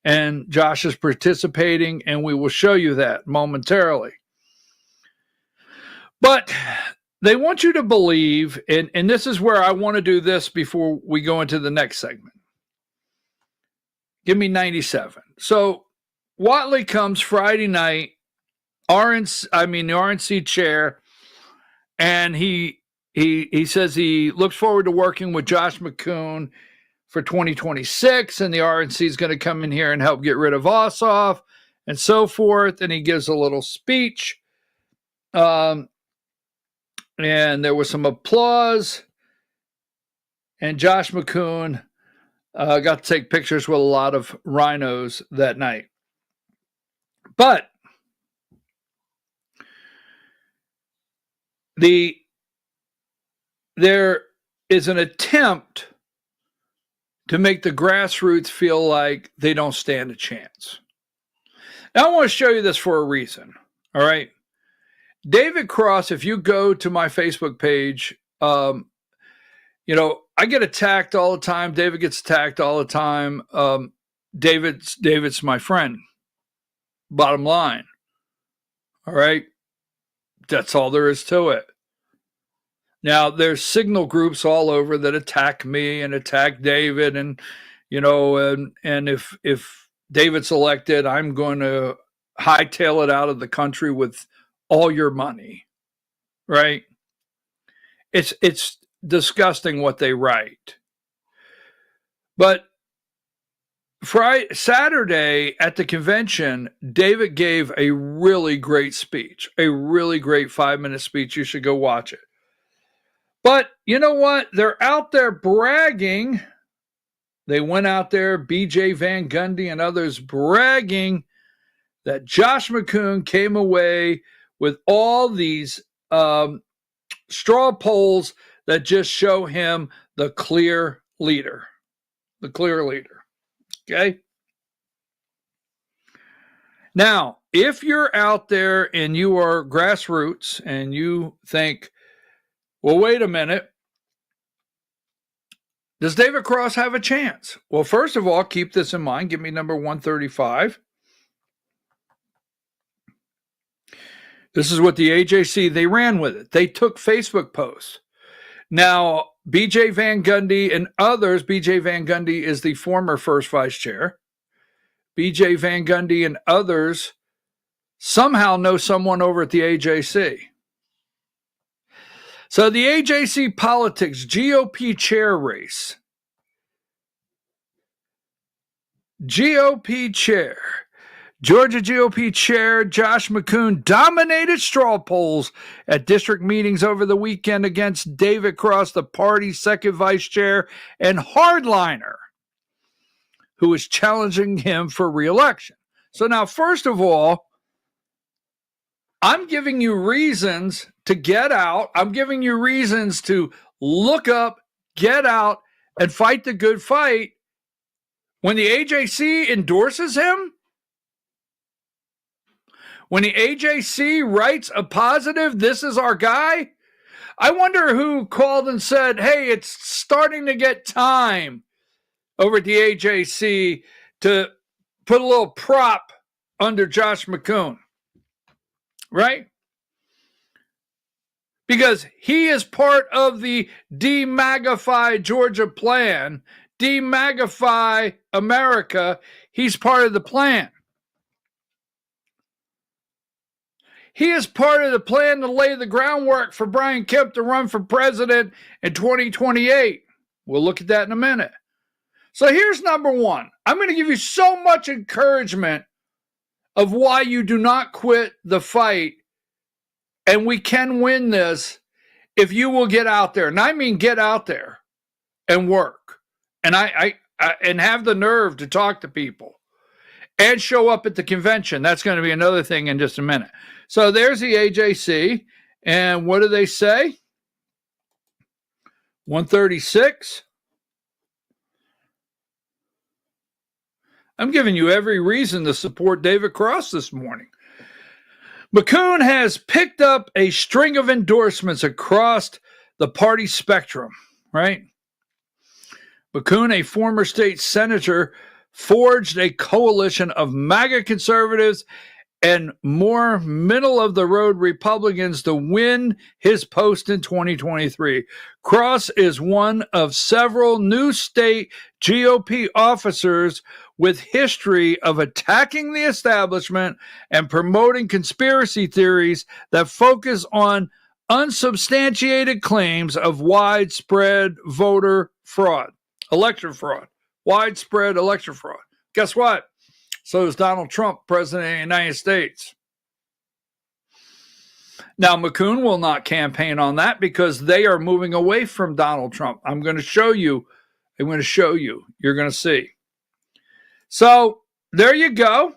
And Josh is participating, and we will show you that momentarily. But they want you to believe, and this is where I want to do this before we go into the next segment. Give me 97. So Whatley comes Friday night, the RNC chair, and he says he looks forward to working with Josh McCoon for 2026, and the RNC is going to come in here and help get rid of Ossoff and so forth. And he gives a little speech. And there was some applause. And Josh McCoon got to take pictures with a lot of rhinos that night. But there is an attempt to make the grassroots feel like they don't stand a chance. Now, I want to show you this for a reason. All right. David Cross, if you go to my Facebook page, you know, I get attacked all the time. David gets attacked all the time. David's my friend. Bottom line. All right. That's all there is to it. Now, there's signal groups all over that attack me and attack David. And, you know, and if David's elected, I'm going to hightail it out of the country with all your money. Right? It's disgusting what they write. But Saturday at the convention, David gave a really great speech, a really great 5-minute speech. You should go watch it. But you know what? They're out there bragging. They went out there, BJ Van Gundy and others, bragging that Josh McCoon came away with all these straw polls that just show him the clear leader. The clear leader. Okay? Now, if you're out there and you are grassroots and you think, well, wait a minute, does David Cross have a chance? Well, first of all, keep this in mind. Give me number 135. This is what the AJC, they ran with it. They took Facebook posts. Now, BJ Van Gundy and others, BJ Van Gundy is the former first vice chair. BJ Van Gundy and others somehow know someone over at the AJC. So the AJC Politics GOP chair race. GOP chair. Georgia GOP chair Josh McCoon dominated straw polls at district meetings over the weekend against David Cross, the party's second vice chair and hardliner, who is challenging him for re-election. So now, first of all, I'm giving you reasons to get out. I'm giving you reasons to look up, get out, and fight the good fight. When the AJC endorses him, when the AJC writes a positive, this is our guy, I wonder who called and said, hey, it's starting to get time over at the AJC to put a little prop under Josh McCoon. Right? Because he is part of the demagify Georgia plan, demagify America. He's part of the plan. He is part of the plan to lay the groundwork for Brian Kemp to run for president in 2028. We'll look at that in a minute. So here's number one. I'm going to give you so much encouragement of why you do not quit the fight, and we can win this if you will get out there. And I mean get out there and work. And I have the nerve to talk to people and show up at the convention. That's going to be another thing in just a minute. So there's the AJC, and what do they say? 136. I'm giving you every reason to support David Cross this morning. McCoon has picked up a string of endorsements across the party spectrum, right? McCoon, a former state senator, forged a coalition of MAGA conservatives and more middle-of-the-road Republicans to win his post in 2023. Cross is one of several new state GOP officers with history of attacking the establishment and promoting conspiracy theories that focus on unsubstantiated claims of widespread voter fraud, election fraud, widespread election fraud. Guess what? So is Donald Trump, president of the United States. Now, McCoon will not campaign on that because they are moving away from Donald Trump. I'm going to show you. You're going to see. So there you go.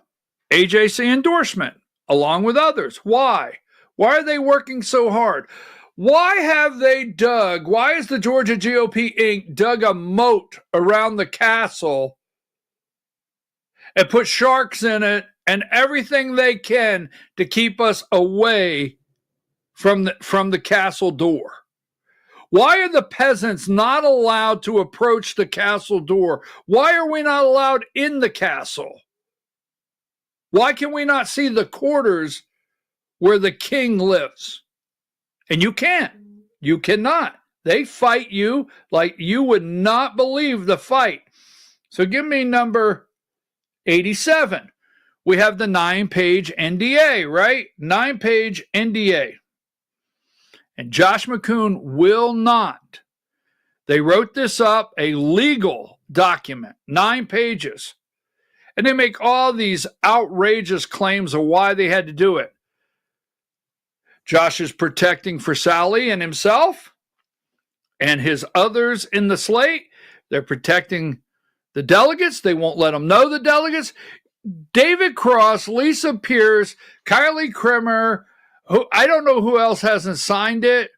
AJC endorsement, along with others. Why? Why are they working so hard? Why has the Georgia GOP Inc. dug a moat around the castle and put sharks in it and everything they can to keep us away from the castle door. Why are the peasants not allowed to approach the castle door? Why are we not allowed in the castle? Why can we not see the quarters where the king lives? And you can't. You cannot. They fight you like you would not believe the fight. So give me number 87. We have the 9-page NDA, right? 9-page NDA. And Josh McCoon will not. They wrote this up, a legal document, 9 pages. And they make all these outrageous claims of why they had to do it. Josh is protecting for Sally and himself and his others in the slate. They're protecting the delegates. They won't let them know the delegates. David Cross, Lisa Pierce, Kylie Krimmer, who I don't know who else hasn't signed it.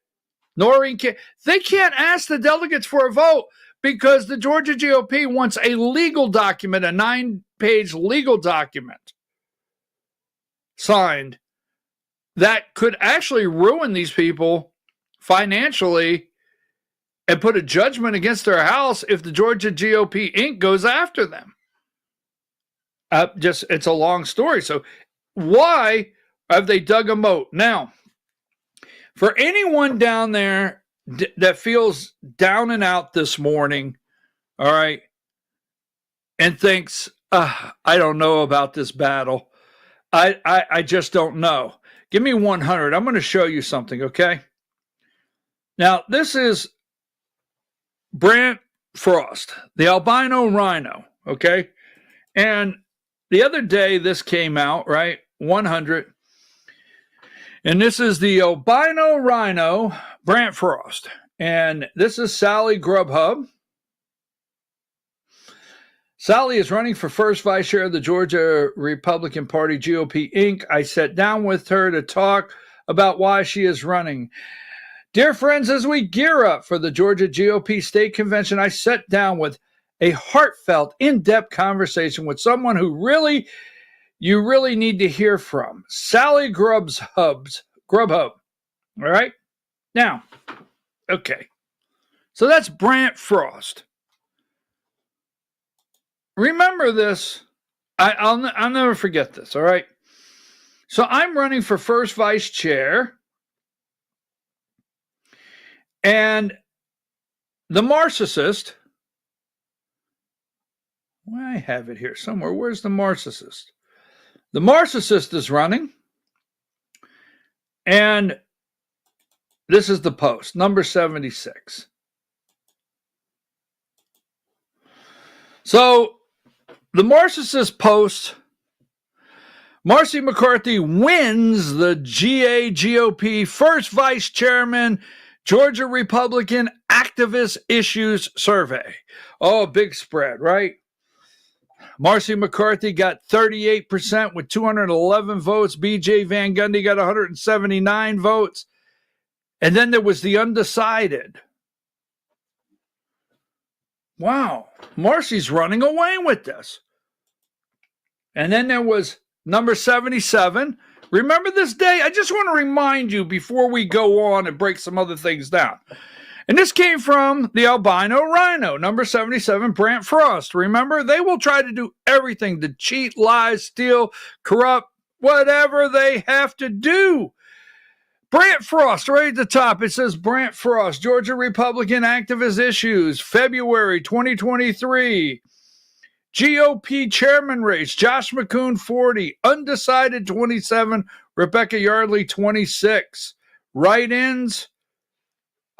Noreen, they can't ask the delegates for a vote because the Georgia GOP wants a legal document, a 9-page legal document signed that could actually ruin these people financially and put a judgment against their house if the Georgia GOP Inc. goes after them. It's a long story. So why have they dug a moat? Now, for anyone down there that feels down and out this morning, all right, and thinks, I don't know about this battle. I just don't know. Give me 100. I'm going to show you something, okay? Now, this is Brant Frost, the albino rhino, okay? And the other day, this came out, right? 100. And this is the albino rhino, Brant Frost. And this is Sally Grubhub. Sally is running for first vice chair of the Georgia Republican Party, GOP Inc. I sat down with her to talk about why she is running. Dear friends, as we gear up for the Georgia GOP state convention, I sat down with a heartfelt, in-depth conversation with someone who you really need to hear from. Sally Grubhub. All right? Now, okay. So that's Brant Frost. Remember this. I'll never forget this, all right? So I'm running for first vice chair. And the narcissist, well, I have it here somewhere. Where's the narcissist? The narcissist is running. And this is the post, number 76. So the narcissist post, Marcy McCarthy wins the GOP first vice chairman Georgia Republican Activist Issues Survey. Oh, big spread, right? Marcy McCarthy got 38% with 211 votes. BJ Van Gundy got 179 votes. And then there was the undecided. Wow, Marcy's running away with this. And then there was number 77. Remember this day? I just want to remind you before we go on and break some other things down. And this came from the albino rhino, number 77, Brant Frost. Remember, they will try to do everything to cheat, lie, steal, corrupt, whatever they have to do. Brant Frost, right at the top, it says Brant Frost, Georgia Republican Activist Issues, February 2023. GOP chairman race, Josh McCoon 40, undecided 27, Rebecca Yardley 26. Write-ins,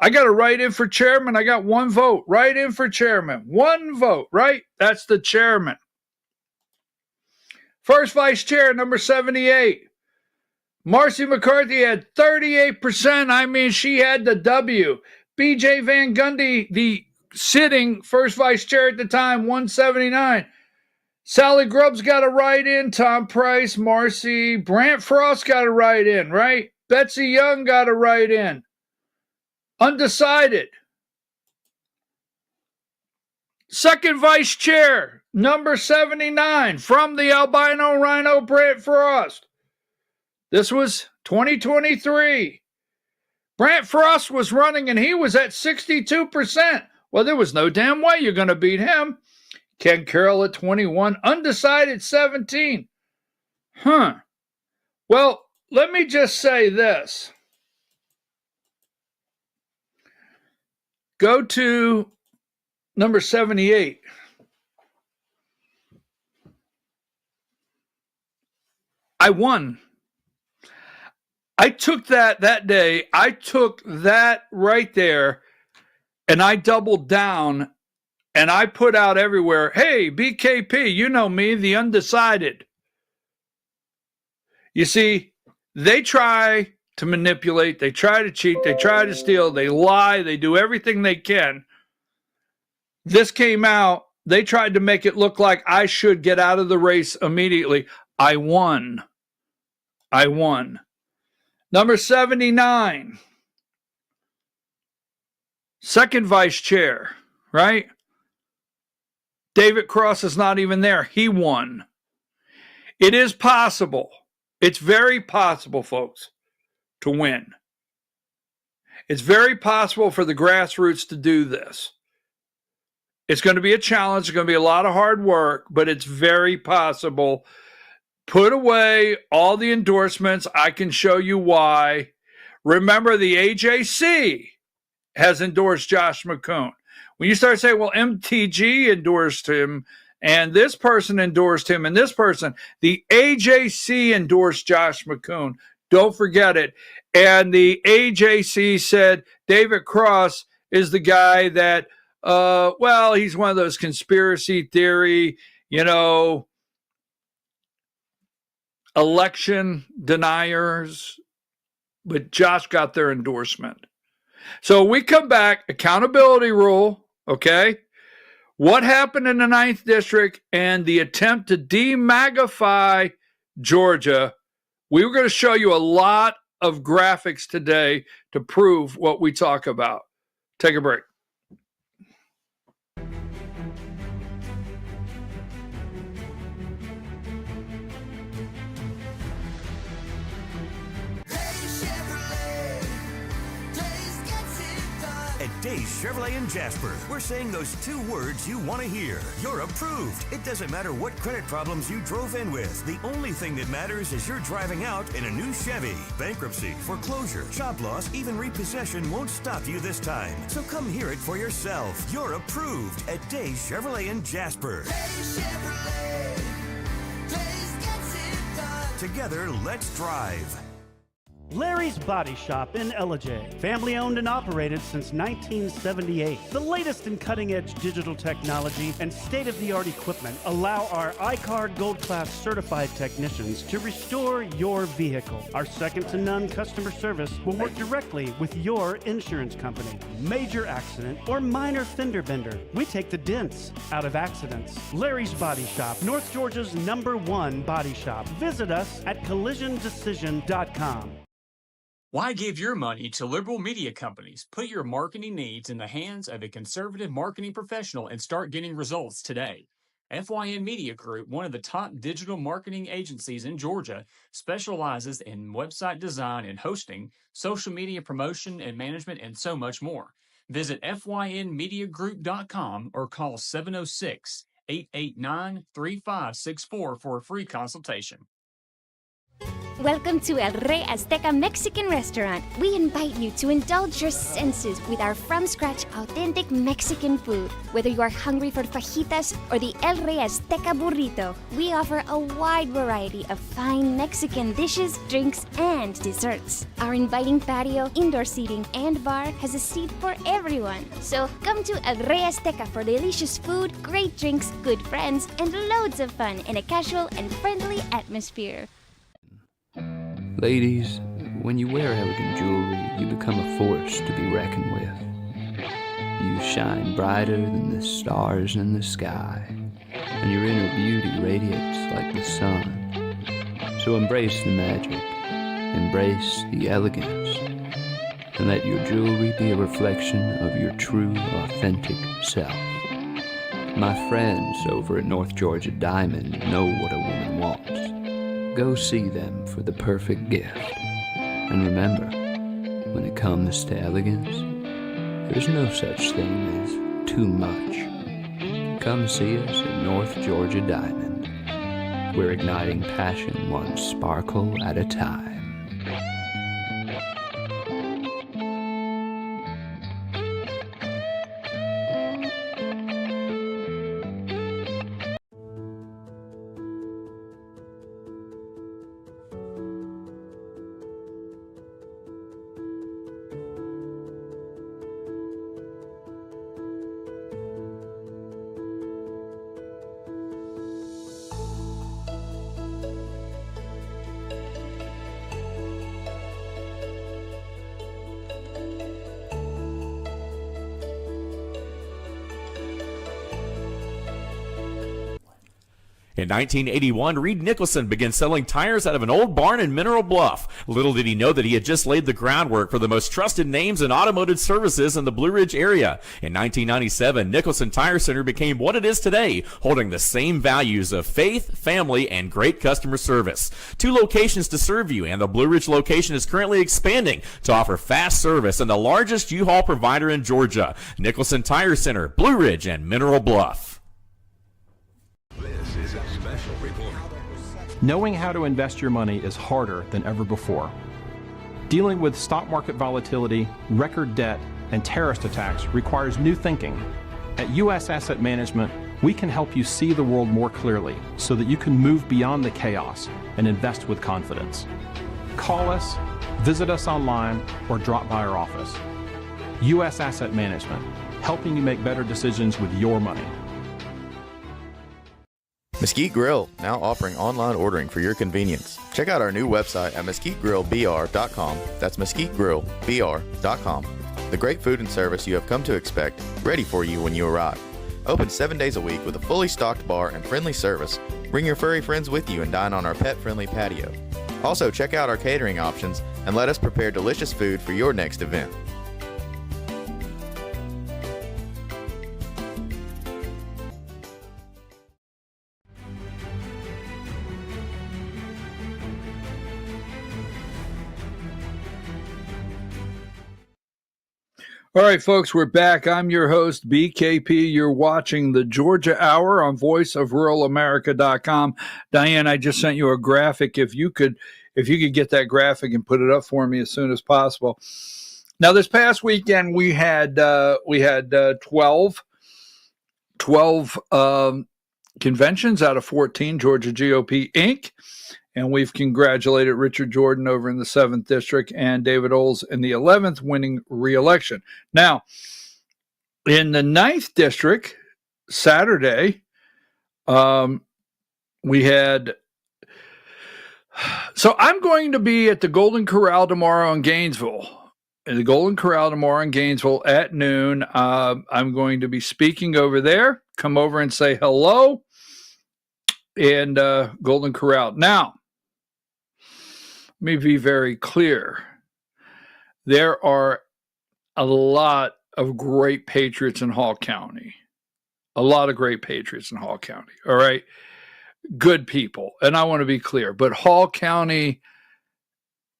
I got a write-in for chairman. I got 1 vote. Write-in for chairman. 1 vote, right? That's the chairman. First vice chair, number 78. Marcy McCarthy had 38%. I mean, she had the W. BJ Van Gundy, the sitting first vice chair at the time, 179. Sally Grubbs got a write-in. Tom Price, Marcy. Brant Frost got a write-in, right? Betsy Young got a write-in. Undecided. Second vice chair, number 79, from the albino rhino, Brant Frost. This was 2023. Brant Frost was running and he was at 62%. Well, there was no damn way you're going to beat him. Ken Carroll at 21, undecided 17. Well, let me just say this. Go to number 78. I won. I took that day. I took that right there and I doubled down and I put out everywhere, hey, BKP, you know me, the undecided. You see, they try to manipulate, they try to cheat, they try to steal, they lie, they do everything they can. This came out, they tried to make it look like I should get out of the race immediately. I won. Number 79, second vice chair, right? David Cross is not even there. He won. It is possible. It's very possible, folks, to win. It's very possible for the grassroots to do this. It's going to be a challenge. It's going to be a lot of hard work, but it's very possible. Put away all the endorsements. I can show you why. Remember, the AJC has endorsed Josh McCoon. When you start saying, well, MTG endorsed him, and this person endorsed him, and this person, the AJC endorsed Josh McCoon. Don't forget it. And the AJC said David Cross is the guy that, well, he's one of those conspiracy theory, election deniers. But Josh got their endorsement. So we come back, accountability rule, okay? What happened in the 9th District and the attempt to demagify Georgia. We were going to show you a lot of graphics today to prove what we talk about. Take a break. Days Chevrolet in Jasper. We're saying those 2 words you want to hear. You're approved. It doesn't matter what credit problems you drove in with. The only thing that matters is you're driving out in a new Chevy. Bankruptcy, foreclosure, job loss, even repossession won't stop you this time. So come hear it for yourself. You're approved at Days Chevrolet in Jasper. Days Chevrolet. Days gets it done. Together, let's drive. Larry's Body Shop in Ellijay. Family owned and operated since 1978. The latest in cutting-edge digital technology and state-of-the-art equipment allow our iCard Gold Class certified technicians to restore your vehicle. Our second-to-none customer service will work directly with your insurance company. Major accident or minor fender bender, we take the dents out of accidents. Larry's Body Shop, North Georgia's #1 body shop. Visit us at collisiondecision.com. Why give your money to liberal media companies? Put your marketing needs in the hands of a conservative marketing professional and start getting results today. FYN Media Group, one of the top digital marketing agencies in Georgia, specializes in website design and hosting, social media promotion and management, and so much more. Visit FYNmediagroup.com or call 706-889-3564 for a free consultation. Welcome to El Rey Azteca Mexican Restaurant. We invite you to indulge your senses with our from-scratch authentic Mexican food. Whether you are hungry for fajitas or the El Rey Azteca burrito, we offer a wide variety of fine Mexican dishes, drinks, and desserts. Our inviting patio, indoor seating, and bar has a seat for everyone. So come to El Rey Azteca for delicious food, great drinks, good friends, and loads of fun in a casual and friendly atmosphere. Ladies, when you wear elegant jewelry, you become a force to be reckoned with. You shine brighter than the stars in the sky, and your inner beauty radiates like the sun. So embrace the magic, embrace the elegance, and let your jewelry be a reflection of your true, authentic self. My friends over at North Georgia Diamond know what a woman wants. Go see them for the perfect gift. And remember, when it comes to elegance, there's no such thing as too much. Come see us at North Georgia Diamond. We're igniting passion one sparkle at a time. In 1981, Reed Nicholson began selling tires out of an old barn in Mineral Bluff. Little did he know that he had just laid the groundwork for the most trusted names in automotive services in the Blue Ridge area. In 1997, Nicholson Tire Center became what it is today, holding the same values of faith, family, and great customer service. 2 locations to serve you, and the Blue Ridge location is currently expanding to offer fast service and the largest U-Haul provider in Georgia. Nicholson Tire Center, Blue Ridge, and Mineral Bluff. This is a special report. Knowing how to invest your money is harder than ever before. Dealing with stock market volatility, record debt, and terrorist attacks requires new thinking. At U.S. Asset Management, we can help you see the world more clearly so that you can move beyond the chaos and invest with confidence. Call us, visit us online, or drop by our office. U.S. Asset Management, helping you make better decisions with your money. Mesquite Grill, now offering online ordering for your convenience. Check out our new website at mesquitegrillbr.com. That's mesquitegrillbr.com. The great food and service you have come to expect, ready for you when you arrive. Open 7 days a week with a fully stocked bar and friendly service. Bring your furry friends with you and dine on our pet-friendly patio. Also, check out our catering options and let us prepare delicious food for your next event. All right, folks, we're back. I'm your host, BKP. You're watching the Georgia Hour on voiceofruralamerica.com. Diane, I just sent you a graphic. If you could get that graphic and put it up for me as soon as possible. Now, this past weekend, we had 12 conventions out of 14, Georgia GOP Inc., and we've congratulated Richard Jordan over in the 7th District and David Oles in the 11th, winning re-election. Now, in the 9th District, Saturday, we had... So I'm going to be at the Golden Corral tomorrow in Gainesville. At the Golden Corral tomorrow in Gainesville at noon. I'm going to be speaking over there. Come over and say hello. And Golden Corral. Now, let me be very clear. There are a lot of great patriots in Hall County. A lot of great patriots in Hall County. All right. Good people. And I want to be clear. But Hall County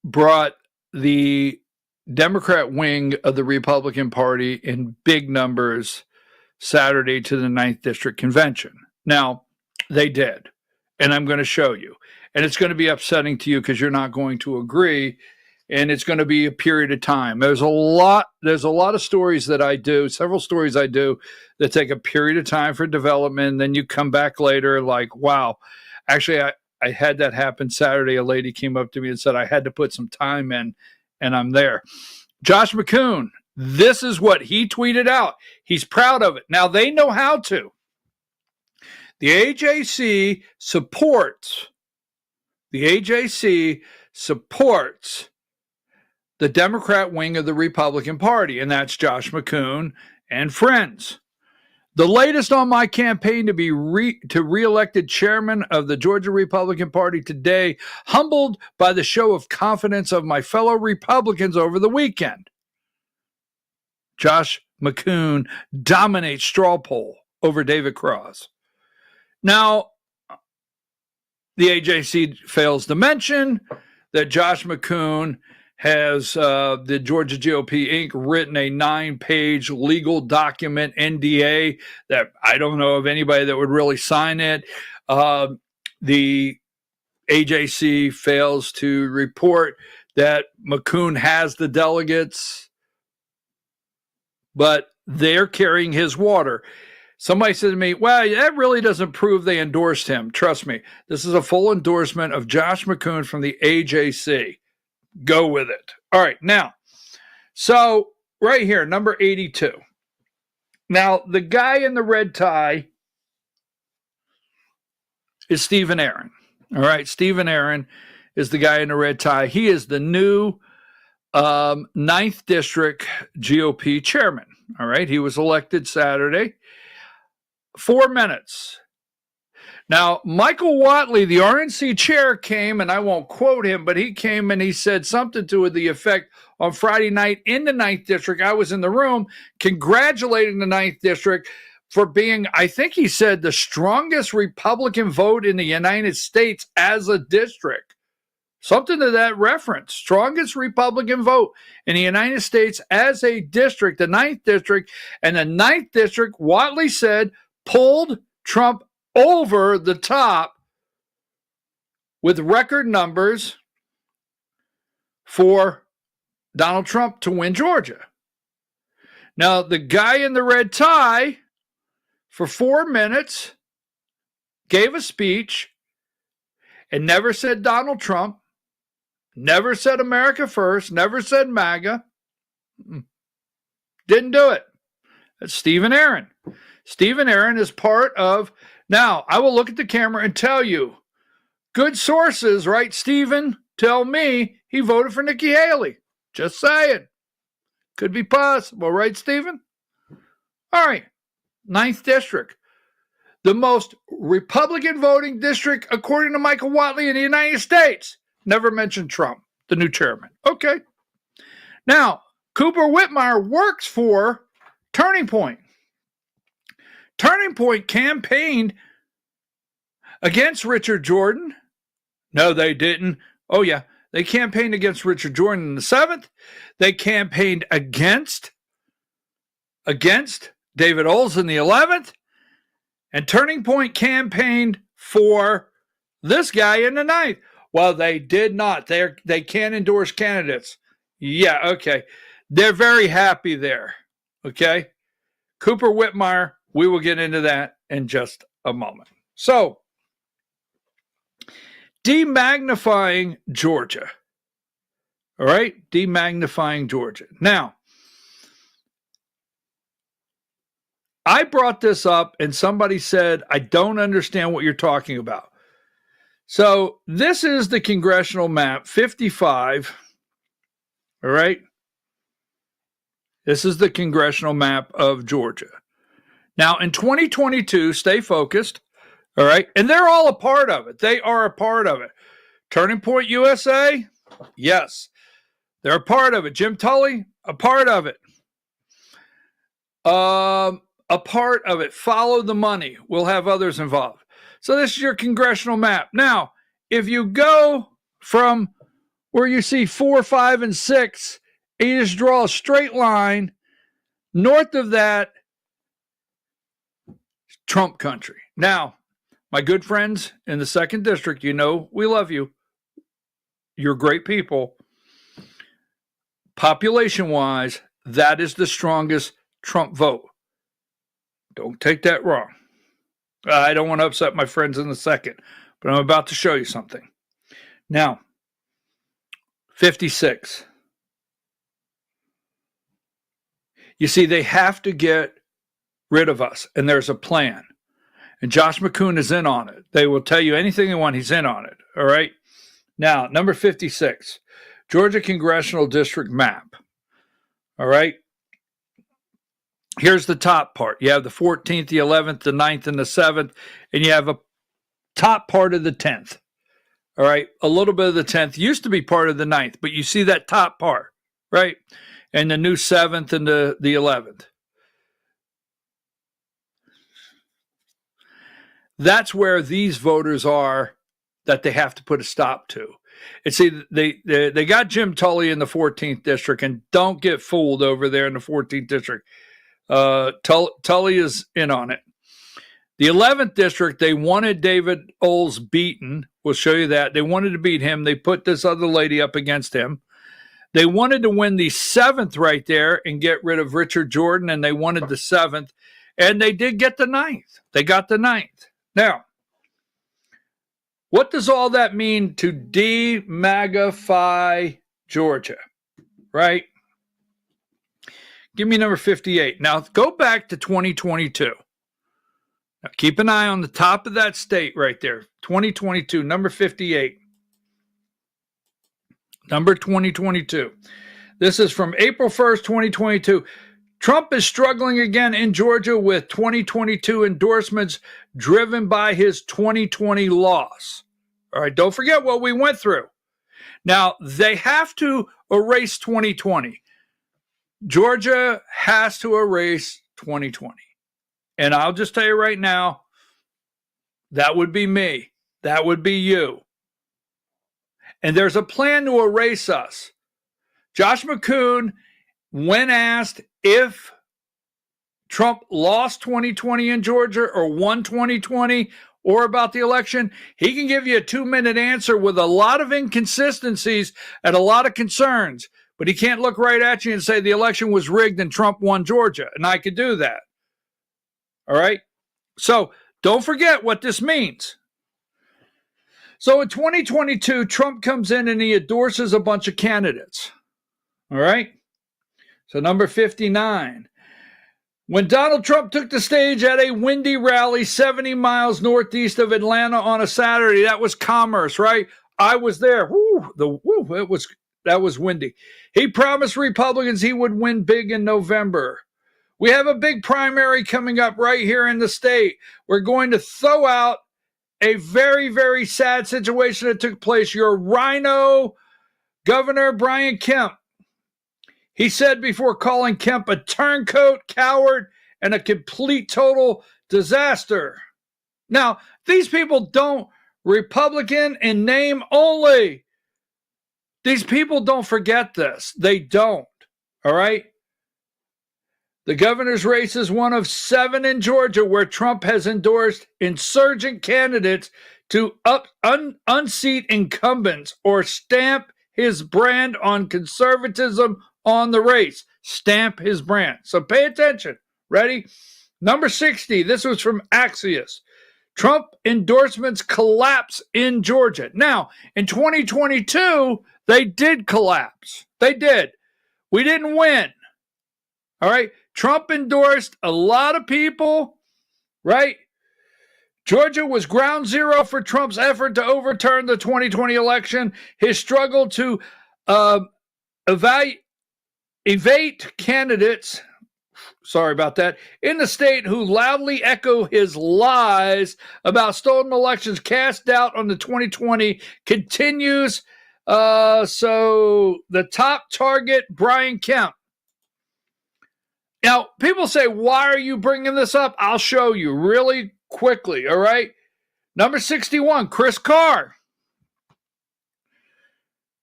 brought the Democrat wing of the Republican Party in big numbers Saturday to the 9th District Convention. Now, they did. And I'm going to show you. And it's going to be upsetting to you because you're not going to agree. And it's going to be a period of time. There's a lot of stories that I do, several stories I do that take a period of time for development. Then you come back later like, wow. Actually, I had that happen Saturday. A lady came up to me and said, I had to put some time in, and I'm there. Josh McCoon, this is what he tweeted out. He's proud of it. Now, they know how to. The AJC supports the Democrat wing of the Republican Party, and that's Josh McCoon and friends. The latest on my campaign to be re-elected chairman of the Georgia Republican Party today, humbled by the show of confidence of my fellow Republicans over the weekend. Josh McCoon dominates straw poll over David Cross. Now, the AJC fails to mention that Josh McCoon has, the Georgia GOP Inc., written a 9-page legal document, NDA, that I don't know of anybody that would really sign it. The AJC fails to report that McCoon has the delegates, but they're carrying his water. Somebody said to me, well, that really doesn't prove they endorsed him. Trust me, this is a full endorsement of Josh McCoon from the AJC. Go with it. All right, now, so right here, number 82. Now, the guy in the red tie is Stephen Aaron. All right, Stephen Aaron is the guy in the red tie. He is the new 9th District GOP chairman. All right, he was elected Saturday. 4 minutes. Now, Michael Whatley, the RNC chair, came, and I won't quote him, but he came and he said something to the effect on Friday night in the 9th District. I was in the room congratulating the 9th District for being, I think he said, the strongest Republican vote in the United States as a district. Something to that reference. Strongest Republican vote in the United States as a district, the 9th District. And the 9th District, Whatley said, pulled Trump over the top with record numbers for Donald Trump to win Georgia. Now, the guy in the red tie, for 4 minutes, gave a speech and never said Donald Trump, never said America First, never said MAGA. Didn't do it. That's Stephen Aaron. Stephen Aaron is part of, now I will look at the camera and tell you, good sources, right, Stephen, tell me he voted for Nikki Haley. Just saying. Could be possible, right, Stephen? All right. 9th District. The most Republican voting district, according to Michael Whatley, in the United States. Never mentioned Trump, the new chairman. Okay. Now, Cooper Whitmire works for Turning Point. Turning Point campaigned against Richard Jordan. No, they didn't. Oh, yeah. They campaigned against Richard Jordan in the 7th. They campaigned against David Olson in the 11th. And Turning Point campaigned for this guy in the 9th. Well, they did not. They can't endorse candidates. Yeah, okay. They're very happy there. Okay. Cooper Whitmire, we will get into that in just a moment. So, demagnifying Georgia. All right? Demagnifying Georgia. Now, I brought this up and somebody said, I don't understand what you're talking about. So, this is the congressional map, 55. All right? This is the congressional map of Georgia. Now, in 2022, stay focused, all right? And they're all a part of it. They are a part of it. Turning Point USA, yes, they're a part of it. Jim Tully, a part of it. A part of it. Follow the money. We'll have others involved. So this is your congressional map. Now, if you go from where you see 4, 5, and 6, and you just draw a straight line, north of that, Trump country. Now, my good friends in the 2nd District, you know we love you. You're great people. Population-wise, that is the strongest Trump vote. Don't take that wrong. I don't want to upset my friends in the 2nd, but I'm about to show you something. Now, 56. You see, they have to get rid of us, and there's a plan. And Josh McCoon is in on it. They will tell you anything they want. He's in on it. All right? Now, number 56, Georgia Congressional District map. All right? Here's the top part. You have the 14th, the 11th, the 9th, and the 7th, and you have a top part of the 10th. All right? A little bit of the 10th used to be part of the 9th, but you see that top part, right? And the new 7th and the 11th. That's where these voters are that they have to put a stop to. And see, they got Jim Tully in the 14th district, and don't get fooled over there in the 14th district. Tully is in on it. The 11th district, they wanted David Oles beaten. We'll show you that. They wanted to beat him. They put this other lady up against him. They wanted to win the 7th right there and get rid of Richard Jordan, and they wanted the 7th. And they did get the 9th. They got the 9th. Now, what does all that mean to demagify Georgia, right? Give me number 58. Now, go back to 2022. Now, keep an eye on the top of that state right there, 2022, number 58. Number 2022. This is from April 1st, 2022. Trump is struggling again in Georgia with 2022 endorsements driven by his 2020 loss. All right, don't forget what we went through. Now, they have to erase 2020. Georgia has to erase 2020. And I'll just tell you right now, that would be me. That would be you. And there's a plan to erase us. Josh McCoon, when asked if Trump lost 2020 in Georgia or won 2020 or about the election, he can give you a 2-minute answer with a lot of inconsistencies and a lot of concerns. But he can't look right at you and say the election was rigged and Trump won Georgia. And I could do that. All right? So don't forget what this means. So in 2022, Trump comes in and he endorses a bunch of candidates. All right? So number 59. When Donald Trump took the stage at a windy rally 70 miles northeast of Atlanta on a Saturday, that was Commerce, right? I was there. That was windy. He promised Republicans he would win big in November. We have a big primary coming up right here in the state. We're going to throw out a very, very sad situation that took place. Your rhino, Governor Brian Kemp. He said before calling Kemp a turncoat, coward, and a complete total disaster. Now, these people don't Republican in name only. These people don't forget this. They don't. All right? The governor's race is one of 7 in Georgia where Trump has endorsed insurgent candidates to unseat incumbents or stamp his brand on conservatism on the race. Stamp his brand. So pay attention. Ready? Number 60. This was from Axios. Trump endorsements collapse in Georgia. Now, in 2022, they did collapse. They did. We didn't win. All right? Trump endorsed a lot of people, right? Georgia was ground zero for Trump's effort to overturn the 2020 election. His struggle to evade candidates, sorry about that, in the state who loudly echo his lies about stolen elections cast doubt on the 2020 continues. So the top target, Brian Kemp. Now, people say, why are you bringing this up? I'll show you really quickly, all right? Number 61, Chris Carr.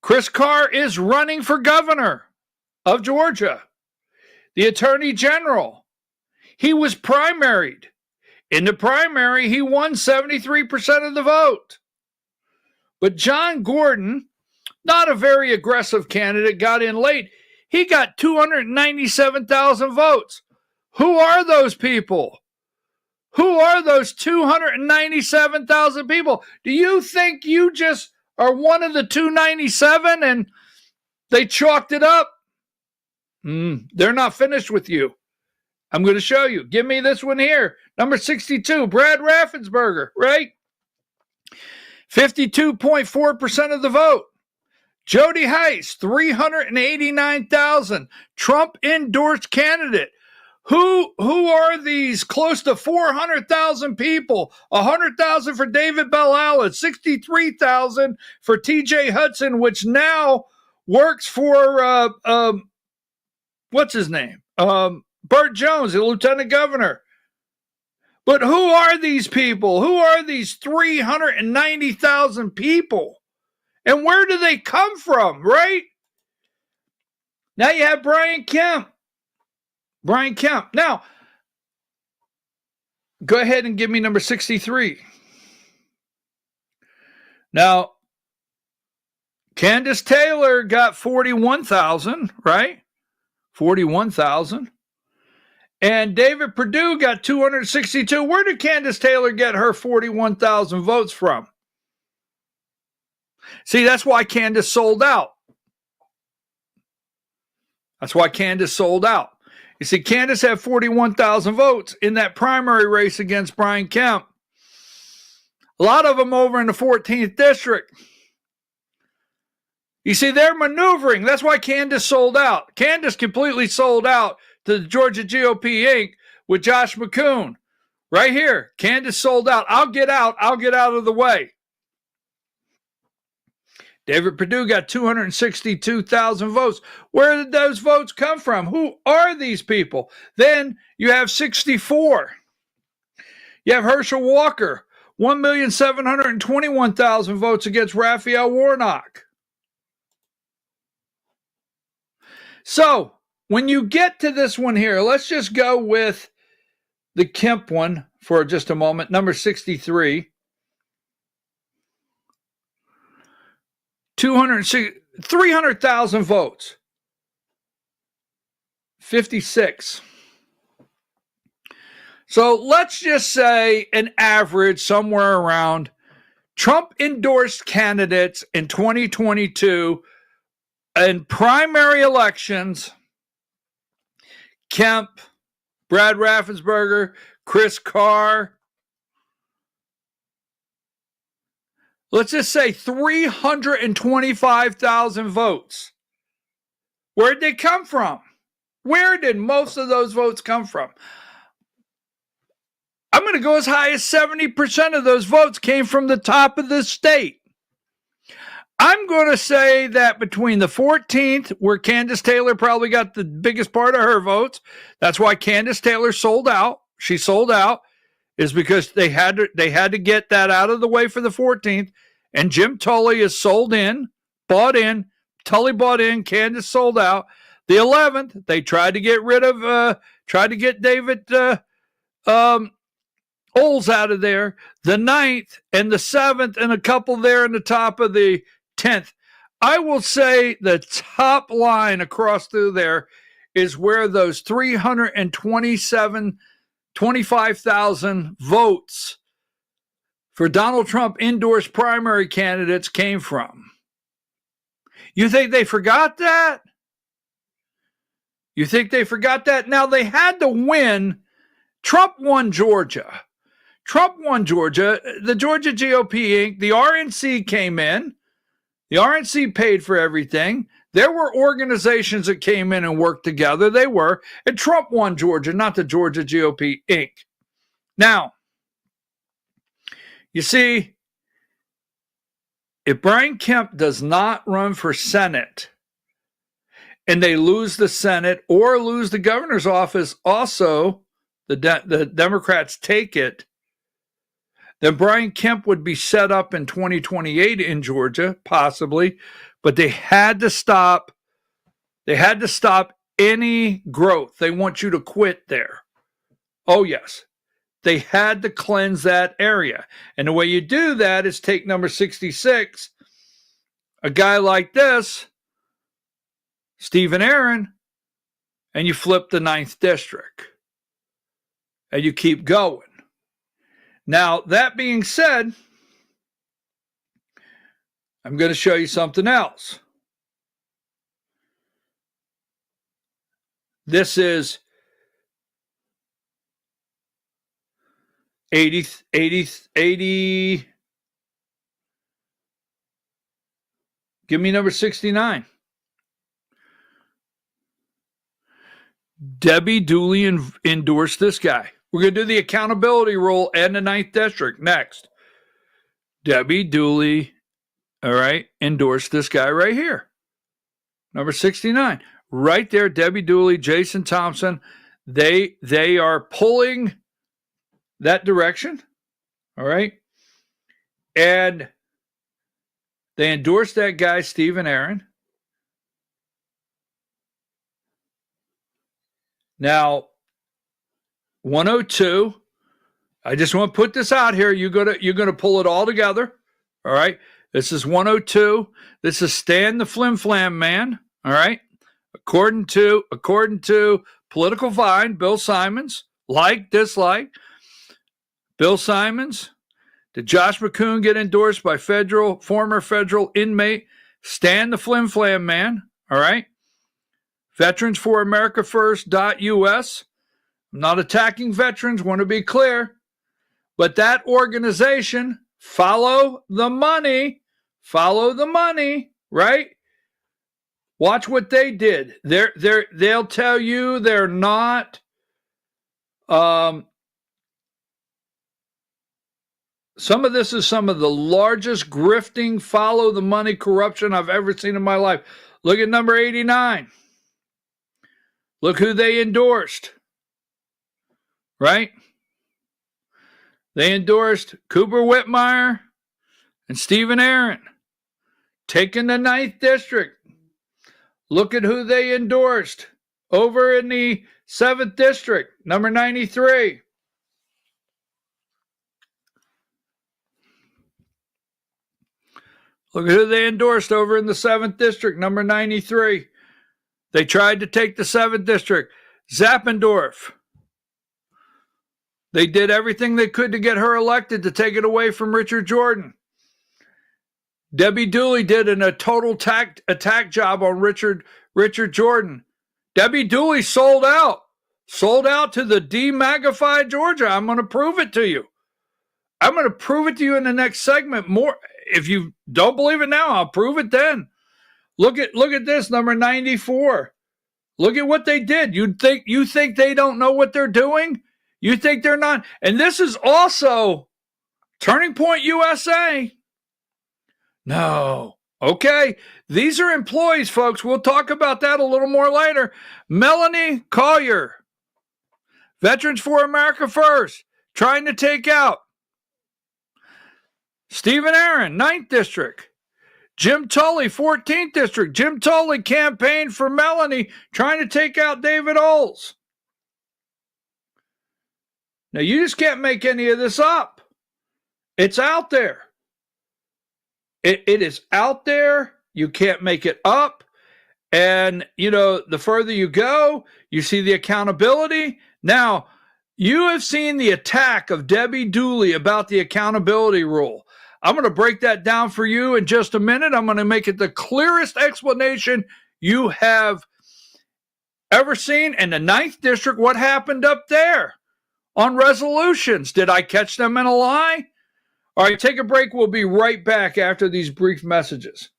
Chris Carr is running for governor of Georgia. The attorney general. He was primaried. In the primary, he won 73% of the vote. But John Gordon, not a very aggressive candidate, got in late. He got 297,000 votes. Who are those people? Who are those 297,000 people? Do you think you just are one of the 297 and they chalked it up? They're not finished with you. I'm going to show you. Give me this one here. Number 62, Brad Raffensperger, right? 52.4% of the vote. Jody Heiss, 389,000. Trump endorsed candidate. Who are these close to 400,000 people? 100,000 for David Bell Allen, 63,000 for TJ Hudson, which now works for what's his name? Burt Jones, the lieutenant governor. But who are these people? Who are these 390,000 people? And where do they come from, right? Now you have Brian Kemp. Brian Kemp. Now, go ahead and give me number 63. Now, Candace Taylor got 41,000, right? 41,000. And David Perdue got 262. Where did Candace Taylor get her 41,000 votes from? See, that's why Candace sold out. That's why Candace sold out. You see, Candace had 41,000 votes in that primary race against Brian Kemp. A lot of them over in the 14th district. You see, they're maneuvering. That's why Candace sold out. Candace completely sold out to the Georgia GOP Inc. with Josh McCoon. Right here. Candace sold out. I'll get out of the way. David Perdue got 262,000 votes. Where did those votes come from? Who are these people? Then you have 64. You have Herschel Walker, 1,721,000 votes against Raphael Warnock. So, when you get to this one here, let's just go with the Kemp one for just a moment, number 63. 300,000 votes. 56. So let's just say an average somewhere around Trump endorsed candidates in 2022 in primary elections. Kemp, Brad Raffensperger, Chris Carr. Let's just say 325,000 votes. Where'd they come from? Where did most of those votes come from? I'm going to go as high as 70% of those votes came from the top of the state. I'm going to say that between the 14th, where Candace Taylor probably got the biggest part of her votes, that's why Candace Taylor sold out. She sold out. Is because they had to get that out of the way for the 14th, and Jim Tully is sold in, bought in, Tully bought in, Candace sold out. The 11th, they tried to get David Oles out of there. The 9th and the 7th and a couple there in the top of the 10th. I will say the top line across through there is where those 25,000 votes for Donald Trump endorsed primary candidates came from. You think they forgot that? You think they forgot that? Now, they had to win. Trump won Georgia. The Georgia GOP Inc., the RNC came in. The RNC paid for everything. There were organizations that came in and worked together. They were. And Trump won Georgia, not the Georgia GOP Inc. Now, you see, if Brian Kemp does not run for Senate and they lose the Senate or lose the governor's office also, the Democrats take it, then Brian Kemp would be set up in 2028 in Georgia, possibly, but they had to stop any growth. They want you to quit there. Oh, yes. They had to cleanse that area. And the way you do that is take number 66, a guy like this, Stephen Aaron, and you flip the 9th district. And you keep going. Now, that being said, I'm going to show you something else. This is 80. Give me number 69. Debbie Dooley endorsed this guy. We're going to do the accountability rule and the 9th district next. Debbie Dooley, all right, endorsed this guy right here. Number 69. Right there, Debbie Dooley, Jason Thompson. They are pulling that direction. All right. And they endorsed that guy, Stephen Aaron. Now, 102. I just want to put this out here. You're gonna pull it all together. All right. This is 102. This is Stan the Flim Flam Man. All right. According to Political Vine, Bill Simons, like, dislike. Bill Simons. Did Josh McCoon get endorsed by former federal inmate Stan the Flim Flam Man? All right. Veterans for America First.us. I'm not attacking veterans, want to be clear. But that organization, follow the money, right? Watch what they did. They'll tell you they're not some of this is some of the largest grifting, follow the money corruption I've ever seen in my life. Look at number 89. Look who they endorsed, right? They endorsed Cooper Whitmire and Stephen Aaron, taking the 9th District. Look at who they endorsed over in the 7th District, number 93. Look at who they endorsed over in the 7th District, number 93. They tried to take the 7th District. Zappendorf. They did everything they could to get her elected to take it away from Richard Jordan. Debbie Dooley did a total attack job on Richard Jordan. Debbie Dooley sold out to the demagnified Georgia. I'm going to prove it to you. I'm going to prove it to you in the next segment. More, if you don't believe it now, I'll prove it then. Look at this, number 94. Look at what they did. You think they don't know what they're doing? You think they're not? And this is also Turning Point USA. No. Okay. These are employees, folks. We'll talk about that a little more later. Melanie Collier, Veterans for America First, trying to take out Stephen Aaron, 9th District. Jim Tully, 14th District. Jim Tully campaigned for Melanie, trying to take out David Oles. Now, you just can't make any of this up. It's out there. It is out there. You can't make it up. And, the further you go, you see the accountability. Now, you have seen the attack of Debbie Dooley about the accountability rule. I'm going to break that down for you in just a minute. I'm going to make it the clearest explanation you have ever seen. And the 9th District, what happened up there on resolutions? Did I catch them in a lie? All right, take a break. We'll be right back after these brief messages.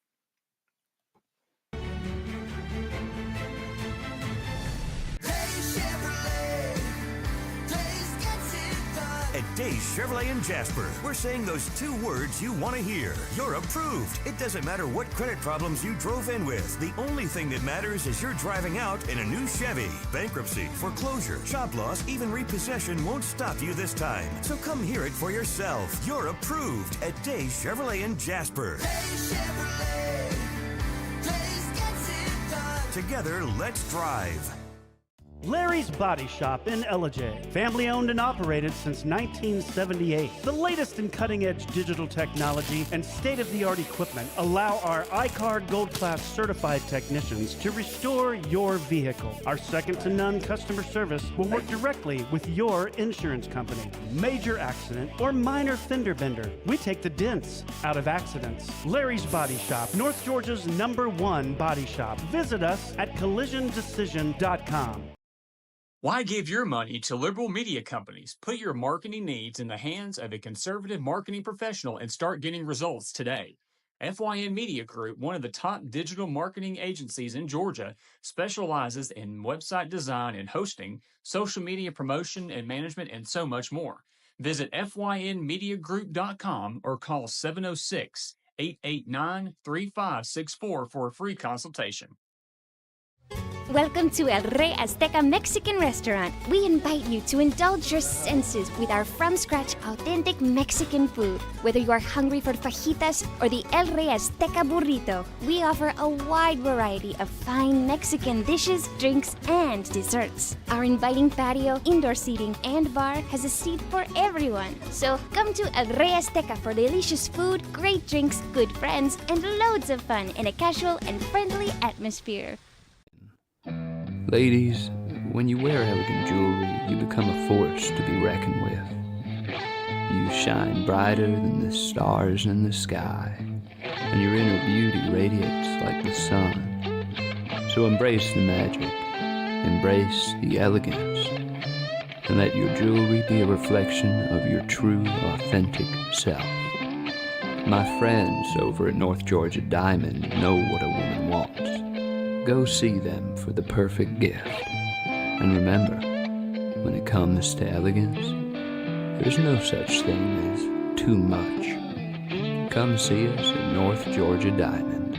At Days Chevrolet in Jasper, we're saying those 2 words you want to hear. You're approved. It doesn't matter what credit problems you drove in with. The only thing that matters is you're driving out in a new Chevy. Bankruptcy, foreclosure, job loss, even repossession won't stop you this time. So come hear it for yourself. You're approved at Days Chevrolet in Jasper. Days Chevrolet. Days gets it done. Together, let's drive. Larry's Body Shop in Ellijay. Family owned and operated since 1978. The latest in cutting-edge digital technology and state-of-the-art equipment allow our iCard Gold Class certified technicians to restore your vehicle. Our second-to-none customer service will work directly with your insurance company. Major accident or minor fender bender. We take the dents out of accidents. Larry's Body Shop, North Georgia's #1 body shop. Visit us at collisiondecision.com. Why give your money to liberal media companies? Put your marketing needs in the hands of a conservative marketing professional and start getting results today. FYN Media Group, one of the top digital marketing agencies in Georgia, specializes in website design and hosting, social media promotion and management, and so much more. Visit FYNmediagroup.com or call 706-889-3564 for a free consultation. Welcome to El Rey Azteca Mexican Restaurant. We invite you to indulge your senses with our from-scratch authentic Mexican food. Whether you are hungry for fajitas or the El Rey Azteca burrito, we offer a wide variety of fine Mexican dishes, drinks, and desserts. Our inviting patio, indoor seating, and bar has a seat for everyone. So come to El Rey Azteca for delicious food, great drinks, good friends, and loads of fun in a casual and friendly atmosphere. Ladies, when you wear elegant jewelry, you become a force to be reckoned with. You shine brighter than the stars in the sky, and your inner beauty radiates like the sun. So embrace the magic, embrace the elegance, and let your jewelry be a reflection of your true, authentic self. My friends over at North Georgia Diamond know what a woman wants. Go see them for the perfect gift. And remember, when it comes to elegance, there's no such thing as too much. Come see us at North Georgia Diamond.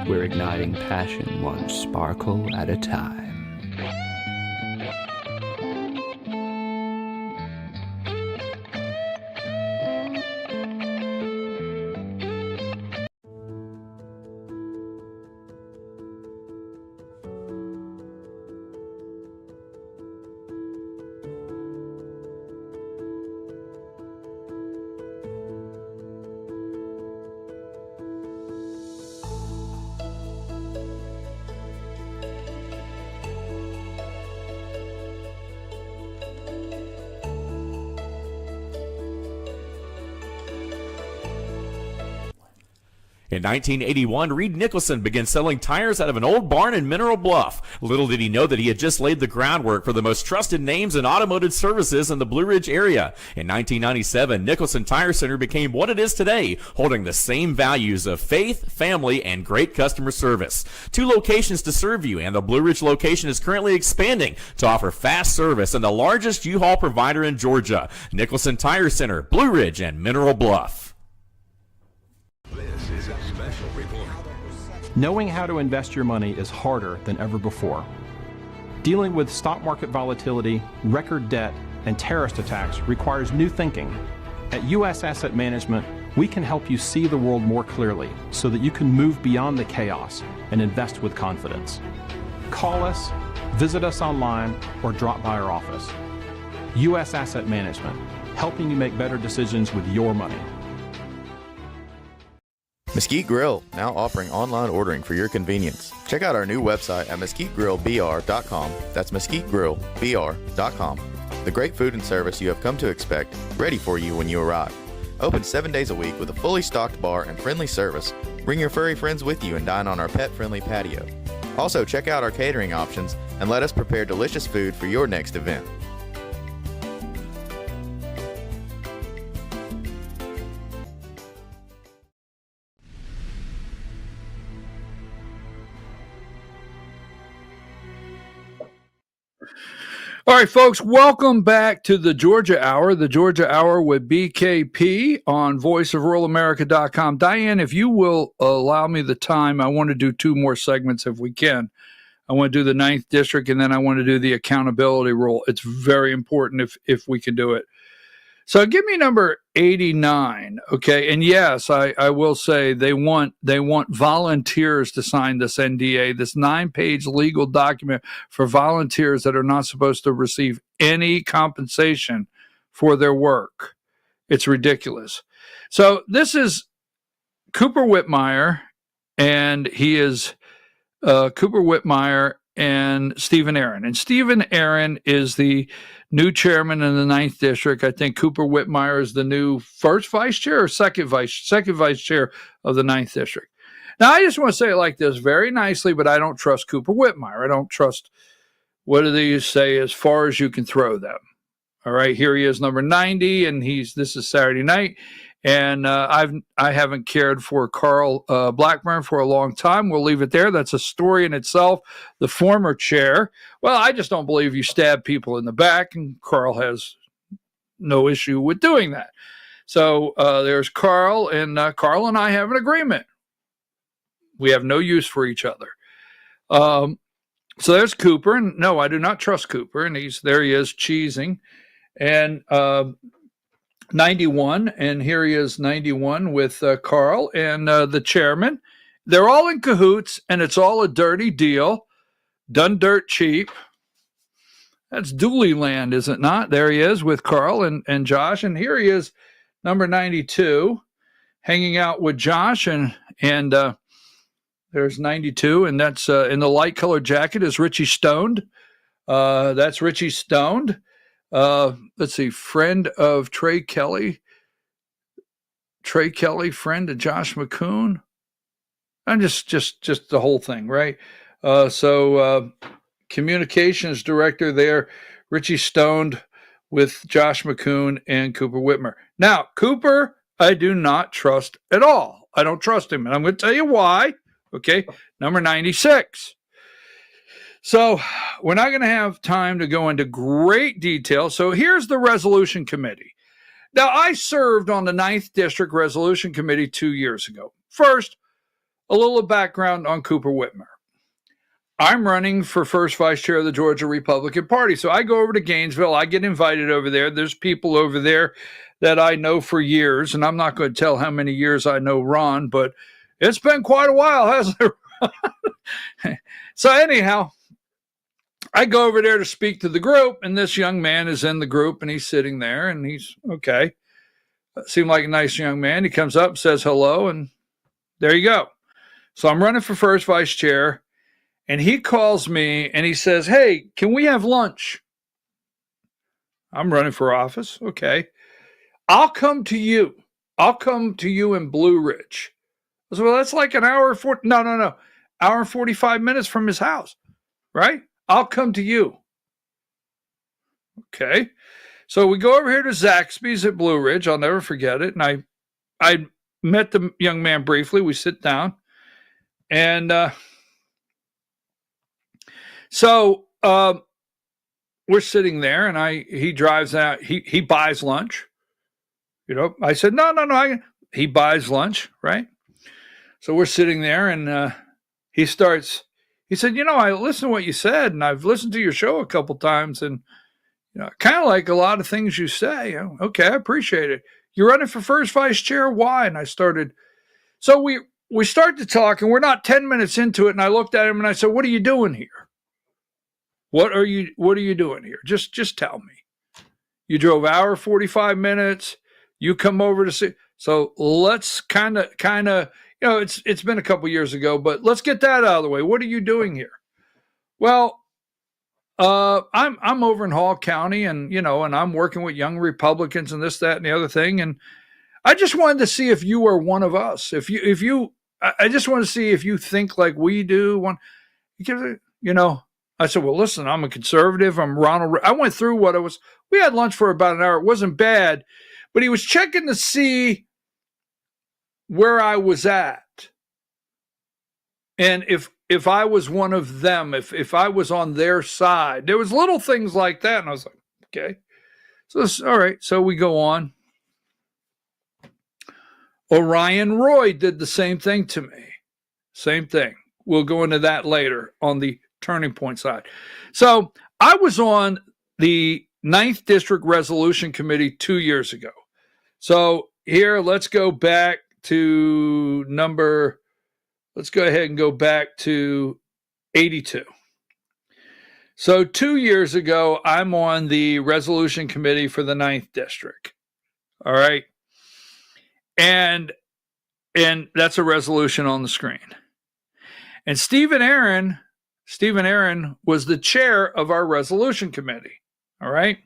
We're igniting passion one sparkle at a time. In 1981, Reed Nicholson began selling tires out of an old barn in Mineral Bluff. Little did he know that he had just laid the groundwork for the most trusted names in automotive services in the Blue Ridge area. In 1997, Nicholson Tire Center became what it is today, holding the same values of faith, family, and great customer service. 2 locations to serve you, and the Blue Ridge location is currently expanding to offer fast service and the largest U-Haul provider in Georgia. Nicholson Tire Center, Blue Ridge, and Mineral Bluff. This is a special report. Knowing how to invest your money is harder than ever before. Dealing with stock market volatility, record debt, and terrorist attacks requires new thinking. At U.S. Asset Management, we can help you see the world more clearly so that you can move beyond the chaos and invest with confidence. Call us, visit us online, or drop by our office. U.S. Asset Management, helping you make better decisions with your money. Mesquite Grill, now offering online ordering for your convenience. Check out our new website at mesquitegrillbr.com. That's mesquitegrillbr.com. The great food and service you have come to expect, ready for you when you arrive. Open 7 days a week with a fully stocked bar and friendly service. Bring your furry friends with you and dine on our pet-friendly patio. Also, check out our catering options and let us prepare delicious food for your next event. All right, folks, welcome back to the Georgia Hour with BKP on voiceofruralamerica.com. Diane, if you will allow me the time, I want to do 2 more segments if we can. I want to do the 9th district, and then I want to do the accountability rule. It's very important if we can do it. So give me number 89, okay? And yes, I will say they want volunteers to sign this NDA, this 9-page legal document for volunteers that are not supposed to receive any compensation for their work. It's ridiculous. So this is Cooper Whitmire, and he is Cooper Whitmire and Stephen Aaron. And Stephen Aaron is the new chairman in the 9th district. I think Cooper Whitmire is the new first vice chair or second vice chair of the 9th district. Now, I just want to say it like this very nicely, but I don't trust Cooper Whitmire. I don't trust, what do they say, as far as you can throw them. All right, here he is, number 90, and this is Saturday night. And I haven't cared for Carl Blackburn for a long time. We'll leave it there. That's a story in itself. The former chair. Well, I just don't believe you stab people in the back, and Carl has no issue with doing that. So there's Carl, and Carl and I have an agreement. We have no use for each other. So there's Cooper, and no, I do not trust Cooper, and he is cheesing, and 91, and here he is 91 with Carl and the chairman. They're all in cahoots, and it's all a dirty deal, done dirt cheap. That's Dooley land, is it not? There he is with Carl and Josh, and here he is, number 92, hanging out with Josh, and there's 92, and that's in the light colored jacket is Richie Stoned. That's Richie Stoned. Let's see, friend of Trey Kelly. Trey Kelly, friend of Josh McCoon. And just the whole thing, right? So communications director there, Richie Stoned with Josh McCoon and Cooper Whitmer. Now, Cooper, I do not trust at all. I don't trust him, and I'm going to tell you why. Okay, number 96. So we're not going to have time to go into great detail. So here's the resolution committee. Now, I served on the 9th District Resolution Committee 2 years ago. First, a little background on Cooper Whitmer. I'm running for first vice chair of the Georgia Republican Party. So I go over to Gainesville. I get invited over there. There's people over there that I know for years, and I'm not going to tell how many years I know Ron, but it's been quite a while, hasn't it? So anyhow, I go over there to speak to the group, and this young man is in the group, and he's sitting there, and he's okay. Seemed like a nice young man. He comes up, says hello, and there you go. So I'm running for first vice chair, and he calls me, and he says, hey, can we have lunch? I'm running for office. Okay. I'll come to you. I'll come to you in Blue Ridge. I said, well, that's like an hour and hour and 45 minutes from his house, right? I'll come to you. Okay. So we go over here to Zaxby's at Blue Ridge. I'll never forget it. And I met the young man briefly. We sit down. And so we're sitting there, and he drives out. He buys lunch. You know, I said, no. He buys lunch, right? So we're sitting there, and he said, I listened to what you said, and I've listened to your show a couple times, and kind of like a lot of things you say. Okay, I appreciate it. You're running for first vice chair? Why? And I started. So we start to talk, and we're not 10 minutes into it, and I looked at him, and I said, what are you doing here? What are you doing here? Just tell me. You drove hour 45 minutes. You come over to see. So let's kind of. It's been a couple years ago, but let's get that out of the way. What are you doing here? Well, I'm over in Hall County, and and I'm working with young Republicans and this, that, and the other thing. And I just wanted to see if you are one of us. I just want to see if you think like we do. I said, well, listen, I'm a conservative. I'm Ronald. I went through what it was. We had lunch for about an hour. It wasn't bad, but he was checking to see where I was at. And if I was one of them, if I was on their side, there was little things like that. And I was like, okay, so all right. So we go on. Orion Roy did the same thing to me. Same thing. We'll go into that later on the Turning Point side. So I was on the 9th District Resolution Committee 2 years ago. So here, let's go back to let's go ahead and go back to 82. So 2 years ago, I'm on the resolution committee for the 9th District. All right. And that's a resolution on the screen. And Stephen Aaron was the chair of our resolution committee. All right.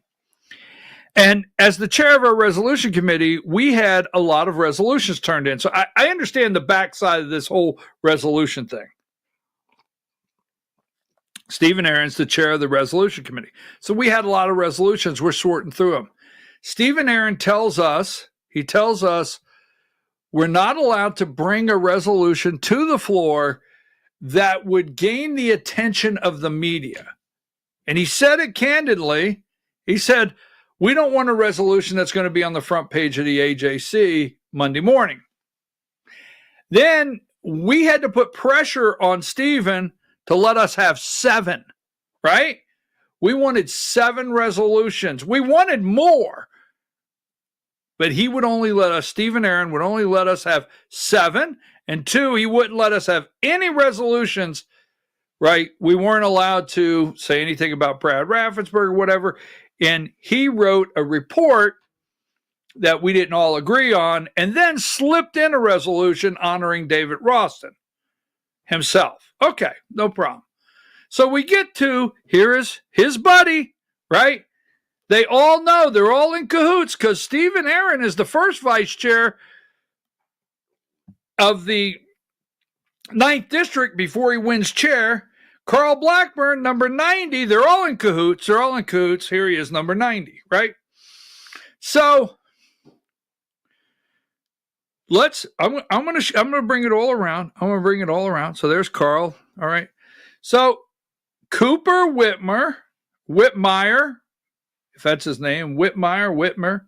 And as the chair of our resolution committee, we had a lot of resolutions turned in. So I understand the backside of this whole resolution thing. Stephen Aaron's the chair of the resolution committee. So we had a lot of resolutions. We're sorting through them. Stephen Aaron tells us we're not allowed to bring a resolution to the floor that would gain the attention of the media. And he said it candidly. He said, we don't want a resolution that's going to be on the front page of the AJC Monday morning. Then we had to put pressure on Stephen to let us have 7, right? We wanted 7 resolutions. We wanted more. But he would only let us, Stephen Aaron would only let us have 7. And 2, he wouldn't let us have any resolutions, right? We weren't allowed to say anything about Brad Raffensperger or whatever. And he wrote a report that we didn't all agree on and then slipped in a resolution honoring David Ralston himself. Okay, no problem. So we get to, here is his buddy, right? They all know, they're all in cahoots because Stephen Aaron is the first vice chair of the 9th District before he wins chair. Carl Blackburn, number 90, they're all in cahoots. They're all in cahoots. Here he is, number 90, right? So I'm gonna bring it all around. I'm gonna bring it all around. So there's Carl. All right. So Cooper Whitmire, if that's his name, Whitmer.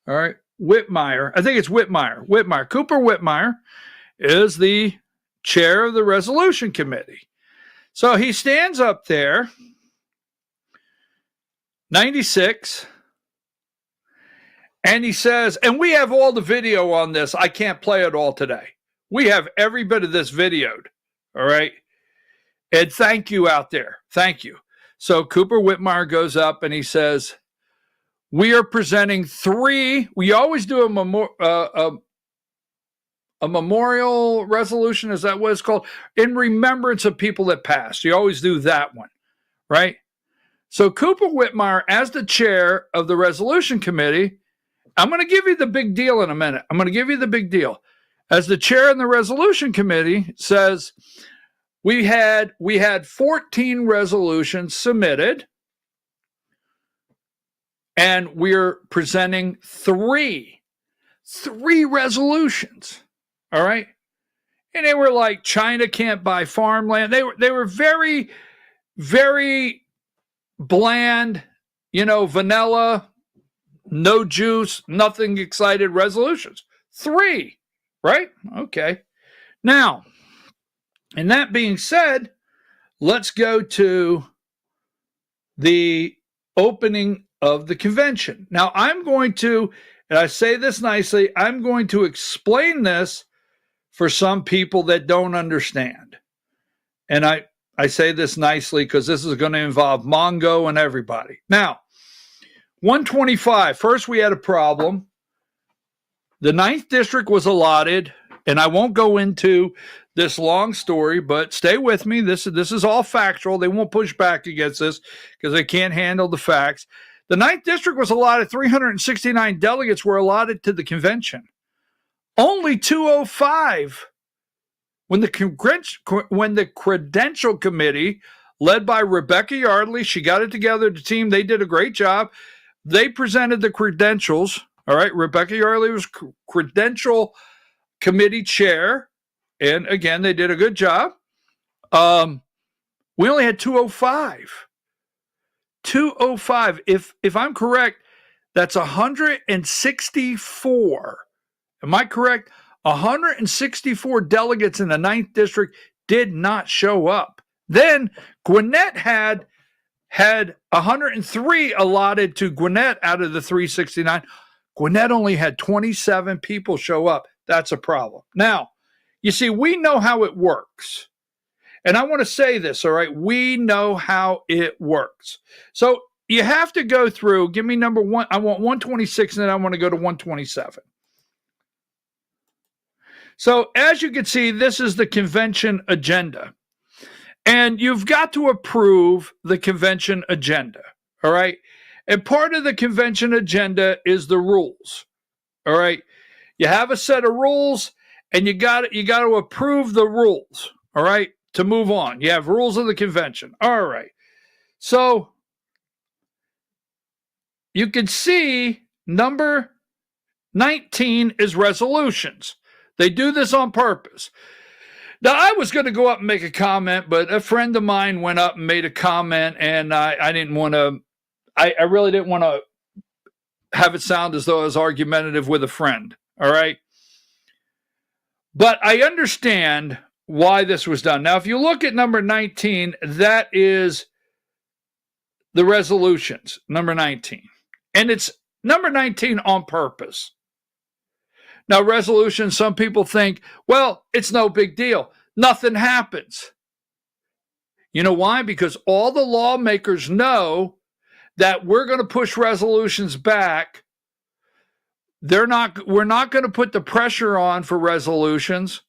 All right, Whitmire. I think it's Whitmire. Cooper Whitmire is the chair of the resolution committee. So he stands up there, 96. And he says, and we have all the video on this. I can't play it all today. We have every bit of this videoed. All right. And thank you out there. Thank you. So Cooper Whitmire goes up and he says, we are presenting 3. We always do a memorial resolution. Is that what it's called? In remembrance of people that passed. You always do that one. Right. So Cooper Whitmire, as the chair of the resolution committee, I'm going to give you the big deal in a minute. I'm going to give you the big deal. As the chair in the resolution committee says, we had 14 resolutions submitted, and we're presenting 3 resolutions. All right. And they were like, China can't buy farmland. They were very, very bland, vanilla, no juice, nothing excited resolutions. 3, right? Okay. Now, and that being said, let's go to the opening of the convention. Now, I'm going to, and I say this nicely, I'm going to explain this for some people that don't understand. And I say this nicely because this is going to involve Mongo and everybody. Now, 125. First, we had a problem. The 9th District was allotted, and I won't go into this long story, but stay with me. This is all factual. They won't push back against this because they can't handle the facts. The 9th District was allotted. 369 delegates were allotted to the convention. Only 205 when the credential committee, led by Rebecca Yardley, she got it together, the team, they did a great job. They presented the credentials. All right. Rebecca Yardley was credential committee chair. And again, they did a good job. We only had 205. 205. If I'm correct, that's 164. Am I correct? 164 delegates in the 9th District did not show up. Then Gwinnett had 103 allotted to Gwinnett out of the 369. Gwinnett only had 27 people show up. That's a problem. Now, you see, we know how it works. And I want to say this, all right? We know how it works. So you have to go through, give me number 1. I want 126, and then I want to go to 127. So as you can see, this is the convention agenda. And you've got to approve the convention agenda, all right? And part of the convention agenda is the rules, all right? You have a set of rules, and you got to approve the rules, all right, to move on. You have rules of the convention. All right. So you can see number 19 is resolutions. They do this on purpose. Now, I was going to go up and make a comment, but a friend of mine went up and made a comment, and I didn't want to, I really didn't want to have it sound as though I was argumentative with a friend, all right? But I understand why this was done. Now, if you look at number 19, that is the resolutions, number 19. And it's number 19 on purpose. Now, resolutions, some people think, well, it's no big deal. Nothing happens. You know why? Because all the lawmakers know that we're going to push resolutions back. We're not going to put the pressure on for resolutions.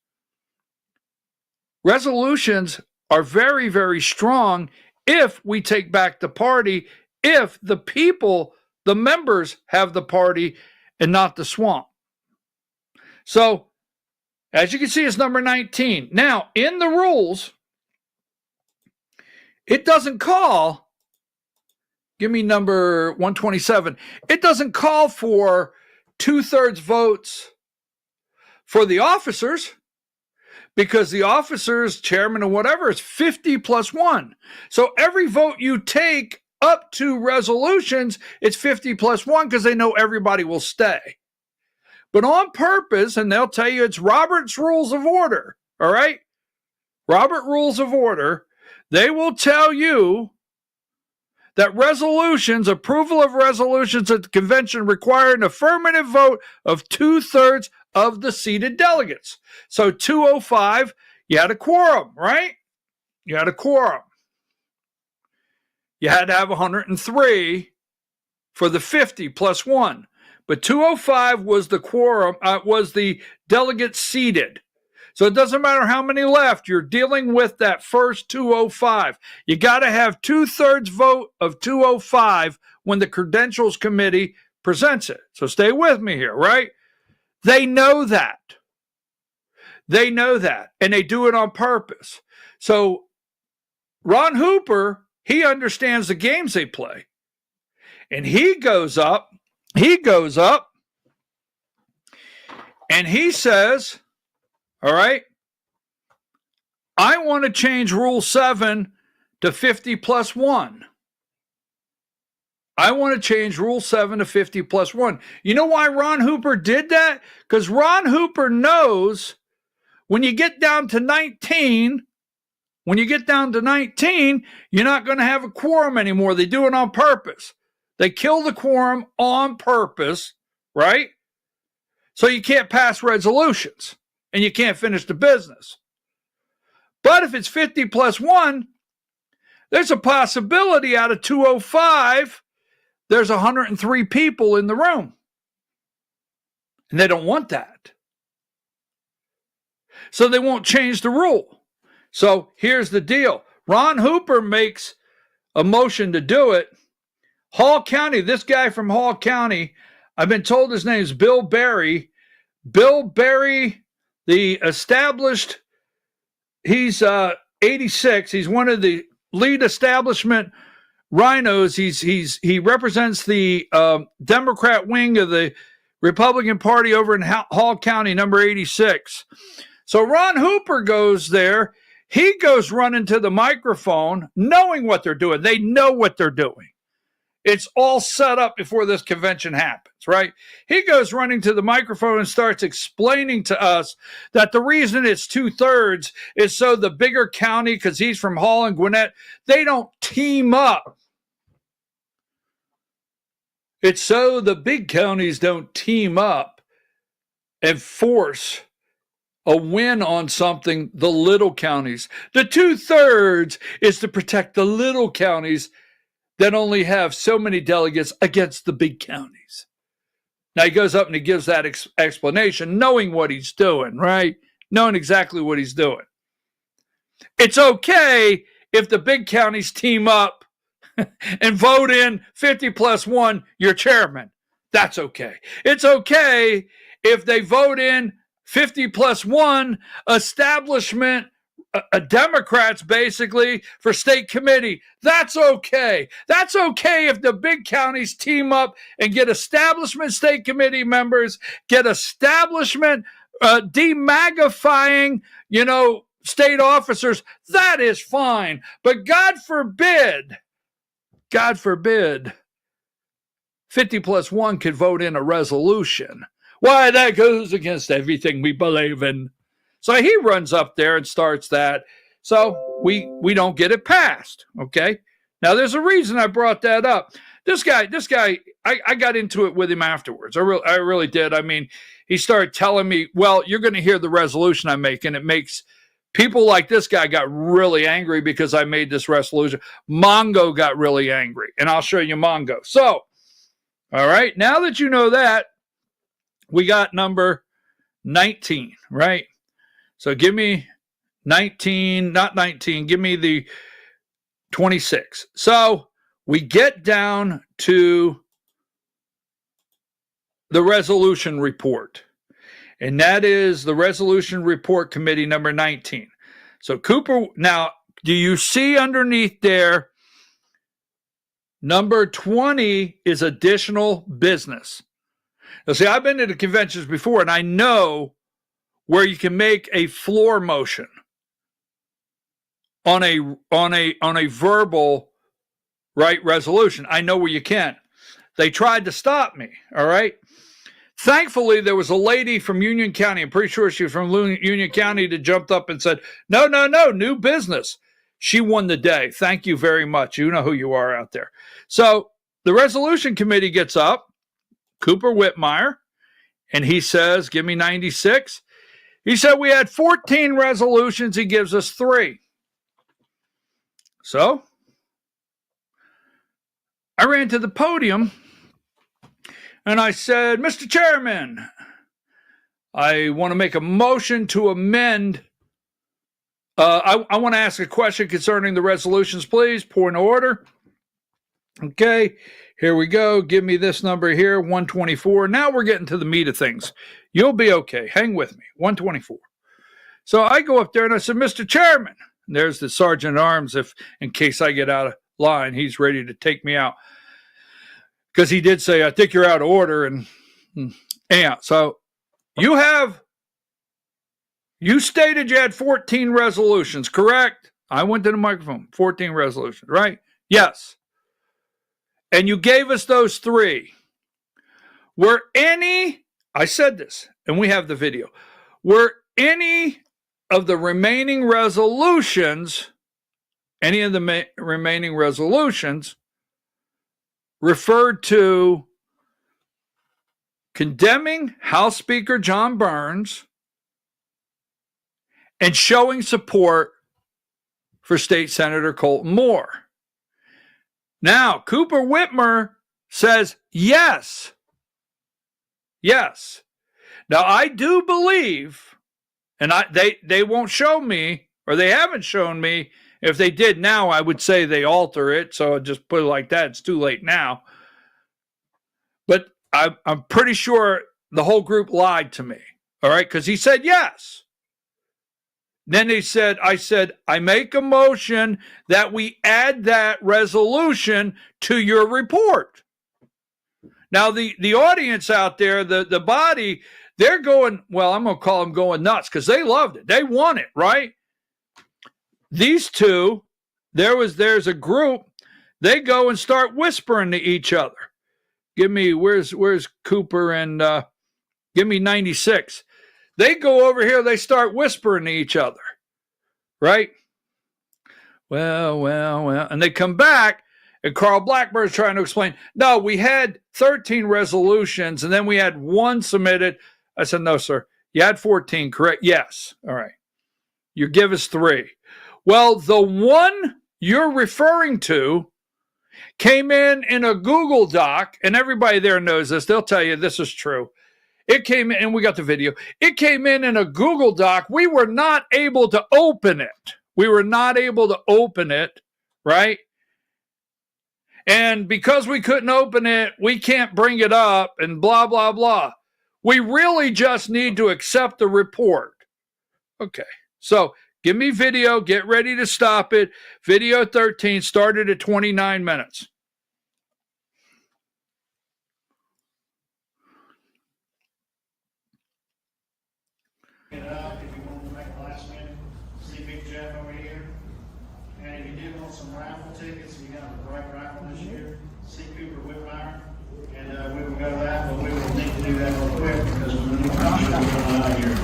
Resolutions are very, very strong if we take back the party, if the people, the members, have the party and not the swamp. So, as you can see, it's number 19. Now, in the rules, it doesn't call, give me number 127, it doesn't call for 2/3 votes for the officers, because the officers, chairman or whatever, is 50 plus 1. So every vote you take up to resolutions, it's 50 plus 1 because they know everybody will stay. But on purpose, and they'll tell you it's Robert's Rules of Order, all right? Robert Rules of Order, they will tell you that resolutions, approval of resolutions at the convention require an affirmative vote of 2/3 of the seated delegates. So 205, you had a quorum, right? You had a quorum. You had to have 103 for the 50 plus 1. But 205 was the quorum, was the delegates seated. So it doesn't matter how many left, you're dealing with that first 205. You got to have 2/3 vote of 205 when the Credentials Committee presents it. So stay with me here, right? They know that. They know that, and they do it on purpose. So Ron Hooper, he understands the games they play. And he goes up, and he says, all right, I want to change Rule 7 to 50 plus 1. I want to change Rule 7 to 50 plus 1. You know why Ron Hooper did that? Because Ron Hooper knows when you get down to 19, you're not going to have a quorum anymore. They do it on purpose. They kill the quorum on purpose, right? So you can't pass resolutions and you can't finish the business. But if it's 50 plus 1, there's a possibility out of 205, there's 103 people in the room. And they don't want that. So they won't change the rule. So here's the deal. Ron Hooper makes a motion to do it. Hall County, this guy from Hall County, I've been told his name is Bill Berry. Bill Berry, the established, he's 86. He's one of the lead establishment rhinos. He represents the Democrat wing of the Republican Party over in Hall County, number 86. So Ron Hooper goes there. He goes running to the microphone, knowing what they're doing. They know what they're doing. It's all set up before this convention happens, right? He goes running to the microphone and starts explaining to us that the reason it's 2/3 is so the bigger county, because he's from Hall and Gwinnett, they don't team up. It's so the big counties don't team up and force a win on something, the little counties. The 2/3 is to protect the little counties that only have so many delegates against the big counties. Now he goes up and he gives that explanation, knowing what he's doing, right? Knowing exactly what he's doing. It's okay if the big counties team up and vote in 50 plus 1, your chairman. That's okay. It's okay if they vote in 50 plus 1 establishment Democrats, basically, for state committee. That's okay. That's okay if the big counties team up and get establishment state committee members, get establishment demagifying, state officers. That is fine. But God forbid, 50 plus 1 could vote in a resolution. Why, that goes against everything we believe in. So he runs up there and starts that. So we don't get it passed. Okay. Now there's a reason I brought that up. This guy, I got into it with him afterwards. I really did. I mean, he started telling me, well, you're going to hear the resolution I make, and it makes people like this guy got really angry because I made this resolution. Mongo got really angry, and I'll show you Mongo. So, all right, now that you know that, we got number 19, right? So give me 19, not 19, give me the 26. So we get down to the resolution report, and that is the resolution report committee number 19. So Cooper, now, do you see underneath there, number 20 is additional business. Now, see, I've been to the conventions before, and I know where you can make a floor motion on a verbal, right, resolution. I know where you can. They tried to stop me, all right? Thankfully, there was a lady from Union County, I'm pretty sure she was from Union County, that jumped up and said, no, new business. She won the day. Thank you very much. You know who you are out there. So the resolution committee gets up, Cooper Whitmire, and he says, give me 96. He said we had 14 resolutions. He gives us 3. So I ran to the podium and I said, Mr. Chairman, I want to make a motion to amend. I want to ask a question concerning the resolutions, please. Point of order. Okay, here we go. Give me this number here, 124. Now we're getting to the meat of things. You'll be okay. Hang with me, 124. So I go up there and I said, Mr. Chairman, and there's the sergeant at arms, if in case I get out of line, he's ready to take me out. Because he did say, I think you're out of order. And yeah, so you stated you had 14 resolutions, correct? I went to the microphone, 14 resolutions, right? Yes. And you gave us those 3. Were any, I said this, and we have the video, were any of the remaining resolutions, referred to condemning House Speaker John Burns and showing support for State Senator Colton Moore? Now, Cooper Whitmer says yes. Yes. Now, I do believe, and they won't show me, or they haven't shown me. If they did now, I would say they alter it. So I'll just put it like that. It's too late now. But I'm pretty sure the whole group lied to me. All right. Because he said yes. Then I said, I make a motion that we add that resolution to your report. Now, the audience out there, the body, they're going, well, I'm going to call them going nuts because they loved it. They want it, right? These two, there's a group, they go and start whispering to each other. Give me, where's Cooper, and give me 96. They go over here, they start whispering to each other, right? Well, and they come back, and Carl Blackbird's trying to explain, no, we had 13 resolutions, and then we had 1 submitted. I said, no, sir, you had 14, correct? Yes. All right. You give us 3. Well, the one you're referring to came in a Google Doc, and everybody there knows this. They'll tell you this is true. It came in, and we got the video. It came in a Google Doc. We were not able to open it. Right? And because we couldn't open it, we can't bring it up and blah, blah, blah. We really just need to accept the report. Okay. So give me video. Get ready to stop it. Video 13 started at 29 minutes. If you want to make a last minute, see Big Jeff over here. And if you do want some raffle tickets, we got a great raffle this year. See Cooper Whitmire. And we will go to that, but we will need to do that real quick because we're going to need to here.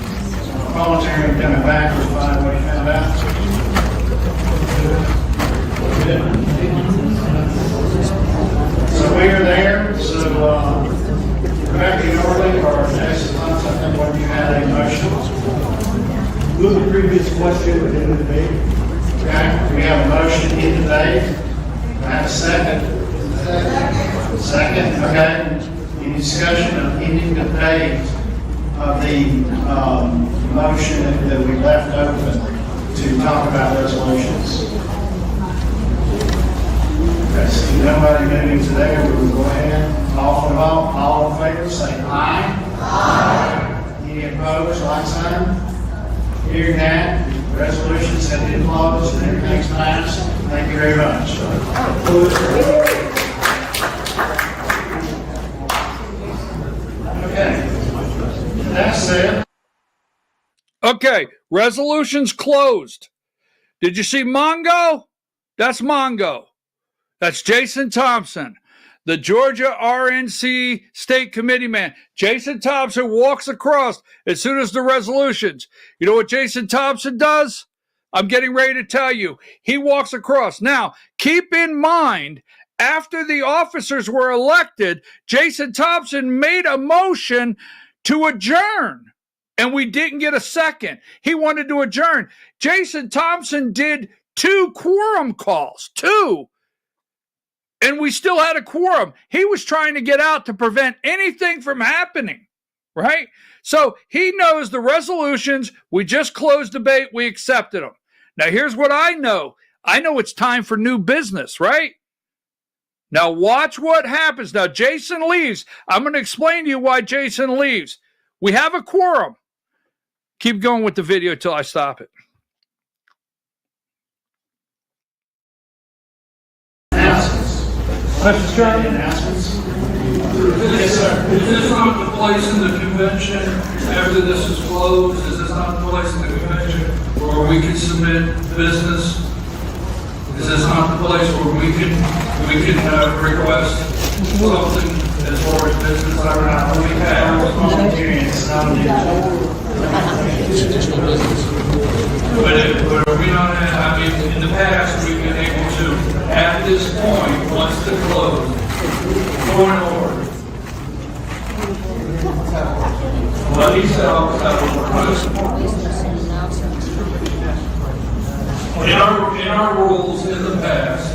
So voluntary coming back to find what he found out. So we are there. So Rebecca Norley or Jason Thompson, I think what you had a motion. Move the previous question in the debate. Okay, we have a motion in debate. I have a second. Second, okay. Any discussion of ending debate of the motion that we left open to talk about resolutions? Okay, so nobody moving today, we will go ahead. All in favor, say aye. Aye. Any opposed, like sign? Hearing that, resolutions have been closed and everything's passed. Thank you very much. Okay. That said. Okay, resolution's closed. Did you see Mongo? That's Mongo. That's Jason Thompson, the Georgia RNC State Committee man. Jason Thompson walks across as soon as the resolutions. You know what Jason Thompson does? I'm getting ready to tell you. He walks across. Now, keep in mind, after the officers were elected, Jason Thompson made a motion to adjourn, and we didn't get a second. He wanted to adjourn. Jason Thompson did 2 quorum calls, 2. And we still had a quorum. He was trying to get out to prevent anything from happening, right? So he knows the resolutions. We just closed debate. We accepted them. Now, here's what I know. I know it's time for new business, right? Now, watch what happens. Now, Jason leaves. I'm going to explain to you why Jason leaves. We have a quorum. Keep going with the video till I stop it. Mr. Chairman. Yes, sir. Is this not the place in the convention after this is closed? Is this not the place in the convention where we can submit business? Is this not the place where we can request something as far as business? I don't know. We have It's not on But are we not, I mean, in the past, we've been able to, at this point, once the close, point of order. What he said, in our rules in the past,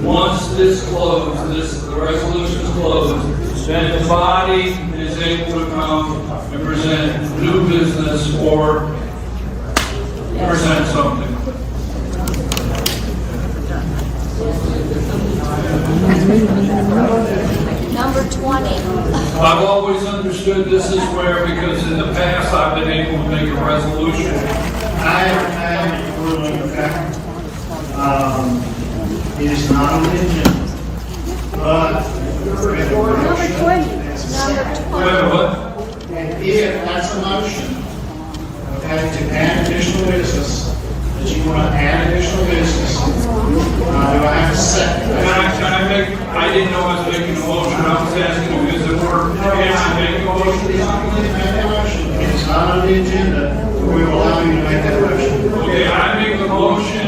once this closed, the resolution is closed, then the body is able to come and present new business or present something. Number 20. I've always understood this is where, because in the past I've been able to make a resolution. I have a ruling, okay? It is not on the agenda, but Number 20. Wait, what? And if that's a motion, okay, to add additional business, that you want to add additional business, do I have a second? Can I make, I didn't know I was making a motion, I was asking you, is it work? Can I make a motion? It's not on the agenda, but we will allow you to make that motion. Okay, I make a motion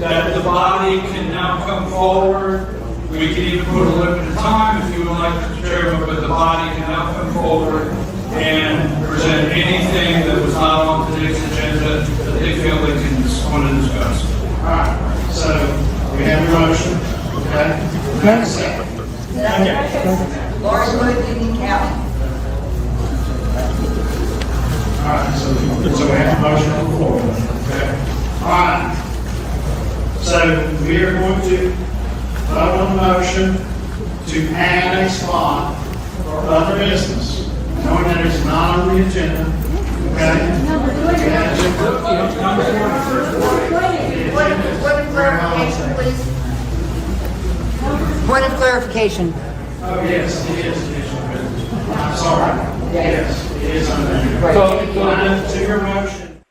that the body can now come forward. We can even put a limit of time if you would like, Mr. Chairman, but the body can now come forward and present anything that was not on today's agenda that they feel they can want to discuss. All right, so we have a motion, okay? Have a second. Lori Wood, Union County. All right, so we have a motion on the floor, okay? All right. So we are going to vote on the motion to add a spot for other business, knowing that it's not on the agenda, okay? Point of clarification. Oh, yes, it is. I'm sorry. Yes, it is on there. To your motion.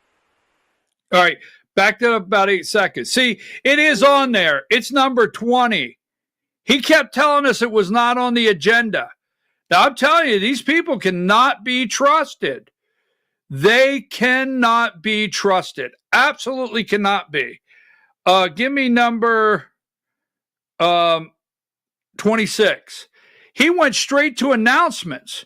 All right, back that up about 8 seconds. See, it is on there. It's number 20. He kept telling us it was not on the agenda. Now, I'm telling you, these people cannot be trusted. They cannot be trusted. Absolutely cannot be. Give me number 26. He went straight to announcements.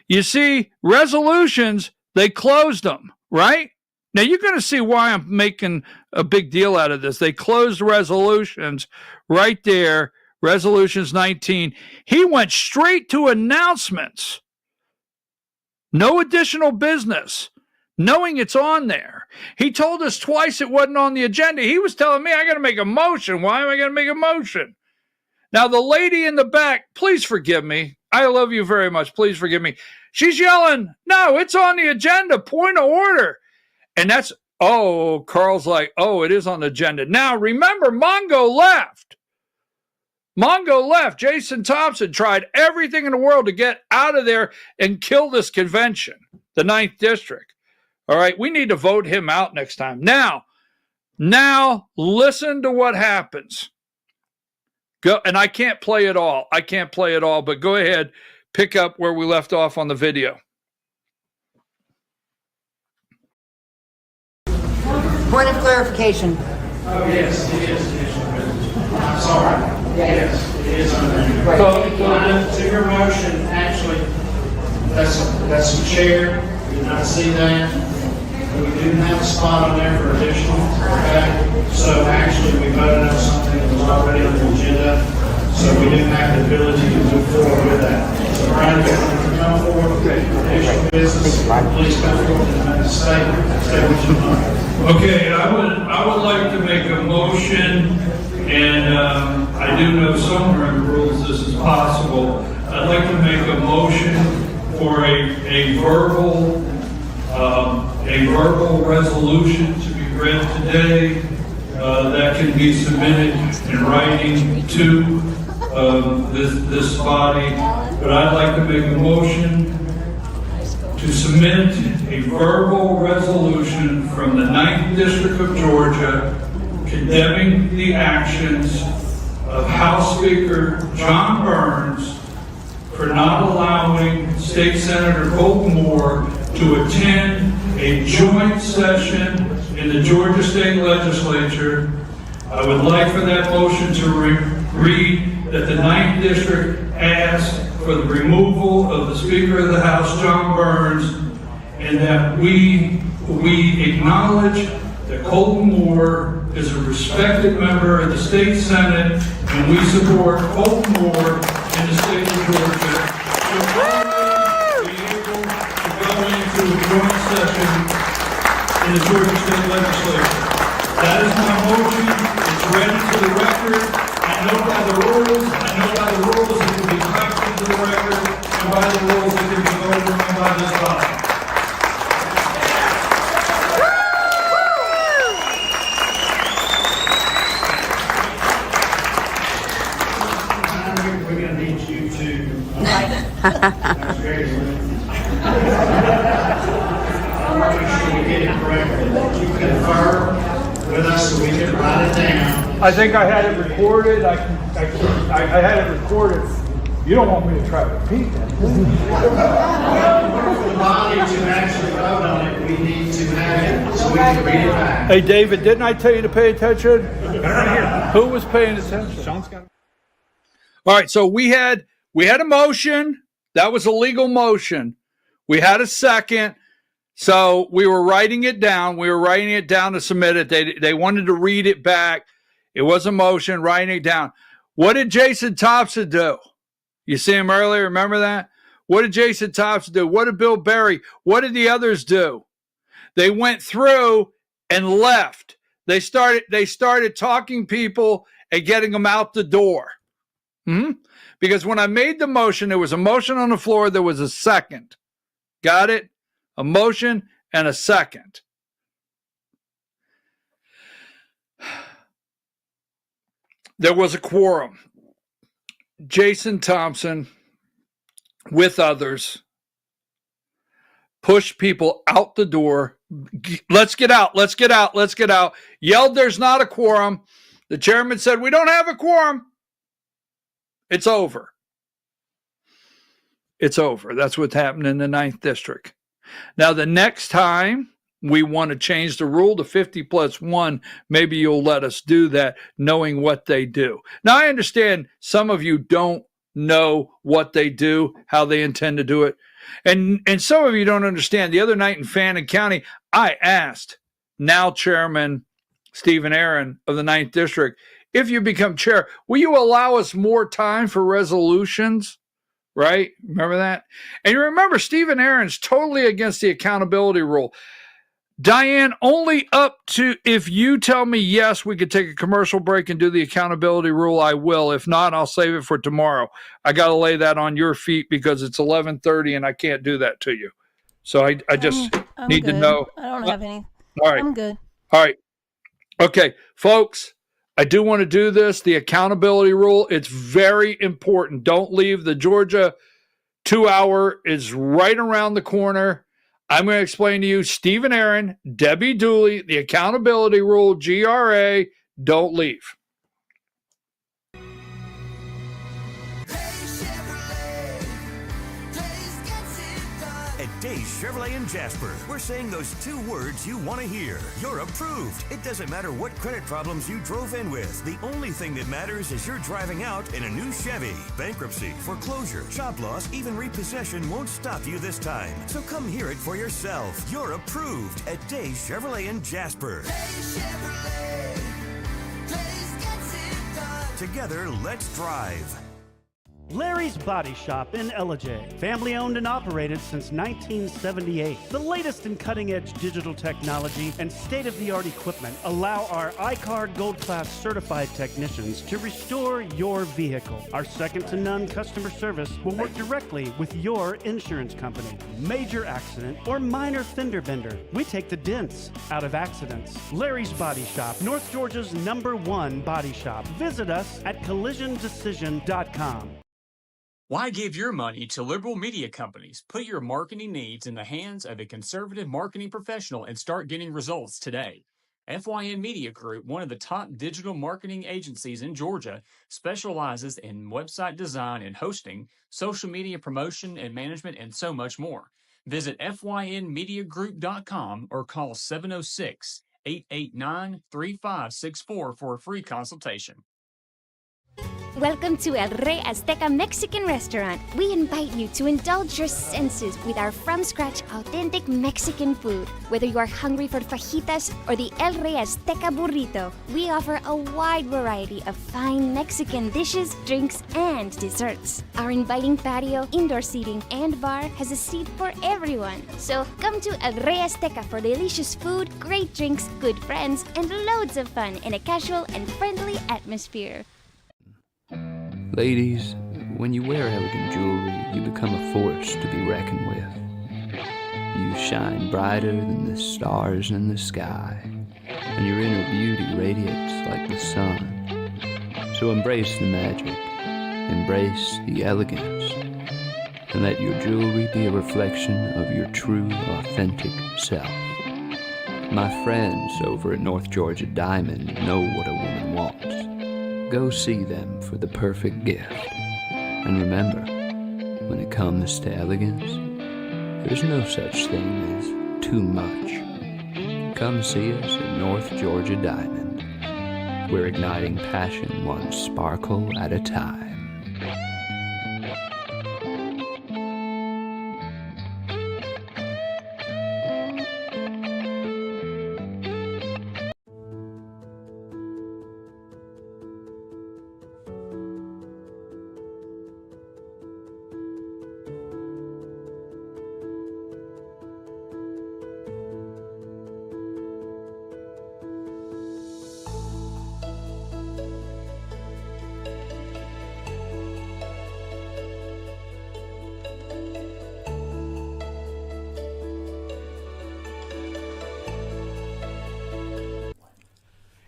You see, resolutions, they closed them, right? Now, you're going to see why I'm making a big deal out of this. They closed resolutions right there, resolutions 19. He went straight to announcements. No additional business, knowing it's on there. He told us twice it wasn't on the agenda. He was telling me I got to make a motion. Why am I going to make a motion? Now, the lady in the back, please forgive me. I love you very much. Please forgive me. She's yelling, no, it's on the agenda. Point of order. And that's, oh, Carl's like, oh, it is on the agenda. Now, remember, Mongo left. Mongo left. Jason Thompson tried everything in the world to get out of there and kill this convention, the 9th District. All right, we need to vote him out next time. Now, listen to what happens. Go, and I can't play it all. But go ahead, pick up where we left off on the video. Point of clarification. Oh, yes, it is. I'm sorry. Yes, it is under. To your motion, actually, that's a chair. You did not see that. We do have a spot on there for additional. Okay? So actually, we voted on something that was already on the agenda. So we do have the ability to move forward with that. So Brian, if you want to come forward with additional business, please come forward and say what you want. Okay, I would like to make a motion, and I do know somewhere in the rules this is possible. I'd like to make a motion for a verbal resolution to be read today that can be submitted in writing to this body. But I'd like to make a motion to submit a verbal resolution from the 9th District of Georgia condemning the actions of House Speaker John Burns for not allowing State Senator Colton Moore to attend a joint session in the Georgia State Legislature. I would like for that motion to read that the 9th District asks for the removal of the Speaker of the House, John Burns, and that we acknowledge that Colton Moore is a respected member of the State Senate, and we support Colton Moore in the state of Georgia to be able to go into a joint session in the Georgia State Legislature. That is my motion. It's ready to the record. I know by the rules it can be typed into the record, and by the rules it can be voted on by this body. We're going to need you to. That's very good. I want to make sure we get it correctly. You confirm with us so we can write it down. I think I had it recorded. I had it recorded. You don't want me to try to repeat that. For the body to actually vote on it, we need to have it so we can read it back. Hey, David, didn't I tell you to pay attention? Who was paying attention? Sean's got. All right, so we had a motion. That was a legal motion. We had a second. So we were writing it down. We were writing it down to submit it. They wanted to read it back. It was a motion, writing it down. What did Jason Thompson do? You see him earlier, remember that? What did Jason Thompson do? What did Bill Berry? What did the others do? They went through and left. They started talking people and getting them out the door. Because when I made the motion, there was a motion on the floor, there was a second. Got it? A motion and a second. There was a quorum. Jason Thompson, with others, pushed people out the door. Let's get out, let's get out, let's get out. Yelled, there's not a quorum. The chairman said, we don't have a quorum. It's over. It's over. That's what's happened in the 9th District. Now, the next time we want to change the rule to 50+1, maybe you'll let us do that, knowing what they do. Now, I understand some of you don't know what they do, how they intend to do it. And some of you don't understand. The other night in Fannin County, I asked now Chairman Stephen Aaron of the 9th District, if you become chair, will you allow us more time for resolutions? Right? Remember that? And you remember Stephen Aaron's totally against the accountability rule. Diane, only up to, if you tell me yes, we could take a commercial break and do the accountability rule, I will. If not, I'll save it for tomorrow. I got to lay that on your feet because it's 11:30 and I can't do that to you. So I just need to know. I don't have any. All right. I'm good. All right. Okay, folks, I do want to do this. The accountability rule, it's very important. Don't leave. The Georgia 2-hour is right around the corner. I'm going to explain to you Stephen Aaron, Debbie Dooley, the accountability rule, GRA. Don't leave. At Days Chevrolet in Jasper, we're saying those 2 words you want to hear. You're approved. It doesn't matter what credit problems you drove in with. The only thing that matters is you're driving out in a new Chevy. Bankruptcy, foreclosure, job loss, even repossession won't stop you this time. So come hear it for yourself. You're approved at Days Chevrolet in Jasper. Days Chevrolet. Days gets it done. Together, let's drive. Larry's Body Shop in Ellijay. Family owned and operated since 1978. The latest in cutting-edge digital technology and state-of-the-art equipment allow our iCard Gold Class certified technicians to restore your vehicle. Our second-to-none customer service will work directly with your insurance company. Major accident or minor fender bender. We take the dents out of accidents. Larry's Body Shop, North Georgia's #1 body shop. Visit us at collisiondecision.com. Why give your money to liberal media companies? Put your marketing needs in the hands of a conservative marketing professional and start getting results today. FYN Media Group, one of the top digital marketing agencies in Georgia, specializes in website design and hosting, social media promotion and management, and so much more. Visit FYNmediagroup.com or call 706-889-3564 for a free consultation. Welcome to El Rey Azteca Mexican Restaurant. We invite you to indulge your senses with our from-scratch authentic Mexican food. Whether you are hungry for fajitas or the El Rey Azteca burrito, we offer a wide variety of fine Mexican dishes, drinks, and desserts. Our inviting patio, indoor seating, and bar has a seat for everyone. So come to El Rey Azteca for delicious food, great drinks, good friends, and loads of fun in a casual and friendly atmosphere. Ladies, when you wear elegant jewelry, you become a force to be reckoned with. You shine brighter than the stars in the sky, and your inner beauty radiates like the sun. So embrace the magic, embrace the elegance, and let your jewelry be a reflection of your true, authentic self. My friends over at North Georgia Diamond know what a woman wants. Go see them for the perfect gift. And remember, when it comes to elegance, there's no such thing as too much. Come see us at North Georgia Diamond. We're igniting passion one sparkle at a time.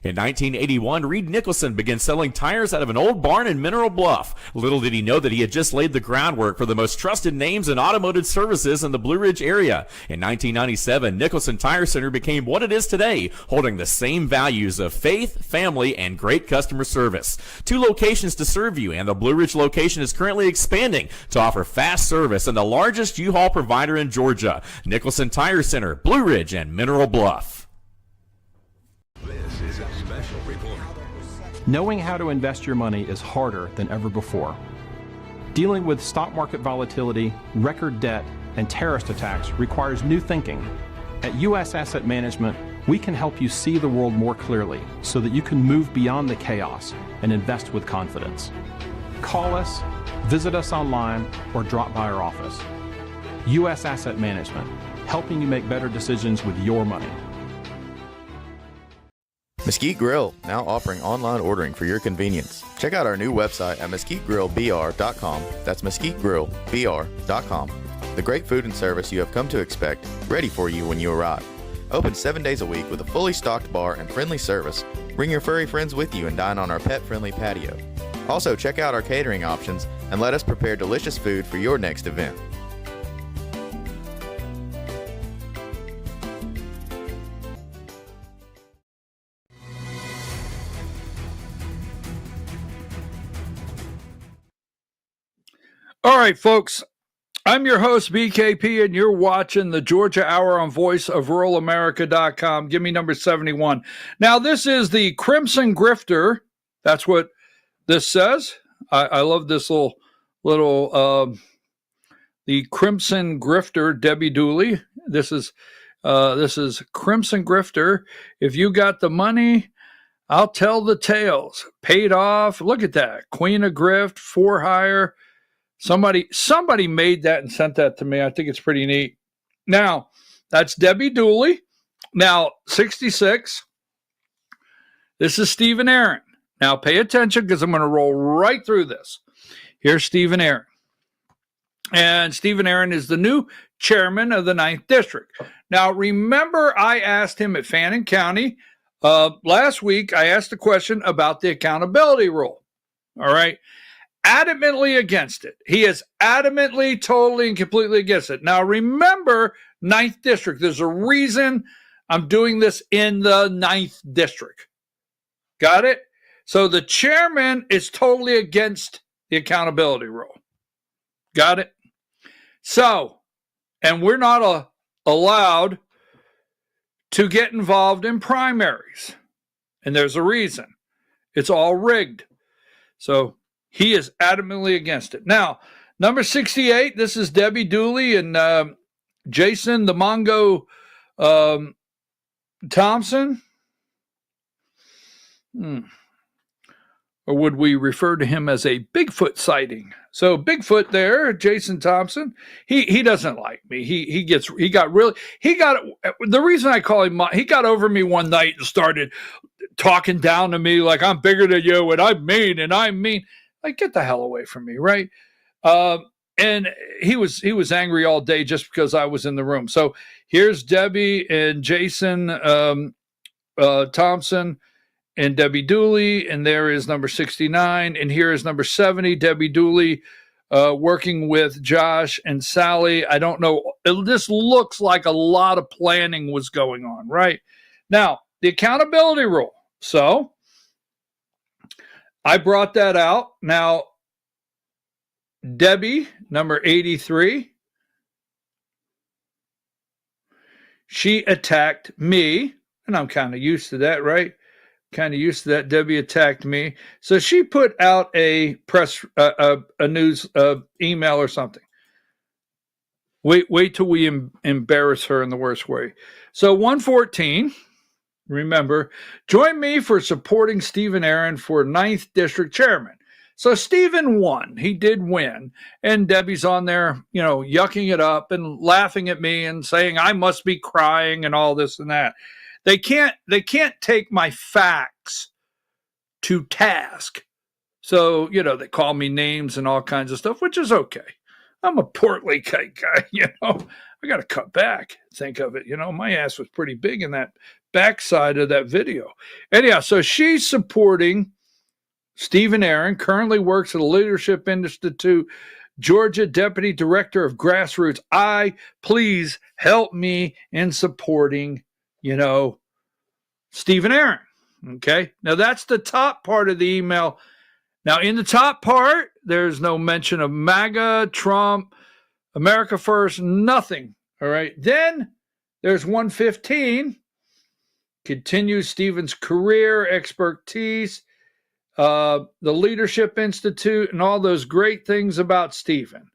In 1981, Reed Nicholson began selling tires out of an old barn in Mineral Bluff. Little did he know that he had just laid the groundwork for the most trusted names in automotive services in the Blue Ridge area. In 1997, Nicholson Tire Center became what it is today, holding the same values of faith, family, and great customer service. 2 locations to serve you, and the Blue Ridge location is currently expanding to offer fast service and the largest U-Haul provider in Georgia. Nicholson Tire Center, Blue Ridge, and Mineral Bluff. This is a special report. Knowing how to invest your money is harder than ever before. Dealing with stock market volatility, record debt, and terrorist attacks requires new thinking. At U.S. Asset Management, we can help you see the world more clearly so that you can move beyond the chaos and invest with confidence. Call us, visit us online, or drop by our office. U.S. Asset Management, helping you make better decisions with your money. Mesquite Grill, now offering online ordering for your convenience. Check out our new website at mesquitegrillbr.com. That's mesquitegrillbr.com. The great food and service you have come to expect, ready for you when you arrive. Open 7 days a week with a fully stocked bar and friendly service. Bring your furry friends with you and dine on our pet-friendly patio. Also, check out our catering options and let us prepare delicious food for your next event. All right, folks. I'm your host, BKP, and you're watching the Georgia Hour on voiceofruralamerica.com. Give me number 71. Now, this is the Crimson Grifter. That's what this says. I love this little the Crimson Grifter, Debbie Dooley. This is Crimson Grifter. If you got the money, I'll tell the tales. Paid off. Look at that. Queen of Grift, for hire. Somebody made that and sent that to me. I think it's pretty neat. Now, that's Debbie Dooley. Now, 66. This is Stephen Aaron. Now, pay attention because I'm going to roll right through this. Here's Stephen Aaron. And Stephen Aaron is the new chairman of the 9th District. Now, remember I asked him at Fannin County last week, I asked a question about the accountability rule. All right. Adamantly against it. He is adamantly, totally, and completely against it. Now, remember, 9th District. There's a reason I'm doing this in the 9th District. Got it? So the chairman is totally against the accountability rule. Got it? So, and we're not allowed to get involved in primaries. And there's a reason. It's all rigged. So, he is adamantly against it. Now, number 68, this is Debbie Dooley and Jason the Mongo Thompson. Or would we refer to him as a Bigfoot sighting? So Bigfoot there, Jason Thompson, he doesn't like me. The reason I call him, he got over me one night and started talking down to me like I'm bigger than you and I'm mean. Like, get the hell away from me, right? And he was angry all day just because I was in the room. So here's Debbie and Jason Thompson and Debbie Dooley, and there is number 69, and here is number 70, Debbie Dooley working with Josh and Sally. I don't know. This looks like a lot of planning was going on, right? Now, the accountability rule. So I brought that out. Now, Debbie, number 83, she attacked me, and I'm kind of used to that, right? Kind of used to that. Debbie attacked me. So she put out a press, a news email or something. Wait till we embarrass her in the worst way. So 114. Remember, join me for supporting Stephen Aaron for 9th District Chairman. So Stephen won. He did win. And Debbie's on there, yucking it up and laughing at me and saying I must be crying and all this and that. They can't take my facts to task. So, they call me names and all kinds of stuff, which is okay. I'm a portly guy, I I got to cut back. Think of it. My ass was pretty big in that backside of that video. Anyhow, so she's supporting Stephen Aaron, currently works at the Leadership Institute, Georgia Deputy Director of Grassroots. Please help me in supporting, Stephen Aaron. Okay. Now that's the top part of the email. Now in the top part, there's no mention of MAGA, Trump, America First, nothing. All right. Then there's 115. Continues Stephen's career, expertise, the Leadership Institute, and all those great things about Stephen.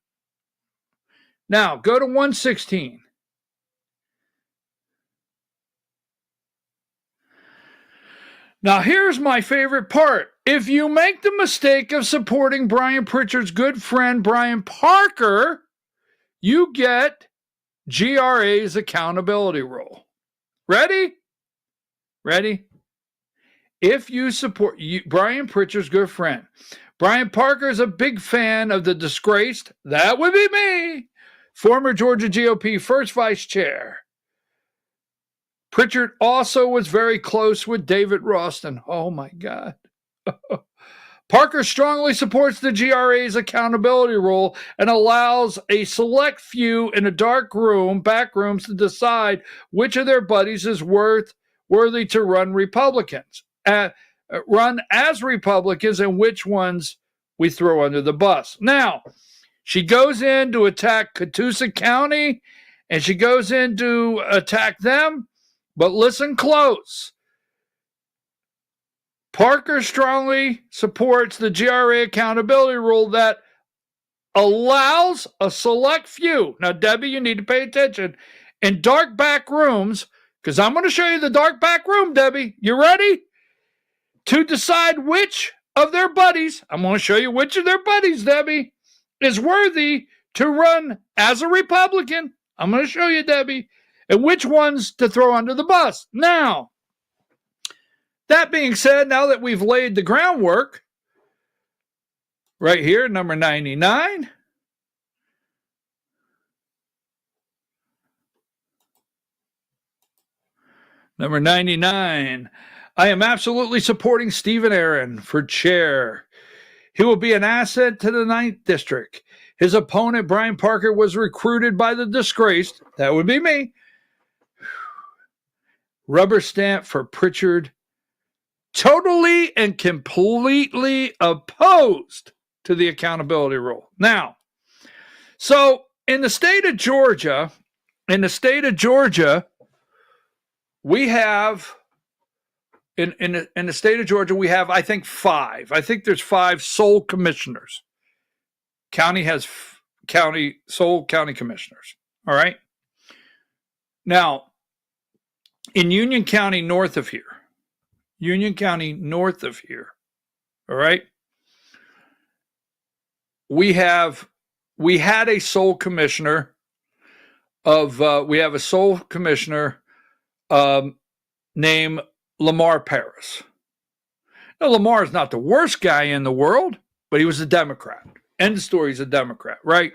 Now, go to 116. Now, here's my favorite part. If you make the mistake of supporting Brian Pritchard's good friend, Brian Parker, you get GRA's accountability rule. Ready? If you support Brian Pritchard's good friend, Brian Parker is a big fan of the disgraced, that would be me, former Georgia GOP first vice chair. Pritchard also was very close with David Ralston. Oh, my God. Parker strongly supports the GRA's accountability rule and allows a select few in a dark room, back rooms, to decide which of their buddies is worthy to run as Republicans and which ones we throw under the bus. Now, she goes in to attack Catoosa County, and she goes in to attack them. But listen close. Parker strongly supports the GRA accountability rule that allows a select few. Now, Debbie, you need to pay attention. In dark back rooms, because I'm going to show you the dark back room, Debbie. You ready? To decide which of their buddies, I'm going to show you which of their buddies, Debbie, is worthy to run as a Republican. I'm going to show you, Debbie. And which ones to throw under the bus. Now, that being said, now that we've laid the groundwork, right here, number 99. Number 99. I am absolutely supporting Stephen Aaron for chair. He will be an asset to the 9th District. His opponent, Brian Parker, was recruited by the disgraced, that would be me, rubber stamp for Pritchard, totally and completely opposed to the accountability rule. Now, so in the state of Georgia, we have, in the state of Georgia, we have, I think, 5. I think there's 5 sole commissioners. County has sole county commissioners. All right. Now, in Union County north of here, all right, we had a sole commissioner named Lamar Paris. Now, Lamar is not the worst guy in the world, but he was a Democrat. End of story, he's a Democrat, right?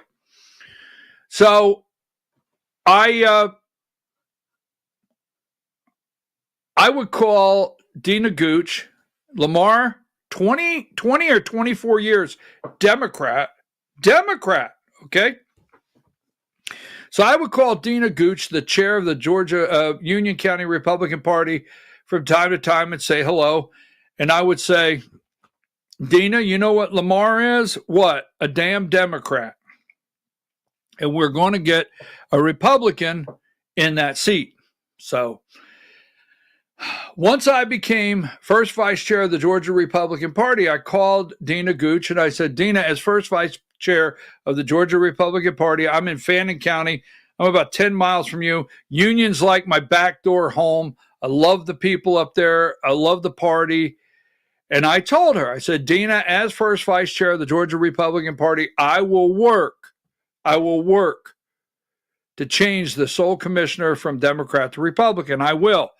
So I would call Dina Gooch, Lamar, 20 or 24 years, Democrat, okay? So I would call Dina Gooch, the chair of the Georgia Union County Republican Party, from time to time and say hello. And I would say, Dina, you know what Lamar is? What? A damn Democrat. And we're going to get a Republican in that seat. So once I became first vice chair of the Georgia Republican Party, I called Dina Gooch and I said, Dina, as first vice chair of the Georgia Republican Party, I'm in Fannin County. I'm about 10 miles from you. Union's like my backdoor home. I love the people up there. I love the party. And I told her, I said, Dina, as first vice chair of the Georgia Republican Party, I will work to change the sole commissioner from Democrat to Republican. I will.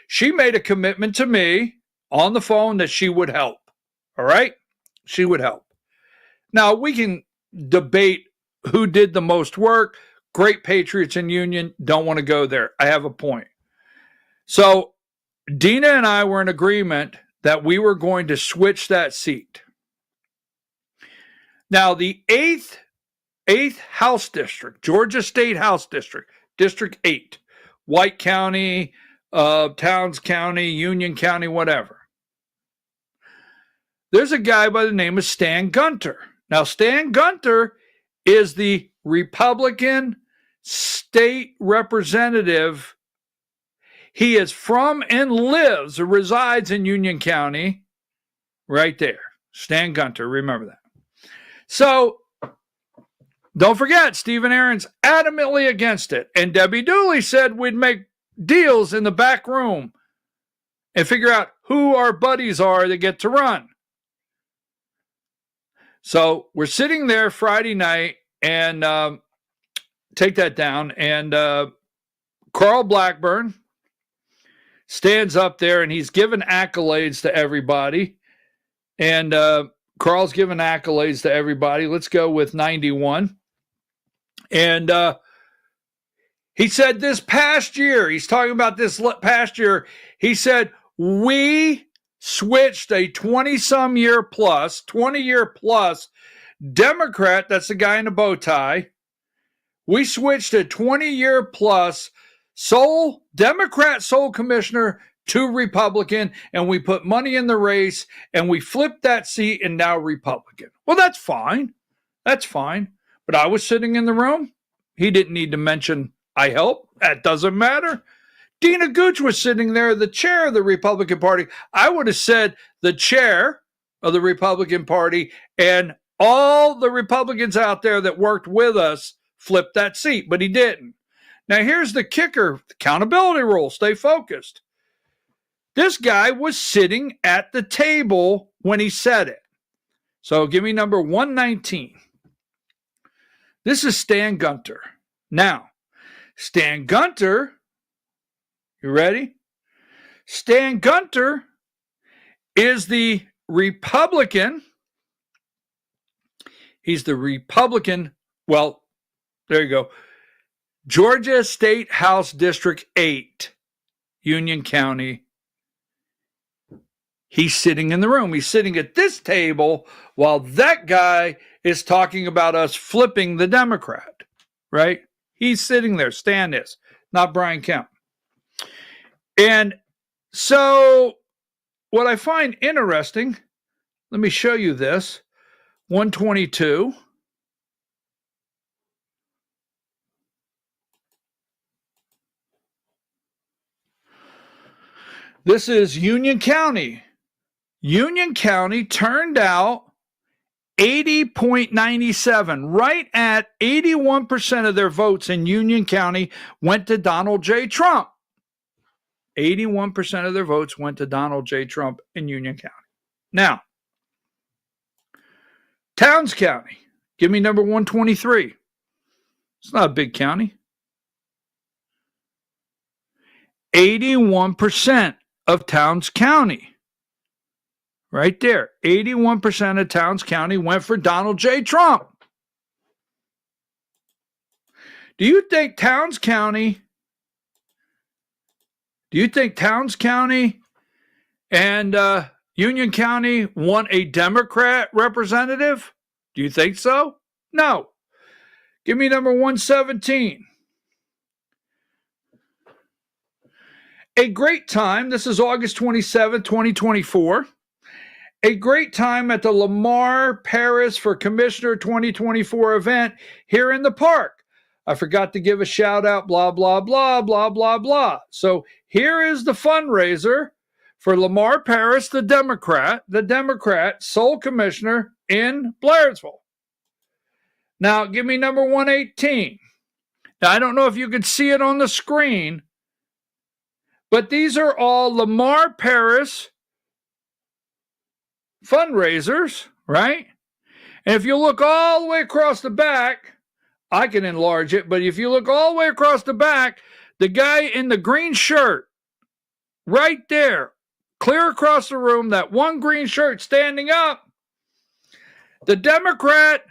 She made a commitment to me on the phone that she would help. All right? She would help. Now, we can debate who did the most work. great patriots in Union, don't want to go there. I have a point. So Dina and I were in agreement that we were going to switch that seat. Now, the 8th House District, Georgia State House District, District 8, White County, Towns County, Union County, whatever. There's a guy by the name of Stan Gunter. Now, Stan Gunter is the Republican state representative. He is from and lives or resides in Union County, right there. Stan Gunter, remember that. So, don't forget, Stephen Aaron's adamantly against it. And Debbie Dooley said we'd make deals in the back room and figure out who our buddies are that get to run. So we're sitting there Friday night and take that down. And Carl Blackburn stands up there and he's giving accolades to everybody. And Carl's giving accolades to everybody. Let's go with 91. And he said this past year, he's talking about this past year, he said, we switched a 20-year plus Democrat, that's the guy in the bow tie. We switched a 20-year plus Democrat sole commissioner to Republican, and we put money in the race, and we flipped that seat, and now Republican. Well, that's fine. That's fine. But I was sitting in the room. He didn't need to mention I helped. That doesn't matter. Dina Gooch was sitting there, the chair of the Republican Party. I would have said the chair of the Republican Party and all the Republicans out there that worked with us flipped that seat, but he didn't. Now, here's the kicker, accountability rule, stay focused. This guy was sitting at the table when he said it. So give me number 119. This is Stan Gunter. Now, Stan Gunter, you ready? Stan Gunter is the Republican. He's the Republican. Well, there you go. Georgia State House District 8, Union County. He's sitting in the room. He's sitting at this table while that guy is talking about us flipping the Democrat, right? He's sitting there. Stan is, not Brian Kemp. And so what I find interesting, let me show you this. 122. This is Union County. Union County turned out 80.97, right at 81% of their votes in Union County went to Donald J. Trump. 81% of their votes went to Donald J. Trump in Union County. Now, Towns County, give me number 123. It's not a big county. 81% of Towns County. Right there. 81% of Towns County went for Donald J. Trump. Do you think Towns County and Union County want a Democrat representative? Do you think so? No. Give me number 117. A great time. This is August 27, 2024. A great time at the Lamar Paris for Commissioner 2024 event here in the park. I forgot to give a shout out, blah, blah, blah, blah, blah, blah. So here is the fundraiser for Lamar Paris, the Democrat sole commissioner in Blairsville. Now, give me number 118. Now, I don't know if you can see it on the screen, but these are all Lamar Paris fundraisers, right? And if you look all the way across the back, I can enlarge it, but if you look all the way across the back, the guy in the green shirt, right there, clear across the room, that one green shirt standing up, the Democrat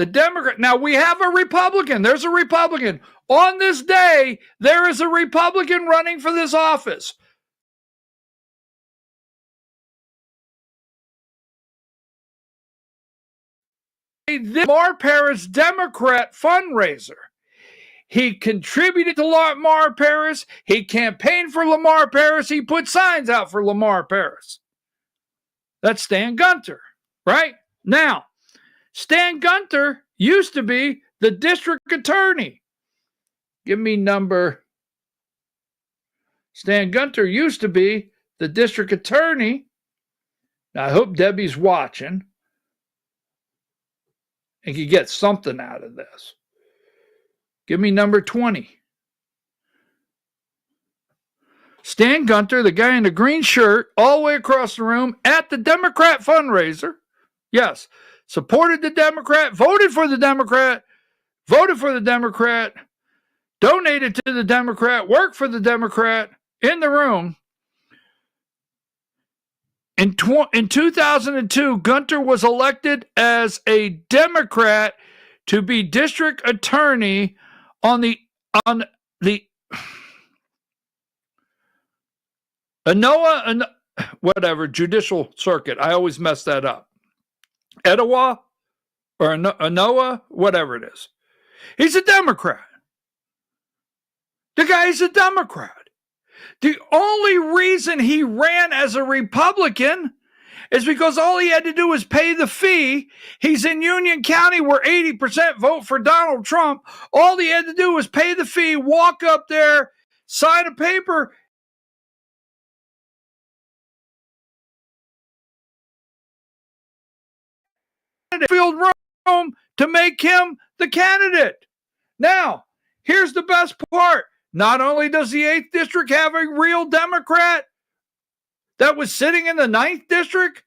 The Democrat. Now we have a Republican. There's a Republican. On this day, there is a Republican running for this office. Lamar Paris Democrat fundraiser. He contributed to Lamar Paris. He campaigned for Lamar Paris. He put signs out for Lamar Paris. That's Stan Gunter, right? Now, Stan Gunter used to be the district attorney. Give me number. Stan Gunter used to be the district attorney. Now, I hope Debbie's watching and can get something out of this. Give me number 20. Stan Gunter, the guy in the green shirt, all the way across the room at the Democrat fundraiser. Yes, supported the Democrat, voted for the Democrat, donated to the Democrat, worked for the Democrat in the room. In 2002, Gunter was elected as a Democrat to be district attorney on the Anoa, whatever, judicial circuit. I always mess that up. Etowah or Anoa, whatever it is. He's a Democrat. The guy's a Democrat. The only reason he ran as a Republican is because all he had to do was pay the fee. He's in Union County where 80% vote for Donald Trump. All he had to do was pay the fee, walk up there, sign a paper, field room to make him the candidate. Now, here's the best part. Not only does the 8th district have a real Democrat that was sitting in the 9th district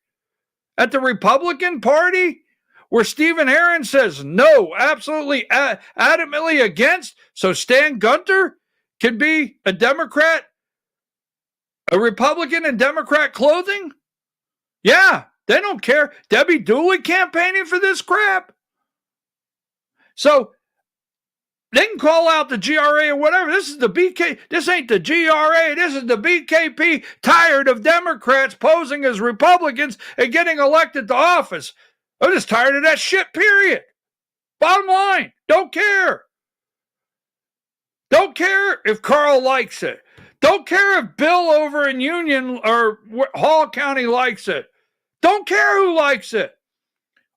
at the Republican Party, where Stephen Aaron says no, absolutely adamantly against, so Stan Gunter can be a Democrat, a Republican in Democrat clothing? Yeah, they don't care. Debbie Dooley campaigning for this crap. So they can call out the GRA or whatever. This is the BK. This ain't the GRA. This is the BKP, tired of Democrats posing as Republicans and getting elected to office. I'm just tired of that shit, period. Bottom line, don't care. Don't care if Carl likes it. Don't care if Bill over in Union or Hall County likes it. Don't care who likes it.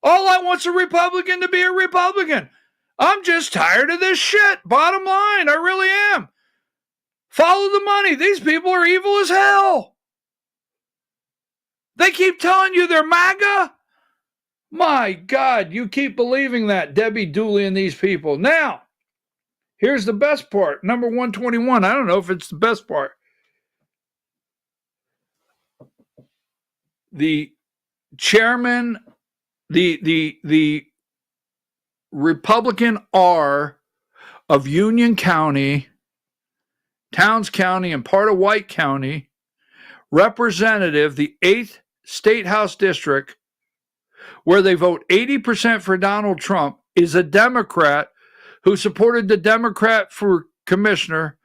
All I want's a Republican to be a Republican. I'm just tired of this shit. Bottom line, I really am. Follow the money. These people are evil as hell. They keep telling you they're MAGA. My God, you keep believing that, Debbie Dooley and these people. Now, here's the best part. Number 121. I don't know if it's the best part. The chairman, the Republican R of Union County, Towns County, and part of White County, representative, the 8th State House District, where they vote 80% for Donald Trump, is a Democrat who supported the Democrat for commissioner,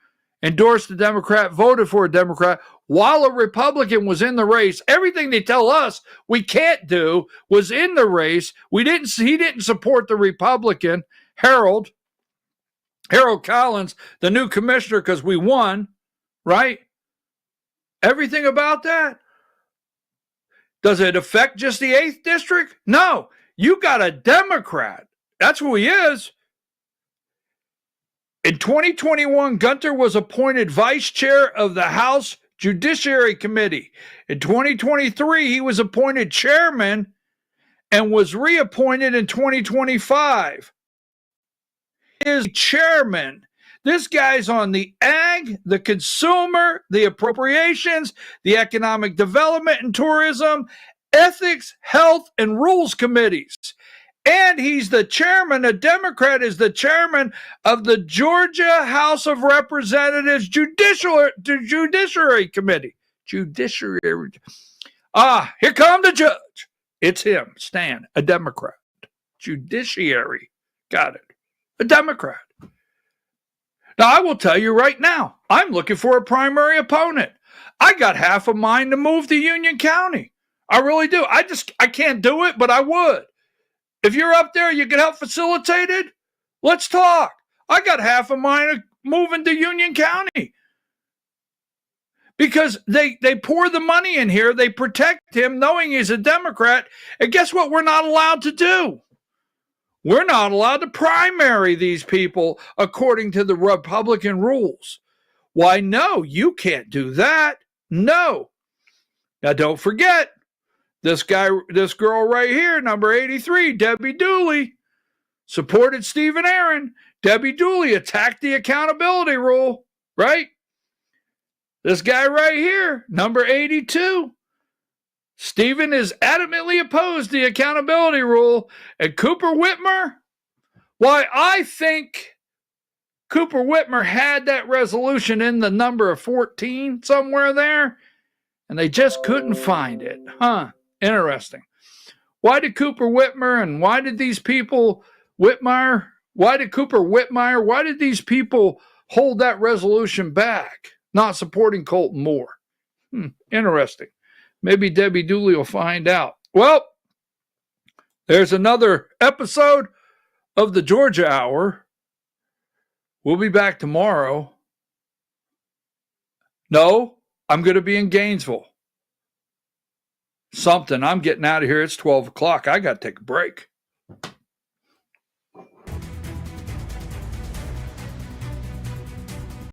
endorsed the Democrat, voted for a Democrat, while a Republican was in the race. Everything they tell us we can't do was in the race. He didn't support the Republican, Harold Collins, the new commissioner, because we won, right? Everything about that. Does it affect just the 8th district? No. You got a Democrat. That's who he is. In 2021, Gunter was appointed vice chair of the House Judiciary Committee. In 2023, he was appointed chairman and was reappointed in 2025. He is chairman. This guy's on the ag, the consumer, the appropriations, the economic development and tourism, ethics, health, and rules committees. And he's the chairman, a Democrat is the chairman of the Georgia House of Representatives Judiciary Committee. Judiciary. Here come the judge. It's him, Stan, a Democrat. Judiciary. Got it. A Democrat. Now, I will tell you right now, I'm looking for a primary opponent. I got half a mind to move to Union County. I really do. I can't do it, but I would. If you're up there, you can help facilitate it. Let's talk. I got half a mind of moving to Union County. Because they pour the money in here. They protect him knowing he's a Democrat. And guess what we're not allowed to do? We're not allowed to primary these people according to the Republican rules. Why, no, you can't do that. No. Now, don't forget, this girl right here, number 83, Debbie Dooley, supported Stephen Aaron. Debbie Dooley attacked the accountability rule, right? This guy right here, number 82, Stephen is adamantly opposed to the accountability rule. And Cooper Whitmer, why, I think Cooper Whitmer had that resolution in the number of 14 somewhere there, and they just couldn't find it. Interesting. Why did Cooper Whitmer and why did these people, why did Cooper Whitmire, why did these people hold that resolution back, not supporting Colton Moore? Interesting. Maybe Debbie Dooley will find out. Well, there's another episode of the Georgia Hour. We'll be back tomorrow. No, I'm going to be in Gainesville. I'm getting out of here. It's 12 o'clock. I got to take a break.